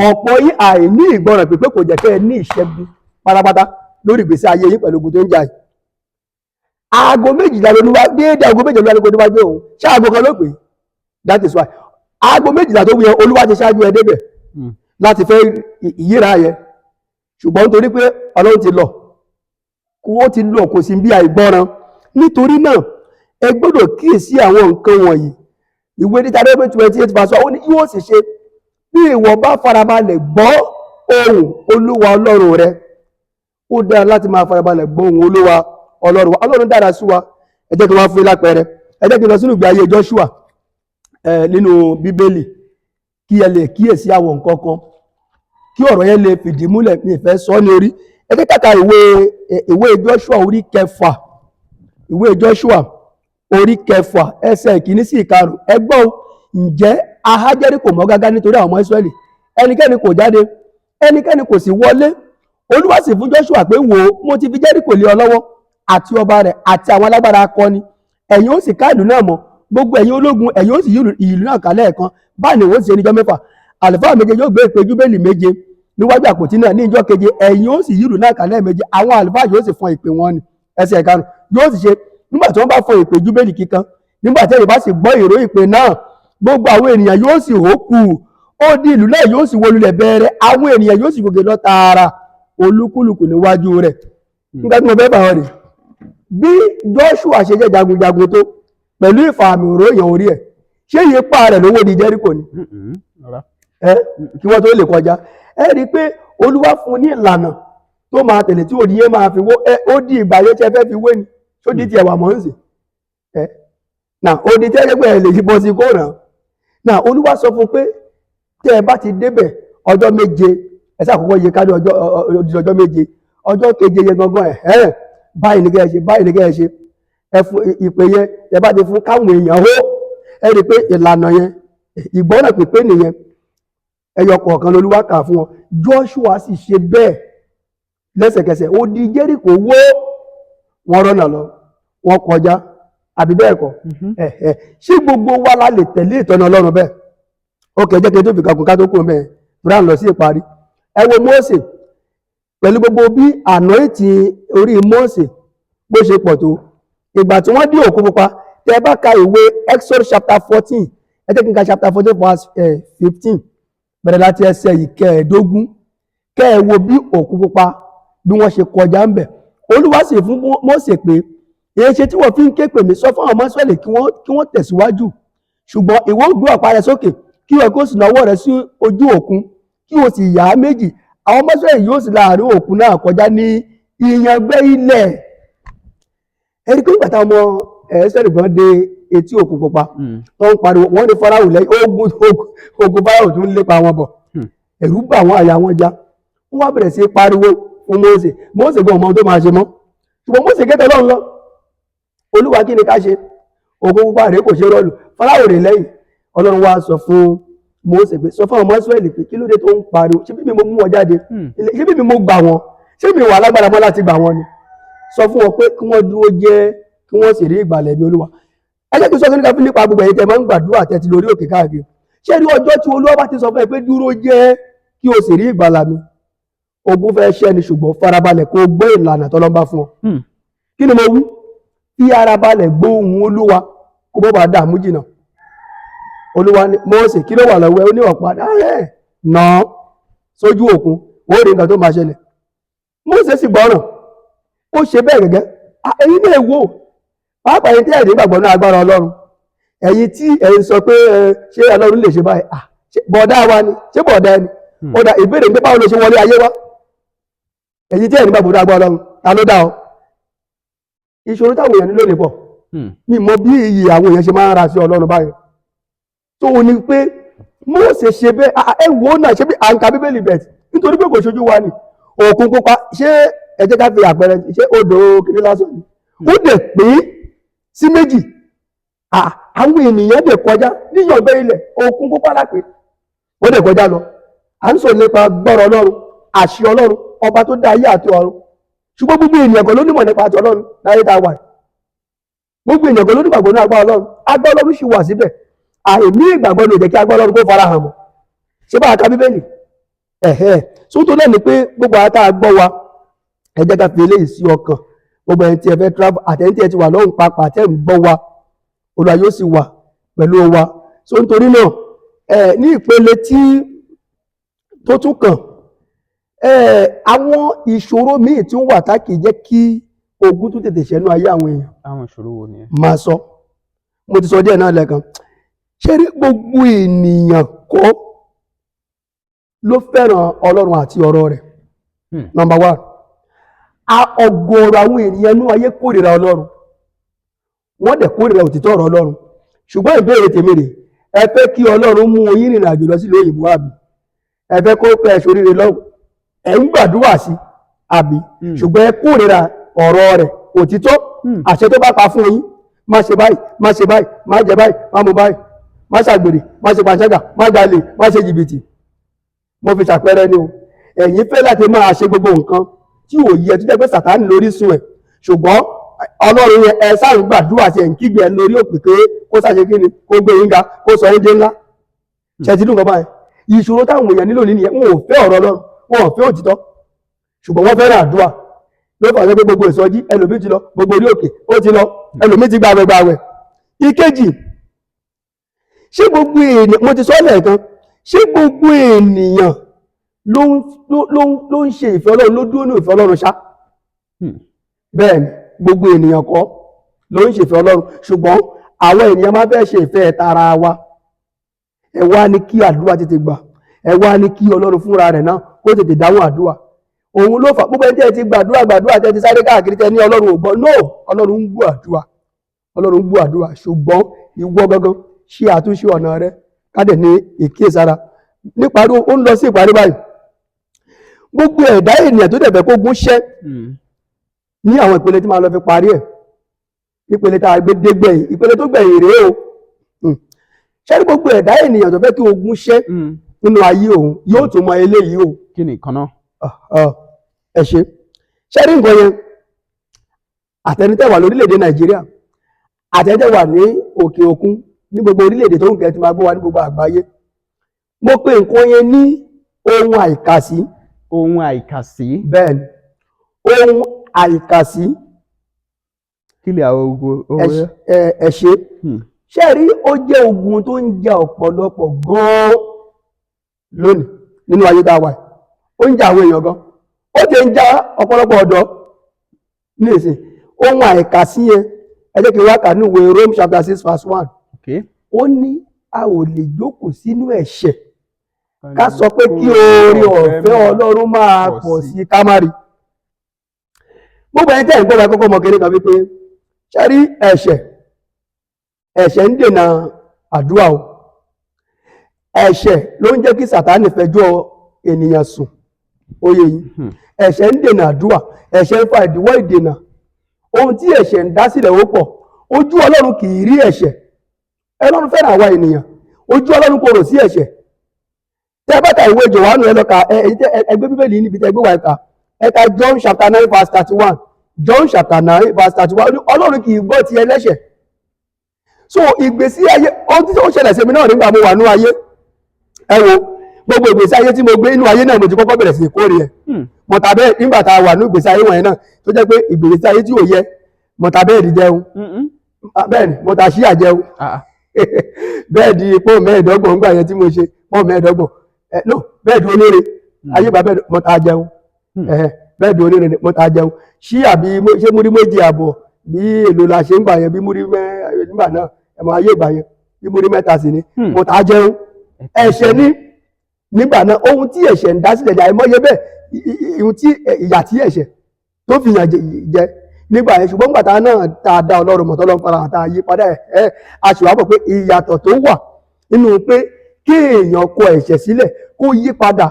Speaker 1: Ọ̀pọ̀ yín àìní ìgbọ́ràn pípé kò jẹ́ kẹ́ ẹ ní ìṣẹ́gun pátápátá lórí ìgbésí ayé yín pẹ̀lú ogun tó ń jà yìí. Aago 12 ló wá, déédéé aago 12 ló wá ní kó tó bá gbé òun. Ṣé aago kan ló pè? That is why. Aago 12 tó wù yẹn, Olúwa ti ṣáájú ẹ débẹ̀ láti fẹ́ ìyíra yẹn. Ṣùgbọ́n nítorí pé Ọlọ́run ti lọ, ó ti lọ, kò sí bí àìgbọ́ràn. Nítorí náà, ẹ gbọ́dọ̀ kíyèsí àwọn nǹkan wọ̀nyí. Ìwé Deuteronomy 28 ó ní yóò sì ṣe bí ìwọ bá farabalẹ̀ gbọ́ ohùn Olúwa Ọlọ́run rẹ. Ó dára láti máa farabalẹ̀ gbọ́ ohùn Olúwa Ọlọ́run wa. Ọlọ́run dára sí wa. Ẹ jẹ́ kí wọ́n fún yín lápẹẹrẹ. Ẹ jẹ́ kí n lọ sínú ìgbé ayé Joshua nínú Bíbélì, kí ẹ lè kíyèsí àwọn nǹkan kan, kí ọ̀rọ̀ yẹn lè fìdí múlẹ̀. Mi ìfẹ́ sọ ní orí. Ẹ jẹ́ ká ka ìwé Joshua orí 4. Ìwé Joshua orí 4 ẹsẹ̀ 1 sí 5. Ẹ gbọ́, ǹjẹ́ ahá Jẹ́ríkò mọ́ gágá nítorí àwọn ọmọ Ísírẹ́lì, ẹnikẹ́ni kò jáde, ẹnikẹ́ni kò sì wọlé. Olúwa sì fún Joshua pé, wò ó, mo ti fi Jẹ́ríkò lé ọ lọ́wọ́, àti ọba rẹ̀ àti àwọn alágbára akọni. Ẹ̀yin ó sì ká ìlú náà mọ́, gbogbo ẹ̀yin ológun, ẹ̀yin ó sì yí ìlú náà ká lẹ́ẹ̀kan. Báyìí ni wọ́n sì ṣe níjọ́ 6. Àlùfáà méje yóò gbé ìpè júbélì 7 níwájú àpótí náà ní ìjọ́ 7. Ẹ̀yin ó sì yí ìlú náà ká lẹ́ẹ̀méje, àwọn àlùfáà yóò sì fọn ìpè wọn ni. Ẹsẹ̀ 5 yóò sì ṣe nígbà tí wọ́n bá fọ ìpè júbélì kíkan, nígbà tí ẹ̀yin bá sì gbọ́ ìró ìpè náà, gbogbo àwọn ènìyàn yóò sì hókù, ó di ìlú náà yóò sì wó lulẹ̀ bẹ̀rẹ̀, àwọn ènìyàn yóò sì gòkè lọ tààrà olúkúlùkù níwájú rẹ̀. nígbà tí mo fẹ́ bá wọn rè bí Joshua ṣe jẹ́ jagunjagun tó pẹ̀lú ìfàmì òróyàn orí ẹ̀, ṣé ipa rẹ̀ lówó di Jẹ́ríkò ni kí wọ́n tó lè kọjá? ẹ rí i pé Olúwa fún ní ìlànà tó máa tẹ̀lé tí òdìyẹ máa fi wó, ó di ìgbà yẹn tí ẹ fẹ́ fi wé ni, tó di tiẹ̀ wà mọ́ ń sìn náà ó di tẹ́lẹ̀gbẹ́ ẹ̀ lè yí bọ́ sí kó ràn án náà. Olúwa sọ fún pé tẹ́ ẹ bá ti débẹ̀ ọjọ́ méje, ẹ ṣàkókò yẹ kárí ọjọ́ méje, ọjọ́ keje yẹn gangan báyìí ní kẹ́ ẹ ṣe, báyìí ní kẹ́ ẹ ṣe, ẹ fún ìpè yẹn ẹ bá ti fún káwọn èèyàn hó. ẹ rí i pé ìlànà yẹn ìgbọ́nà pípé nìyẹn, ẹyọ kọ̀ọ̀kan lolúwa kà fún wọn. Joshua sì ṣe bẹ́ẹ̀ lẹ́sẹ̀kẹsẹ̀, ó di Jẹ́ríkò wó, wọ́n rọ́nà lọ, wọ́n kọjá, àbí bẹ́ẹ̀ kọ́? ṣé gbogbo wa la lè tẹ̀lé ìtọ́nà Ọlọ́run bẹ́ẹ̀? ó kẹ́ jẹ́ kí n tó fi kankun ká tó kúrò bẹ́ẹ̀ rà ń lọ sí ìparí. ẹ wo Mósè pẹ̀lú gbogbo bí anointing orí Mósè bó ṣe pọ̀ tó, ìgbà tí wọ́n dé Òkun Pupa, tẹ́ bá ka ìwé Exodus chapter 14, ẹ jẹ́ kí n ka chapter 14 verse 15 bẹ̀rẹ̀ láti ẹsẹ̀ ìkẹẹ̀ẹ́dógún, kẹ́ ẹ wo bí Òkun Pupa bí wọ́n ṣe kọjá ń bẹ̀. Olúwa sì fún Mósè pé èyí ṣe tí wọ́n fi ń ké pè mí, sọ fún àwọn ọmọ Ísírẹ́lì kí wọ́n tẹ̀síwájú, ṣùgbọ́n ìwọ gbé ọ̀pá rẹ sókè kí wọ́n kó sì nawọ́ rẹ sí ojú òkun, kí wọ́n sì yà á méjì, àwọn ọmọ Ísírẹ́lì yóò sì láàrin òkun náà kọjá ní ìyàngbẹ́ ilẹ̀. ẹni pé nígbà táwọn ọmọ Ísírẹ́lì gan dé etí Òkun Pupa tó ń pariwo, wọ́n ní Fáráò lẹ́yìn, ogun Fáráò tún lépa wọn bọ̀, ẹ̀rù bà wọ́n, àyà wọn já, wọ́n wá bẹ̀rẹ̀ sí pariwo fún Mósè gan ọmọ tó máa ṣe mọ́, ṣùgbọ́n Mósè kẹ́tẹ̀ Ọlọ́run lọ. Olúwa kí ni ká ṣe? Òkun Pupa rèé kò ṣe rọ́ọ̀lù, Fáráò rè lẹ́yìn. Ọlọ́run wá sọ fún Mósè pé sọ fún ọmọ Ísírẹ́lì pé kí ló dé tó ń pariwo, ṣé bí mi mo mú wọn jáde, ṣé bí mi mo gbà wọn, ṣé mi wà lágbára mọ́ láti gbà wọn ni? Sọ fún wọn pé kí wọ́n dúró jẹ́, kí wọ́n sì rí ìgbàlẹ̀ mi Olúwa. ẹ jẹ́ kí sọ nípa nípa gbogbo ẹ̀yin tẹ́ máa ń gbàdúrà tẹ́ ti lórí òkè káàkiri, ṣé ní ọjọ́ tí Olúwa bá ti sọ fún ẹ pé dúró jẹ́ kí o sì rí ìgbàlà mi, ogun fẹ́ ṣẹ́ ni, ṣùgbọ́n farabalẹ̀ kó gbé ìlànà tọ́lọ́run bá fún ọ. kí ni mo wí? fi ara balẹ̀ gbọ́ ohùn Olúwa kó bọ́ bá dààmú jìnnà. Olúwa ní Mósè kí ló wà lọ́wọ́ ẹ? Ó ní ọ̀pá náà sójú òkun, ó rí nǹkan tó máa ṣẹlẹ̀. Mósè sì gbọ́ràn, ó ṣe bẹ́ẹ̀ gẹ́gẹ́. ẹ̀yin náà wò, pàápàá ẹ̀yin tí ẹ̀rí gbàgbọ́ náà agbára Ọlọ́run, ẹ̀yin tí ẹ̀yin sọ pé ṣé Ọlọ́run lè ṣe báyìí, bọ̀dá wa ni, ṣé bọ̀dá ẹni? ó dà ìbéèrè pé báwo ló ṣe wọlé ayé wá? ẹ̀yin tí ẹ̀rí gbàgbọ́ náà agbára Ọlọ́run, ta ló dá ọ? ìṣòro táwọn èèyàn ní lónìí pọ̀, mi mọ bí iyì àwọn èèyàn ṣe máa ń ra sí Ọlọ́run báyìí. tó o ní pé Mósè ṣe bẹ́ẹ̀, ẹ wò ó náà, ṣé bí à ń ka Bíbélì bẹ̀ nítorí pé kò ṣojú wa ni. Òkun Pupa, ṣé ẹ jẹ́ ká fi àpẹẹrẹ, ṣé odò kìíní lásán ni? ó dẹ̀ pín sí méjì, àwọn ènìyàn dẹ̀ kọjá níyàngbẹ́ ilẹ̀, Òkun Pupa lápè, ó dẹ̀ kọjá lọ. à ń sọ nípa gbọ́rọ̀ Ọlọ́run, àṣẹ Ọlọ́run, ọba tó dá ayé àti ọ̀run, ṣùgbọ́n gbogbo ènìyàn kan ló nímọ̀ nípa àti Ọlọ́run láyé tá a wà. gbogbo ènìyàn kan ló nígbàgbọ́ ní agbára Ọlọ́run, agbára Ọlọ́run sì wà síbẹ̀. àìní ìgbàgbọ́ ló jẹ́ kí agbára Ọlọ́run kó fara hàn mọ́. ṣé bá a ka Bíbélì? sótó lẹ́nu pé gbogbo àtà gbọ́ wa, ẹ jẹ́ ká fi eléyìí sí ọkàn. gbogbo ẹni tí ẹ fẹ́ travel, àtẹ̀yìn tí ẹ ti wà lọ́hùn papà, àtẹ̀ ń gbọ́ wa, Olúwa yóò sì wà pẹ̀lú wa. so nítorí náà ní ìpele tó tún kàn, àwọn ìṣòro míì tí ó wà tá kìí jẹ́ kí ogun tún tètè ṣẹ́nu ayé àwọn èèyàn.
Speaker 5: àwọn ìṣòro wo ni?
Speaker 1: máa sọ, mo ti sọ díẹ̀ náà lẹ́ẹ̀kan. ṣé rí gbogbo ènìyàn kọ́ ló fẹ́ràn Ọlọ́run àti ọ̀rọ̀ rẹ̀? Number one, ọ̀gọ̀ọ̀rọ̀ àwọn ènìyàn inú ayé kórìíra Ọlọ́run, wọ́n dẹ̀ kórìíra òtítọ́ ọ̀rọ̀ Ọlọ́run. ṣùgbọ́n ìbéèrè tèmi rè, ẹ fẹ́ kí Ọlọ́run mú yín rìnrìn àjò lọ sílùú òyìnbó àbí? ẹ fẹ́ kó pẹ́ ṣoríire lọ́wọ́, ẹ̀ ń gbàdúrà sí àbí? ṣùgbọ́n ẹ kórìíra ọ̀rọ̀ rẹ̀, òtítọ́, àṣẹ tó bá pa fún yín, má ṣe báyìí, má ṣe báyìí, má jẹ báyìí, má mu báyìí, má ṣàgbèrè, má ṣe pàṣẹ́gà, má jalè, má ṣe jìbìtì. mo fi ṣàpẹẹrẹ ni o. ẹ̀yin fẹ́ láti máa ṣe gbogbo nǹkan tí ò yẹ, tó jẹ́ pé Sàtánì lórí sùn ẹ̀, ṣùgbọ́n Ọlọ́run yẹn ẹ sáà ń gbàdúrà sí ẹ̀ ń kígbe ẹ lórí òpè pé kó ṣàṣe kí ni, kó gbé yín ga, kó sọ yín dé ńlá. ṣe ti dùn kan báyìí. ìṣòro táwọn èèyàn nílò nìyẹn, wọn ò fẹ́ ọ̀rọ̀ Ọlọ́run, wọn ò fẹ́ òtítọ́, ṣùgbọ́n wọ́n fẹ́ràn àdúrà. ló fà sọ pé gbogbo ìsọjí ẹlòmíì ti lọ, gbogbo orí òkè ó ti lọ, ẹlòmíì ti gbàwẹ̀. Ìkejì, ṣé gbogbo ènìyàn, mo ti sọ lẹ́ẹ̀kan, ṣé gbogbo ènìyàn ló ń ṣe ìfẹ́ Ọlọ́run, ló dúró ní ìfẹ́ Ọlọ́run ṣá? Bẹ́ẹ̀ ni, gbogbo ènìyàn kọ́ ló ń ṣe ìfẹ́ Ọlọ́run, ṣùgbọ́n àwọn ènìyàn máa fẹ́ ṣe ìfẹ́ tara wa. Ẹ wá ní kí àdúrà tètè gbà, ẹ wá ní kí Ọlọ́run fúnra rẹ̀ náà kó tètè dáhùn àdúrà. Òun ló fà gbogbo ẹni tẹ́ ti gbàdúrà tẹ́ ti sáré káàkiri tẹ́ ní Ọlọ́run ò gbọ́. No, Ọlọ́run ń gbọ́ àdúrà, Ọlọ́run ń gbọ́ àdúrà, ṣùgbọ́n ìwọ gangan ṣe àtúnṣe ọ̀nà rẹ kádẹ̀ ní ìkíyèsára. Níparí, ó ń lọ sí ìparí báyìí. Gbogbo ẹ̀dá ènìyàn tó dẹ̀bẹ̀ kó gún ṣẹ́ ní àwọn ìpele tí máa lọ fi parí ẹ̀. Ìpele tá a gbé dé gbẹ̀yìn, ìpele tó gbẹ̀yìn rèé o. Ṣé ní gbogbo ẹ̀dá ènìyàn tó fẹ́ kí ogun ṣẹ́ nínú ayé òun yóò tún mọ eléyìí o.
Speaker 5: Kí ni ìkan náà?
Speaker 1: Ẹ ṣe. Ṣé ní nǹkan yẹn, àtẹnitẹ́ wà lórílẹ̀-èdè Nàìjíríà, àtẹnitẹ́ wà ní òkè òkun, ní gbogbo orílẹ̀-èdè tó ń kẹ́ ti máa gbọ́ wa ní gbogbo àgbáyé. Mo pe nǹkan yẹn ní ohun àìkàsí.
Speaker 5: Ohun àìkàsí.
Speaker 1: Bẹ́ẹ̀ ni, ohun àìkàsí.
Speaker 5: Kí lè àwọn ogun rẹ?
Speaker 1: Ẹ ṣe. Ṣé rí, ó jẹ́ ogun tó ń jà ọ̀pọ̀lọpọ̀ gan-an lónìí nínú ayé tá a wà. Ó ń jà àwọn èèyàn gan. Ó ti ń jà ọ̀pọ̀lọpọ̀ ọ̀dọ́ ní ìsìn. Ohun àìkàsí yẹn, ẹ jẹ́ kí n wá kà ní ìwé Rome chapter 6 verse 1. Ó ní a ò lè jókòó sínú ẹ̀ṣẹ̀ ká sọ pé kí oore ọ̀fẹ́ Ọlọ́run máa pọ̀ sí ká má rí. Gbogbo ẹni tẹ́ ń gbọ́ wa kọ́kọ́ mọ kéré kan wípé ṣé rí ẹ̀ṣẹ̀ ń dènà àdúrà o. Ẹ̀ṣẹ̀ ló ń jẹ́ kí Sàtánì fẹjọ́ ènìyàn sùn, oyè yìí. Ẹ̀ṣẹ̀ ń dènà àdúrà, ẹ̀ṣẹ̀ ń fa ìdíwọ́ ìdènà. Ohun tí ẹ̀ṣẹ̀ ń dá sílẹ̀ ó pọ̀. Ojú Ọlọ́run kì í rí ẹ̀ṣẹ̀. Ọlọ́run fẹ́ràn àwa ènìyàn, ojú Ọlọ́run korò sí ẹ̀ṣẹ̀. Tẹ́ bá ka ìwé Jòhánù ẹ lọ kà, ẹgbẹ́ Bíbélì níbi tẹ́ gbé wa ẹ̀ka, ẹ̀ka John chapter 9 verse 31. John chapter 9 verse 31. Ọlọ́run kì í gbọ́ ti ẹlẹ́ṣẹ̀. So ìgbésí ayé, ohun tí ó ṣẹlẹ̀ sí mi náà nígbà mo wà ní ayé, ẹ wo gbogbo ìgbésí ayé tí mo gbé inú ayé náà mo ti kọ́kọ́ bẹ̀rẹ̀ sí kórè ẹ̀. Mọ̀tàbẹ́ nígbà tá a wà ní ìgbésí ayé wọ̀nyẹn náà tó jẹ́ pé ìgbésí ayé tí ò yẹ, mọ̀tàbẹ́ ìdí jẹun, bẹ́ẹ̀ ni mọ̀tà ṣíà jẹun, bẹ́ẹ̀ di pọ́ mẹ́ẹ̀ẹ́dọ́gbọ̀n nígbà yẹn tí mo ṣe pọ́ mẹ́ẹ̀ẹ́dọ́gbọ̀n, no bẹ́ẹ̀ di olóore ayé bàbá mọ̀tà jẹun, bẹ́ẹ̀ di olóore mọ̀tà jẹun, ṣíà bí ṣé múrí méjì àbọ̀ bí èlò la ṣe ń gbà yẹn, bí múrí nígbà náà ẹ̀mọ ayé ìgbà yẹn bí múrí mẹ́ta sì ni mọ̀tà jẹun. Ẹ̀ṣẹ̀ ní nígbà náà, ohun tí ẹ̀ṣẹ̀ ń dá sílẹ̀ jà àìmọye bẹ́ẹ̀, ohun tí ìyà tí ẹ̀ṣẹ̀ tó fi yàn jẹ nígbà yẹn. Ṣùgbọ́n nígbà tá náà tá a dá Ọlọ́run mọ̀ tọ́lọ́run fara hàn tá a yí padà a ṣì wá mọ̀ pé ìyàtọ̀ tó wà nínú pé kí èèyàn kọ ẹ̀ṣẹ̀ sílẹ̀ kó yí padà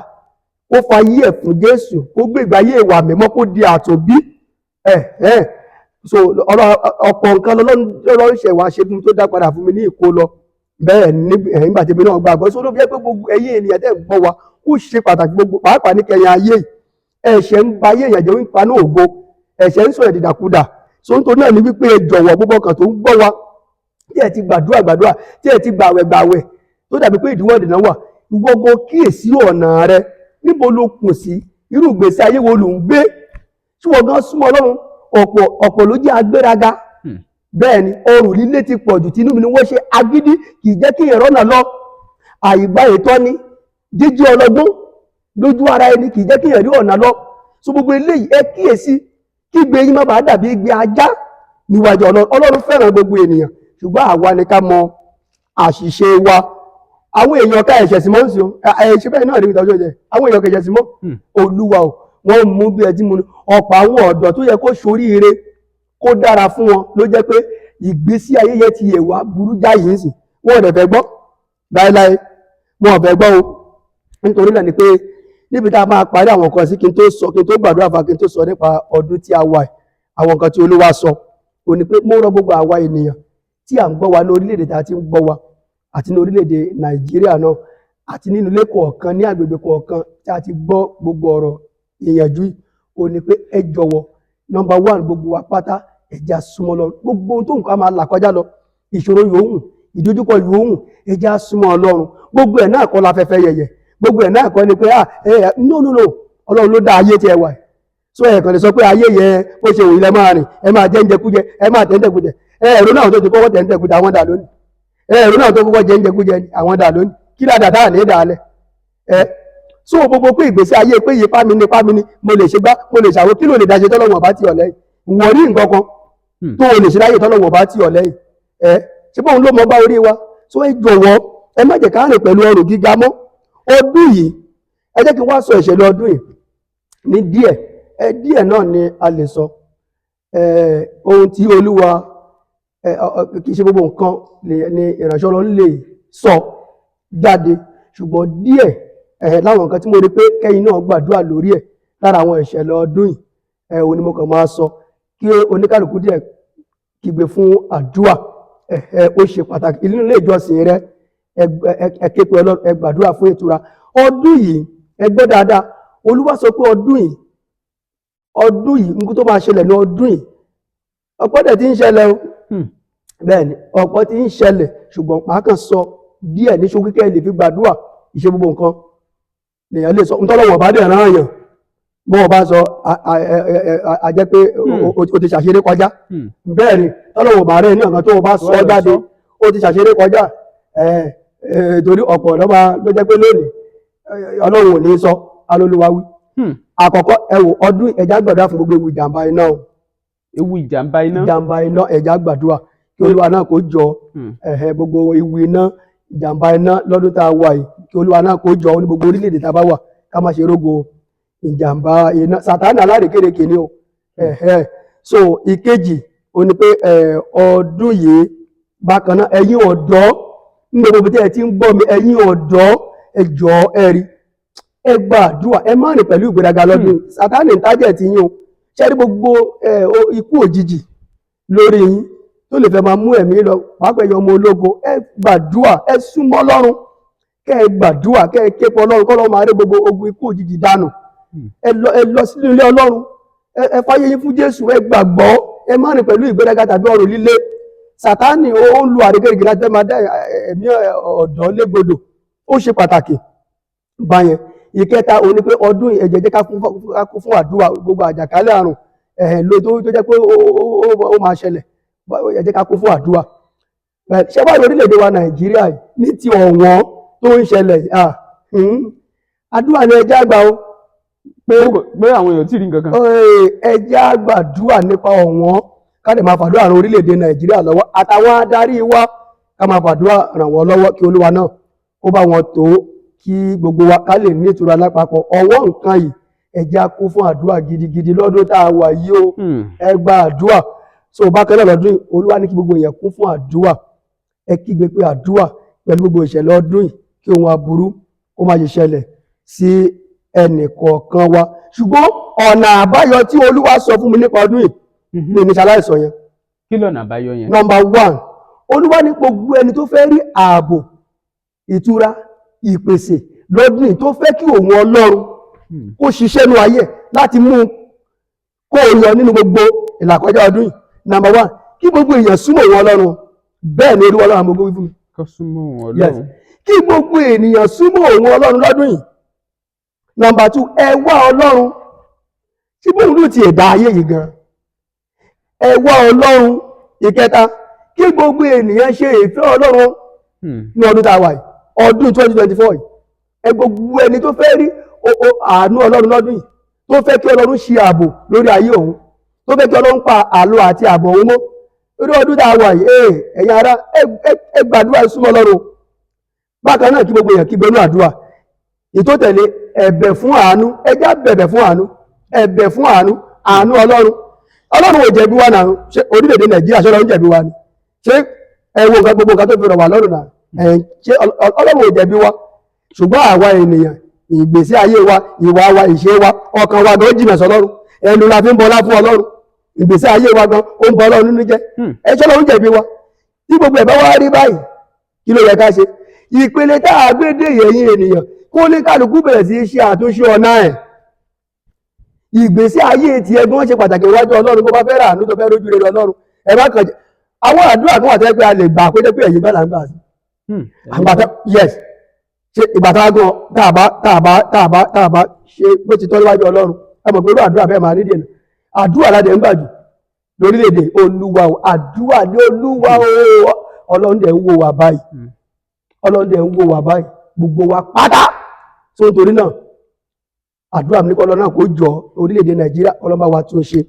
Speaker 1: kó fa yí ẹ̀ fún Jésù kó gbé ìgbé ayé ìwà mímọ́ kó di àtòbí. So ọ̀pọ̀ nǹkan lọ́lọ́run ṣẹ̀ wá ṣe fún mi tó dá padà fún mi ní ìkó lọ. Bẹ́ẹ̀ nígbà tí mi náà gbàgbọ́ sórí bí ẹ pé gbogbo ẹ̀yin ènìyàn tẹ́ ń gbọ́ wa ó ṣe pàtàkì gbogbo pàápàá ní kẹyìn ayé yìí. Ẹ̀ṣẹ̀ ń ba ayé èèyàn jẹ́ wípa ní ògo, ẹ̀ṣẹ̀ ń sọ ẹ̀dìdàkudà. So nítorí náà ni wípé ẹ jọ̀wọ́ gbogbo ọkàn tó ń gbọ́ wa tí ẹ ti gbàdúrà tí ẹ ti gbàwẹ̀ tó dàbí pé ìdíwọ́ ìdènà wà, gbogbo kíyèsí ọ̀nà rẹ, níbo ló kùn sí, irú ìgbésí ayé wo ló ń gbé, tí wọ́n gan súnmọ́ Ọlọ́run. Ọ̀pọ̀ ló jẹ́ agbéraga. Bẹ́ẹ̀ ni ọrùn líle ti pọ̀jù, tinú mi ni wọ́n ṣe agídí kì í jẹ́ kí ẹ̀rọ náà lọ. Àìgbà ìtọ́ni, jíjí ọlọ́gbọ́n lójú ara ẹni kì í jẹ́ kí ẹ̀rí ọ̀nà lọ. So gbogbo eléyìí ẹ kíyèsí kí igbe yín má bàa dàbí igbe ajá níwájú Ọlọ́run. Ọlọ́run fẹ́ràn gbogbo ènìyàn, ṣùgbọ́n àwa ni ká mọ àṣìṣe wa. Àwọn èèyàn ká ẹ̀ṣẹ̀ sí mọ́ sí o, ẹ̀ṣẹ̀ bẹ́ẹ̀ náà rí ìtọ́jú ẹ̀jẹ̀. Àwọn èèyàn kẹ̀ṣẹ̀ sí mọ́, Olúwa o, wọ́n mú bí ẹ tí mo ní. Ọ̀pọ̀ àwọn ọ̀dọ́ tó yẹ kó ṣoríire kó dára fún wọn ló jẹ́ pé ìgbésí ayé yẹn ti yẹ̀wà burú jáyé ń sìn. Wọ́n ò dẹ̀ fẹ́ gbọ́ láéláé, wọn ò fẹ́ gbọ́ o. Nítorí náà ni pé níbi tá a máa parí àwọn nǹkan sí kí n tó gbàdúrà fún kí n tó sọ nípa ọdún tí a wà, àwọn nǹkan tí Olúwa sọ ò ní pé mo rọ̀ gbogbo àwa ènìyàn tí à ń gbọ́ wa ní orílẹ̀-èdè tá a ti ń gbọ́ wa àti ní orílẹ̀-èdè Nàìjíríà náà àti nínú ilé kọ̀ọ̀kan ní agbègbè kọ̀ọ̀kan tí a ti gbọ́ gbogbo ọ̀rọ̀ ìyànjú yìí ò ní pé ẹ jọ̀wọ́ number one gbogbo wa pátá ẹja súnmọ́ lọ, gbogbo ohun tó nǹkan máa là kọjá lọ, ìṣòro yòówù, ìdojúkọ yòówù, ẹja súnmọ́ Ọlọ́run. Gbogbo ẹ̀ náà kọ́ la fẹ́fẹ́ yẹ̀yẹ̀, gbogbo ẹ̀ náà kọ́ ni pé no Ọlọ́run ló dá ayé tí ẹ wà. so ẹ̀ kàn lè sọ pé ayé yẹn ó ṣe òun ilẹ̀ máa rìn ẹ máa jẹ ńjẹkújẹ ẹ máa tẹ̀ ńjẹkújẹ ẹ̀rọ náà tó ti kọ́kọ́ tẹ̀ ńjẹkújẹ àwọn dà lónìí ẹ̀rọ náà tó kọ́kọ́ jẹ ńjẹkújẹ àwọn dà lónìí kí ládàá dáà ní ìdálẹ̀ so gbogbo pé ìgbésí ayé pé ipá mi ni mo lè ṣe gbá mo lè ṣàwó kí ló lè dáṣe tọ́lọ́wọ̀n bá ti ọ̀lẹ́yìn wọ́n rí nǹkan kan tó o lè ṣe láyé tọ́lọ́wọ̀n bá ti ọ̀lẹ́yìn ṣé bóun ló mọ bá orí wa so ẹ jọ̀wọ́ ẹ má jẹ́ ká rìn pẹ̀lú ọrùn gíga mọ́ ọdún yìí ẹ jẹ́ kí n wá sọ ìṣẹ̀lẹ̀ ọdún yìí ní díẹ̀ náà ni a lè sọ ohun tí Olúwa kì í ṣe gbogbo nǹkan ni ìránṣẹ́ Ọlọ́run lè sọ jáde ṣùgbọ́n díẹ̀ láwọn nǹkan tí mo rí pé kẹ́yìn náà gbàdúrà lórí ẹ̀ lára àwọn ìṣẹ̀lẹ̀ ọdún yìí òun ni mo kàn máa sọ kí oníkálukú díẹ̀ kígbe fún àdúrà ó ṣe pàtàkì inú ilé ìjọsìn rẹ ẹ ké pe Ọlọ́run ẹ gbàdúrà fún ìtura ọdún yìí ẹ gbọ́ dáadáa Olúwa sọ pé ọdún yìí nǹkan tó máa ṣẹlẹ̀ ní ọdún yìí ọ̀pọ̀ dẹ̀ ti ń ṣẹlẹ̀ o bẹ́ẹ̀ ni ọ̀pọ̀ ti ń ṣẹlẹ̀ ṣùgbọ́n màá kàn sọ díẹ̀ ní ṣókí kẹ́ lè fi gbàdúrà ìṣe gbogbo nǹkan lèèyàn lè sọ ntọ́lọ́wọ̀n bá dẹ̀ rán èèyàn bọ́wọ́ bá sọ a jẹ́ pé o ti ṣàṣeré kọjá bẹ́ẹ̀ ni tọ́lọ́wọ̀n bá rẹ̀ ní ọ̀kan tó o bá sọ jáde o ti ṣàṣeré kọjá torí ọ̀pọ̀ ló jẹ́ pé lónìí Ọlọ́run ò ní sọ alólùwà wí àkọ́kọ́ ẹ wò ọdún ẹja gbàdúrà fún gbogbo ewu ìjàmbá iná o
Speaker 5: ewu ìjàmbá
Speaker 1: iná ẹja gbàdúrà kí Olúwa náà kó jọ gbogbo ewu iná ìjàmbá iná lọ́dún tá a wà yìí kí Olúwa náà kó jọ ní gbogbo orílẹ̀-èdè tá a bá wà ká má ṣe rógo ìjàmbá iná Sàtánì alárékérekè ni o so ìkejì ó ní pé ọdún yìí bákan náà ẹ̀yin ọ̀dọ́ ní gbogbo tí ẹ ti ń gbọ́ mi ẹ̀yin ọ̀dọ́ ẹ jọ̀ọ́ ẹ rí ẹ gbàdúrà ẹ má rìn pẹ̀lú ìgbéraga lọ́dún Sàtánì ń tájẹ̀ tí yín o ṣe rí gbogbo ikú òjijì lórí yín tó lè fẹ́ máa mú ẹ̀mí lọ pàápàá ẹ̀yin ọmọ ológo ẹ gbàdúrà ẹ súnmọ́ Ọlọ́run kẹ́ ẹ gbàdúrà kẹ́ ẹ képe Ọlọ́run kọ́ lọ́ máa rí gbogbo ogun ikú òjijì dànù ẹ lọ sínú ilé Ọlọ́run ẹ fàyè yín fún Jésù ẹ gbàgbọ́ ẹ má rìn pẹ̀lú ìgbéraga tàbí ọ̀rọ̀ líle Sàtánì ó ń lu àrékérekè láti máa dá ẹ̀mí ọ̀dọ́ légbodò ó ṣe pàtàkì báyẹn ìkẹta òun ni pé ọdún ẹ̀jẹ̀ jẹ́ ká kún fún àdúrà gbogbo àjàkálẹ̀ àrùn ló tó jẹ́ pé ó máa ṣẹlẹ̀ ẹ jẹ́ ká kún fún àdúrà ṣé wàá lórílẹ̀‐èdè wa Nàìjíríà ní ti ọ̀wọ́n tó ń ṣẹlẹ̀ àdúrà ni ẹjẹ́ àgbà o
Speaker 5: pé àwọn èèyàn tí rí nǹkan kan
Speaker 1: ẹjẹ́ àgbàdúrà nípa ọ̀wọ́n ká lè máa fàdúrà ran orílẹ̀‐èdè Nàìjíríà lọ́wọ́ àtàwọn adarí wa ká máa fàdúrà ràn wọ́n lọ́wọ́ kí Olúwa náà kó bá wọn tó kí gbogbo wa ká lè ní ìtura lápapọ̀ ọwọ́ nǹkan yìí ẹjẹ́ á kún fún àdúrà gidigidi lọ́dún tá a wà yìí o ẹ gba àdúrà so bákan náà lọ́dún yìí Olúwa ní kí gbogbo èèyàn kún fún àdúrà ẹ kígbe pé àdúrà pẹ̀lú gbogbo ìṣẹ̀lẹ̀ ọdún yìí kí ohun aburú kó má ṣe ṣẹlẹ̀ sí ẹnì kọ̀ọ̀kan wa ṣùgbọ́n ọ̀nà àbáyọ tí Olúwa sọ fún mi nípa ọdún yìí ní ìníṣàláìsọ yẹn
Speaker 5: kí lọ́nà àbáyọ yẹn
Speaker 1: number 1 Olúwa ní gbogbo ẹni tó fẹ́ rí ààbò ìtura ìpèsè lọ́dún yìí tó fẹ́ kí òun Ọlọ́run kó ṣiṣẹ́ nú ayé láti mú kó yọ nínú gbogbo ìlàkọjá ọdún yìí number 1 kí gbogbo èèyàn súnmọ́ òun Ọlọ́run bẹ́ẹ̀ ni Olúwa Ọlọ́run àmọ́gbó wí fún mi
Speaker 5: kó súnmọ́ òun Ọlọ́run
Speaker 1: kí gbogbo ènìyàn súnmọ́ òun Ọlọ́run lọ́dún yìí number 2 ẹ wá Ọlọ́run tí bóun ló ti ẹ̀dá ayé yìí gan ẹ wá Ọlọ́run ìkẹta kí gbogbo ènìyàn ṣe ìfẹ́ Ọlọ́run ní ọdún tá a wà yìí ọdún 2024 ẹ gbogbo ẹni tó fẹ́ rí àánú Ọlọ́run lọ́dún yìí tó fẹ́ kí Ọlọ́run ṣe ààbò lórí ayé òun tó fẹ́ kí Ọlọ́run pa àlọ àti àbọ̀ òun mọ́ lórí ọdún tá a wà yìí ẹ̀yin ará ẹ gbàdúrà súnmọ́ Ọlọ́run bákan náà kí gbogbo èèyàn kí gbẹnú àdúrà ìtótẹ̀lé ẹ̀bẹ̀ fún àánú ẹjá bẹ̀bẹ̀ fún àánú ẹ̀bẹ̀ fún àánú Ọlọ́run ò jẹ̀bi wa náà ṣe orílẹ̀-èdè Nàìjíríà ṣé Ọlọ́run jẹ̀bi wa ni ṣé ẹwọ gbogbo nǹkan tó fi rọ̀ wá lọ́rùn náà ṣé Ọlọ́run ò jẹ̀bi wa ṣùgbọ́n àwa ènìyàn ìgbésí ayé wa ìwà wa ìṣe wa ọkàn wa gan jìnà sọ́lọ́run ẹnu la fi ń bọlá fún Ọlọ́run ìgbésí ayé wa gan ó ń bọ Ọlọ́run nínú jẹ́ ẹjọ́ Ọlọ́run jẹ̀bi wa tí gbogbo ẹ̀ bá wá rí báyìí kí ló yẹ ká ṣe ìpele tá a gbé dé ẹ̀yin ènìyàn kó ní kálukú bẹ̀rẹ̀ sí ṣe àtúnṣe ọ̀nà ẹ̀ ìgbésí ayé ti ẹgbọ́n ṣe pàtàkì iwájú Ọlọ́run bó bá fẹ́ ràánú tó fẹ́ rójú rere Ọlọ́run ẹ bá kàn jẹ́ àwọn àdúrà kan wà tẹ́ pé a lè gbà pé jẹ́ pé ẹ̀yin bá là ń gbà sí yes ṣe ìgbà tá a gan tá a bá ṣe bó ti tọ́ níwájú Ọlọ́run ẹ mọ̀ pé irú àdúrà bẹ́ẹ̀ máa nídìí ẹ̀ àdúrà ládẹ̀ ń gbàjù lórílẹ̀‐èdè olúwa o àdúrà ní olúwa o ọlọ́run dẹ̀ ń wò wá báyìí ọlọ́run dẹ̀ ń wò wá báyìí gbogbo wa pátá tó torí náà àdúrà mi ní kọ́ ọlọ́run náà kó jọ orílẹ̀‐èdè nàìjíríà ọlọ́run bá wa tún ṣe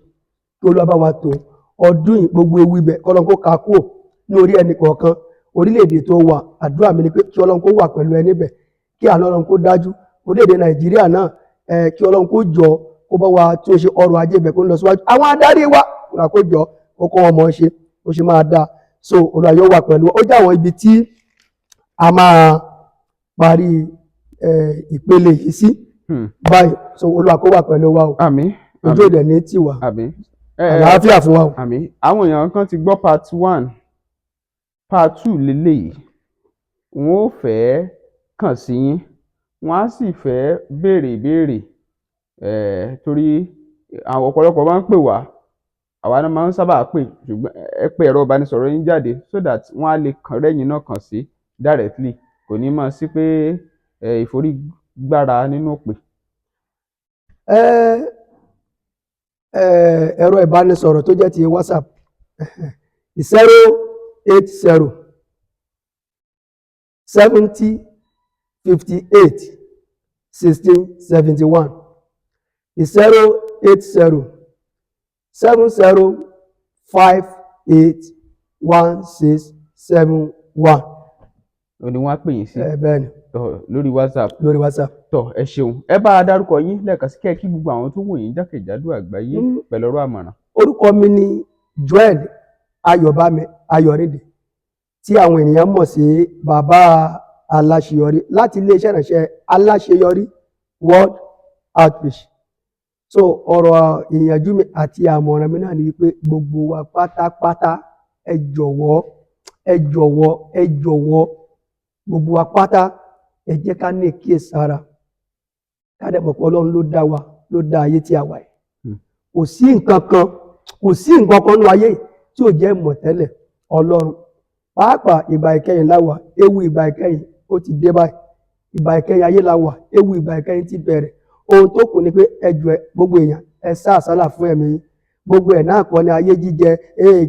Speaker 1: kí olúwa bá wa tó ọdún yìí gbogbo ewu ibẹ̀ kọ́ ọlọ́run kó ka kúrò ní orí ẹnì kọ̀ọ̀kan orílẹ̀‐èdè tó wà àdúrà mi ni pé kí ọlọ́run kó wà pẹ̀lú ẹni bẹ̀ kí àná ọlọ́run kó dájú orílẹ̀‐èdè nàìjíríà náà kí ọlọ́run kó jọ kó bá wa tún ṣe ọrọ̀ ajé ibẹ̀ kó ń lọ síwájú àwọn adarí wa kúrò kó jọ ó kọ́ wọn mọ̀ ṣe ó ṣe máa dáa so olúwa yóò wà pẹ̀lú ó jẹ́ àwọn ibi tí a máa parí ìpele yìí sí báyìí so olúwa kó wà pẹ̀lú wa o
Speaker 5: àmín
Speaker 1: ojú òde ní tiwa
Speaker 5: àmín
Speaker 1: àlàáfíà fún wa o.
Speaker 5: àmín àwọn èèyàn kan ti gbọ́ part 1 part 2 lélẹ́yìí wọn ò fẹ́ kàn sí yín wọn á sì fẹ́ béèrè ìbéèrè torí àwọn ọ̀pọ̀lọpọ̀ máa ń pè wá àwa náà máa ń sábà pè ṣùgbọ́n ẹ pé ẹ̀rọ ìbánisọ̀rọ̀ yín jáde so that wọ́n á lè kàn rẹ́yìn náà kàn sí directly kò ní máa sí pé ìforígbára nínú òpè.
Speaker 1: ẹ̀rọ ìbánisọ̀rọ̀ tó jẹ́ ti WhatsApp 080 70 58 16 71 080 70 58 1671.
Speaker 5: òní wọ́n á pè yín sí
Speaker 1: bẹ́ẹ̀ni
Speaker 5: lórí WhatsApp.
Speaker 1: lórí WhatsApp.
Speaker 5: tọ ẹ ṣeun ẹ bá a dárúkọ yín lẹ́ẹ̀kan sí kẹ́ẹ̀kí gbogbo àwọn tó wò yín jákèjádò àgbáyé pẹ̀lú ọ̀rọ̀ àmọ̀ràn.
Speaker 1: orúkọ mi ni Joel Ayọ̀bámi Ayọ̀rìndé tí àwọn ènìyàn mọ̀ sí bàbá aláṣeyọrí láti iléeṣẹ́ ìránṣẹ́ aláṣeyọrí World Outreach. so ọ̀rọ̀ ìyànjú mi àti àmọ̀ràn mi náà ni wípé gbogbo wa pátápátá ẹ jọ̀wọ́ ẹ jọ̀wọ́ ẹ jọ̀wọ́ gbogbo wa pátá ẹ jẹ́ ká ní ìkíyèsára ká dẹ̀ mọ̀ pé Ọlọ́run ló dá wa ló dá ayé tí a wà yìí kò sí nǹkan kan nínú ayé tí ò jẹ́ ìmọ̀tẹ́lẹ̀ Ọlọ́run pàápàá ìgbà ìkẹyìn láwà ewu ìgbà ìkẹyìn ó ti dé báyìí ìgbà ìkẹyìn ayé láwà ewu ìgbà ìkẹyìn ti bẹ̀rẹ̀ ohun tó kù ni pé ẹjọ́ gbogbo èèyàn ẹ sá àsálà fún ẹ̀mí yín gbogbo ẹ̀ náà kọ́ ni ayé jíjẹ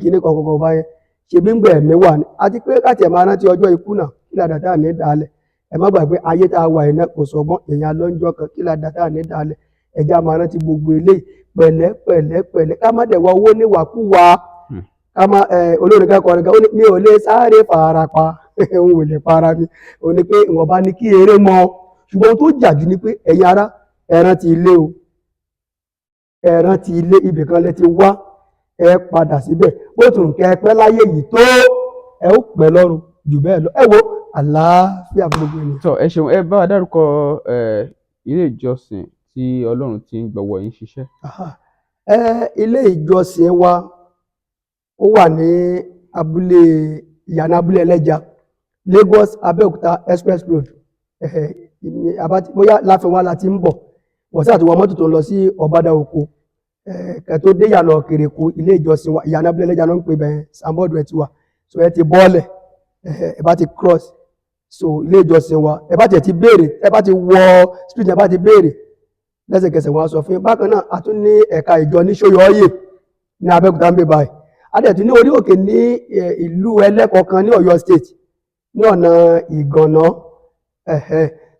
Speaker 1: kíní kọ̀ọ̀kan báyẹn ṣebí ń gbẹ ẹ̀mí wà ní àti pé káàtì ẹ̀ máa rántí ọjọ́ ikú náà kí ládàá tá à ní dálẹ̀ ẹ má gbàgbé ayé tá a wà yìí náà kò sọgbọ́n èèyàn lọ́njọ́ kan kí ládàá tá à ní dálẹ̀ ẹja máa rántí gbogbo eléyìí pẹ̀lẹ́ ká má dẹ̀ wá owó níwàkúwà ká má olórin kẹ́kọ̀ọ́ nìkan ó ní mi ò lè sáré farapa òun ò lè para mi ó ní pé ìwọ̀nba ni kí eré mọ ṣùgbọ́n ohun tó jàjú ni pé ẹ̀yin ará ẹ rántí ilé o ẹ rántí ilé ibìkan lẹ ti wá ẹ padà síbẹ̀ bó tún kẹ́ ẹ pẹ́ láyé yìí tó ẹ ó pẹ́ lọ́run jù bẹ́ẹ̀ lọ ẹ wo àlàáfíà fún gbogbo ènìyàn.
Speaker 5: tọ ẹ ṣeun ẹ bá wa dárúkọ ilé ìjọsìn tí Ọlọ́run ti ń gbọ́wọ́ yín ṣiṣẹ́.
Speaker 1: ilé ìjọsìn wa ó wà ní ìyànà abúlé ẹlẹ́ja Lagos Abẹ́òkúta Express Road bóyá láfẹ̀wá la ti ń bọ̀ wọ́n sí àti wọ́n mọ́tò tó ń lọ sí ọ̀bádà oko kẹtó dé ìyànà Kèrèkó ilé ìjọsìn wa ìyànà abúlé ẹlẹ́ja ló ń pè bẹ́ẹ̀ sambọ́ọ̀dù ẹ̀ ti wà so ẹ ti bọ́ọ̀lẹ̀ ẹ bá ti cross so ilé ìjọsìn wa ẹ bá ti béèrè ẹ bá ti wọ street ẹ bá ti béèrè lẹ́sẹ̀kẹsẹ̀ wọn sọ fún yín bákan náà a tún ní ẹ̀ka ìjọ ní Ṣóyọ̀ọ́yè ní Abẹ́òkúta ń bẹ báyìí a dẹ̀ tún ní orí òkè ní ìlú Ẹlẹ́kọ̀ọ́ kan ní Ọ̀yọ́ state ní ọ̀nà Ìgànná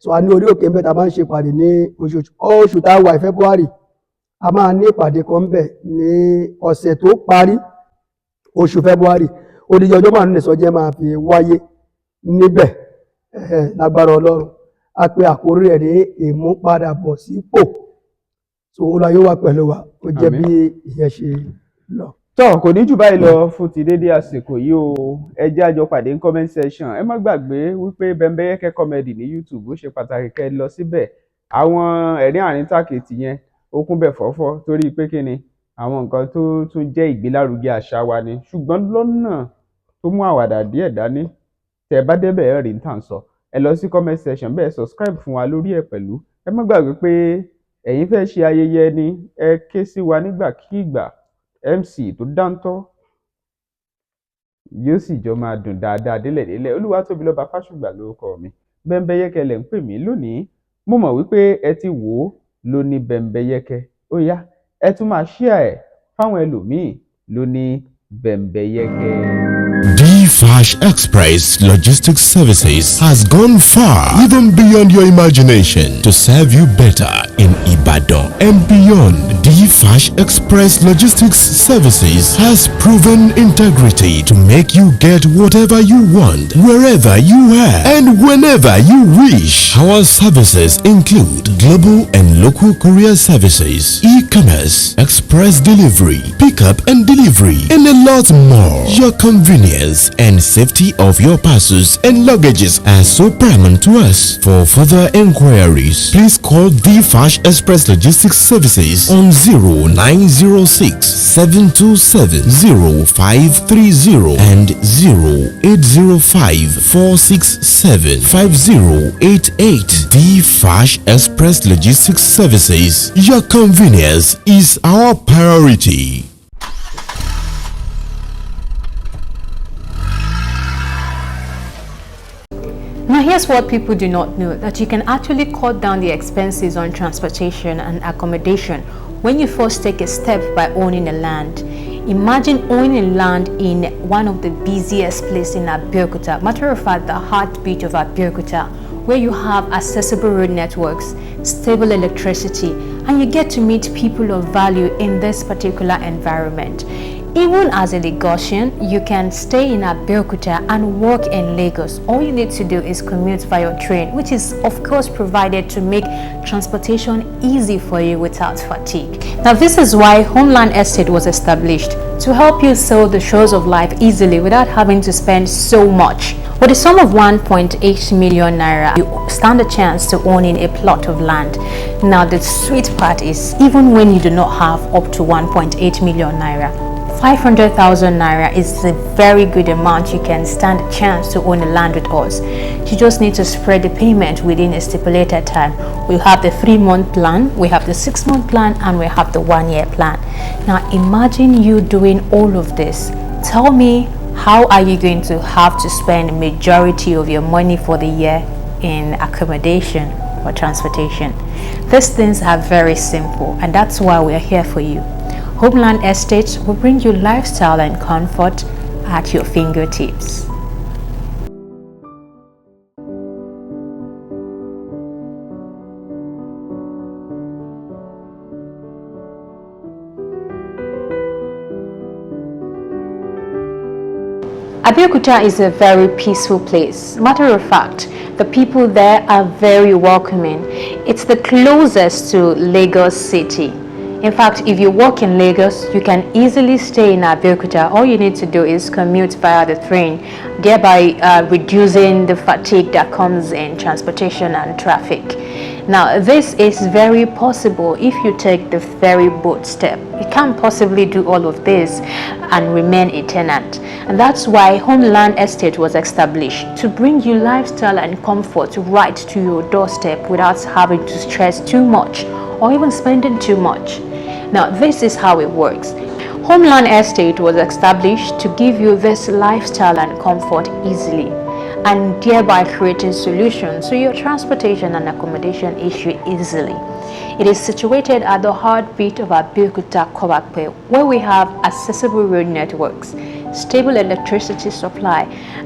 Speaker 1: so a ní orí òkè ń bẹ tá a máa ń ṣe ìpàdé ní oṣù tá a wà February a máa ní ìpàdé kan ń bẹ ní ọ̀sẹ̀ tó parí oṣù February odidi ọjọ́ márùn-ún nìsọjẹ́ máa fi wáyé níbẹ̀ lágbára Ọlọ́run a pè àkórí rẹ̀ ní ìmúpadàbọ̀ sípò so Olúwa yóò wà pẹ̀lú wa ó jẹ́ bí ìyẹn ṣe lọ.
Speaker 5: tọ́ kò ní jù báyìí lọ fún ti dédé àsìkò yìí o ẹ jẹ́ àjọ pàdé ní comment section ẹ má gbàgbé wípé Bembeyeke comedy ní YouTube ó ṣe pàtàkì kẹ́ ẹ lọ síbẹ̀ àwọn ẹ̀rín àríntàkìtì yẹn ó kún bẹ̀ fọ́fọ́ torí pé kí ni àwọn nǹkan tó tún jẹ́ ìgbélárugẹ àṣà wa ni ṣùgbọ́n lọ́nà tó mú àwàdà díẹ̀ dání tẹ́ ẹ bá débẹ̀ ẹ rí n tàn sọ ẹ lọ sí comment section bẹ́ẹ̀ subscribe fún wa lórí ẹ̀ pẹ̀lú ẹ má gbàgbé pé ẹ̀yin fẹ́ ṣe ayẹyẹ ni ẹ ké sí wa nígbàkígbà MC tó dáńtọ́ yóò sì jọ máa dùn dáadáa délẹ̀délẹ̀ Olúwatóbilọ́ba Fásùgbà lórúkọ mi Bembeyeke lẹ̀ ń pè mí lónìí mo mọ̀ wípé ẹ ti wò ó lóní Bembeyeke ó yá ẹ tún máa share ẹ̀ fáwọn ẹlòmíì lóní Bembeyeke.
Speaker 6: D-Fash Express Logistics Services has gone far, even beyond your imagination, to serve you better in Ibadan and beyond. D-Fash Express Logistics Services has proven integrity to make you get whatever you want, wherever you are, and whenever you wish. Our services include global and local courier services, e-commerce, express delivery, pickup and delivery, and a lot more. Your convenience and safety of your parcels and luggages are so paramount to us. For further inquiries, please call D-Fash Express Logistics Services on 0906 727 0530 and 0805 467 5088. D-Fash Express Logistics Services. Your convenience is our priority.
Speaker 7: Now here's what people do not know, that you can actually cut down the expenses on transportation and accommodation when you first take a step by owning a land. Imagine owning land in one of the busiest places in Abeokuta, matter of fact the heartbeat of Abeokuta, where you have accessible road networks, stable electricity, and you get to meet people of value in this particular environment. Even as a Lagosian, you can stay in Abeokuta and work in Lagos. All you need to do is commute via train, which is of course provided to make transportation easy for you without fatigue. Now this is why Homeland Estate was established, to help you sail the shores of life easily without having to spend so much. With a sum of 1.8 million naira, you stand a chance to owning a plot of land. Now the sweet part is, even when you do not have up to 1.8 million naira, 500,000 naira is a very good amount. You can stand a chance to own a land with us. You just need to spread the payment within a stipulated time. We have the 3-month plan, we have the 6-month plan, and we have the 1-year plan. Now imagine you doing all of this. Tell me, how are you going to have to spend a majority of your money for the year in accommodation or transportation? These things are very simple, and that's why we are here for you. Homeland Estates will bring you lifestyle and comfort at your fingertips. Abeokuta is a very peaceful place. Matter of fact, the people there are very welcoming. It's the closest to Lagos City. In fact, if you work in Lagos, you can easily stay in Abeokuta. All you need to do is commute via the train, thereby reducing the fatigue that comes in transportation and traffic. Now, this is very possible if you take the ferry boat step. You can't possibly do all of this and remain a tenant. And that's why Homeland Estate was established, to bring you lifestyle and comfort right to your doorstep without having to stress too much or even spending too much. Now, this is how it works. Homeland Estate was established to give you this lifestyle and comfort easily, and thereby creating solutions to your transportation and accommodation issue easily. It is situated at the heartbeat of Abeokuta Kobakpe, where we have accessible road networks, stable electricity supply,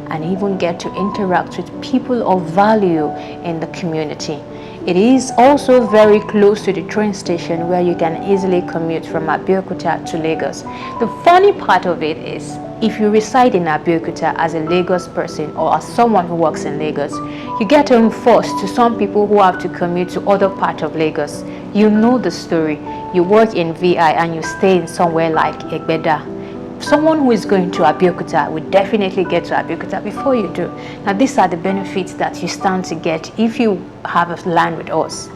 Speaker 7: and even get to interact with people of value in the community. It is also very close to the train station, where you can easily commute from Abeokuta to Lagos. The funny part of it is, if you reside in Abeokuta as a Lagos person or as someone who works in Lagos, you get home first to some people who have to commute to other parts of Lagos. You know the story. You work in VI and you stay in somewhere like Egbeda. Someone who is going to Abeokuta will definitely get to Abeokuta before you do. Now, these are the benefits that you stand to get if you have a land with us.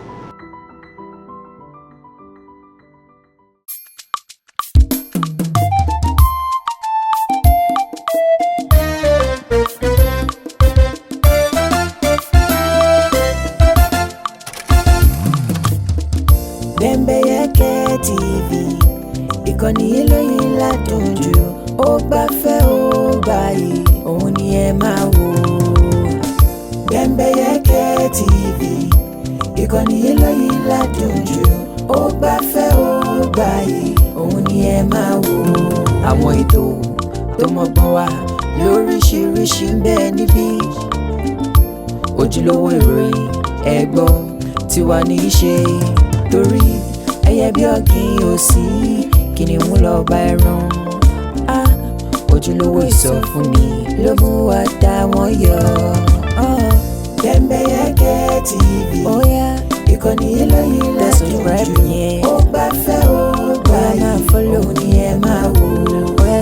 Speaker 8: Bembeyeke TV, ìkànnì eléyìí ládùn jù, ó gbafẹ́ ó gbàyè, òun ni ẹ máa wò. Bembeyeke TV, ìkànnì eléyìí ládùn jù, ó gbafẹ́ ó ẹ máa wò. Àwọn ètò tó mọ́gbọ́n wá lóríṣiríṣi ń bẹ níbí. Ojúlówó ìròyìn ẹ gbọ́ tiwa ní í ṣe. Torí ẹyẹ bí ọ̀gìn ò sí, kìnìún lọ bá ẹran. Ojúlówó ìsọfúnni ló mú wa dá wọn yọ. Bembeyeke TV, ìkànnì eléyìí lẹ́dùn jù. Ó gbafẹ́ ó gbayì, òun ni ẹ máa wò.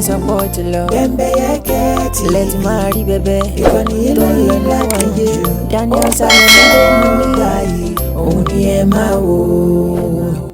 Speaker 8: Support lọ Bembeyeke TV, let's marry bẹ́bẹ́. Ìkànnì eléyìí lẹ́dùn jù. Daniel Salomon ló mú gbayì, òun ni ẹ máa wò.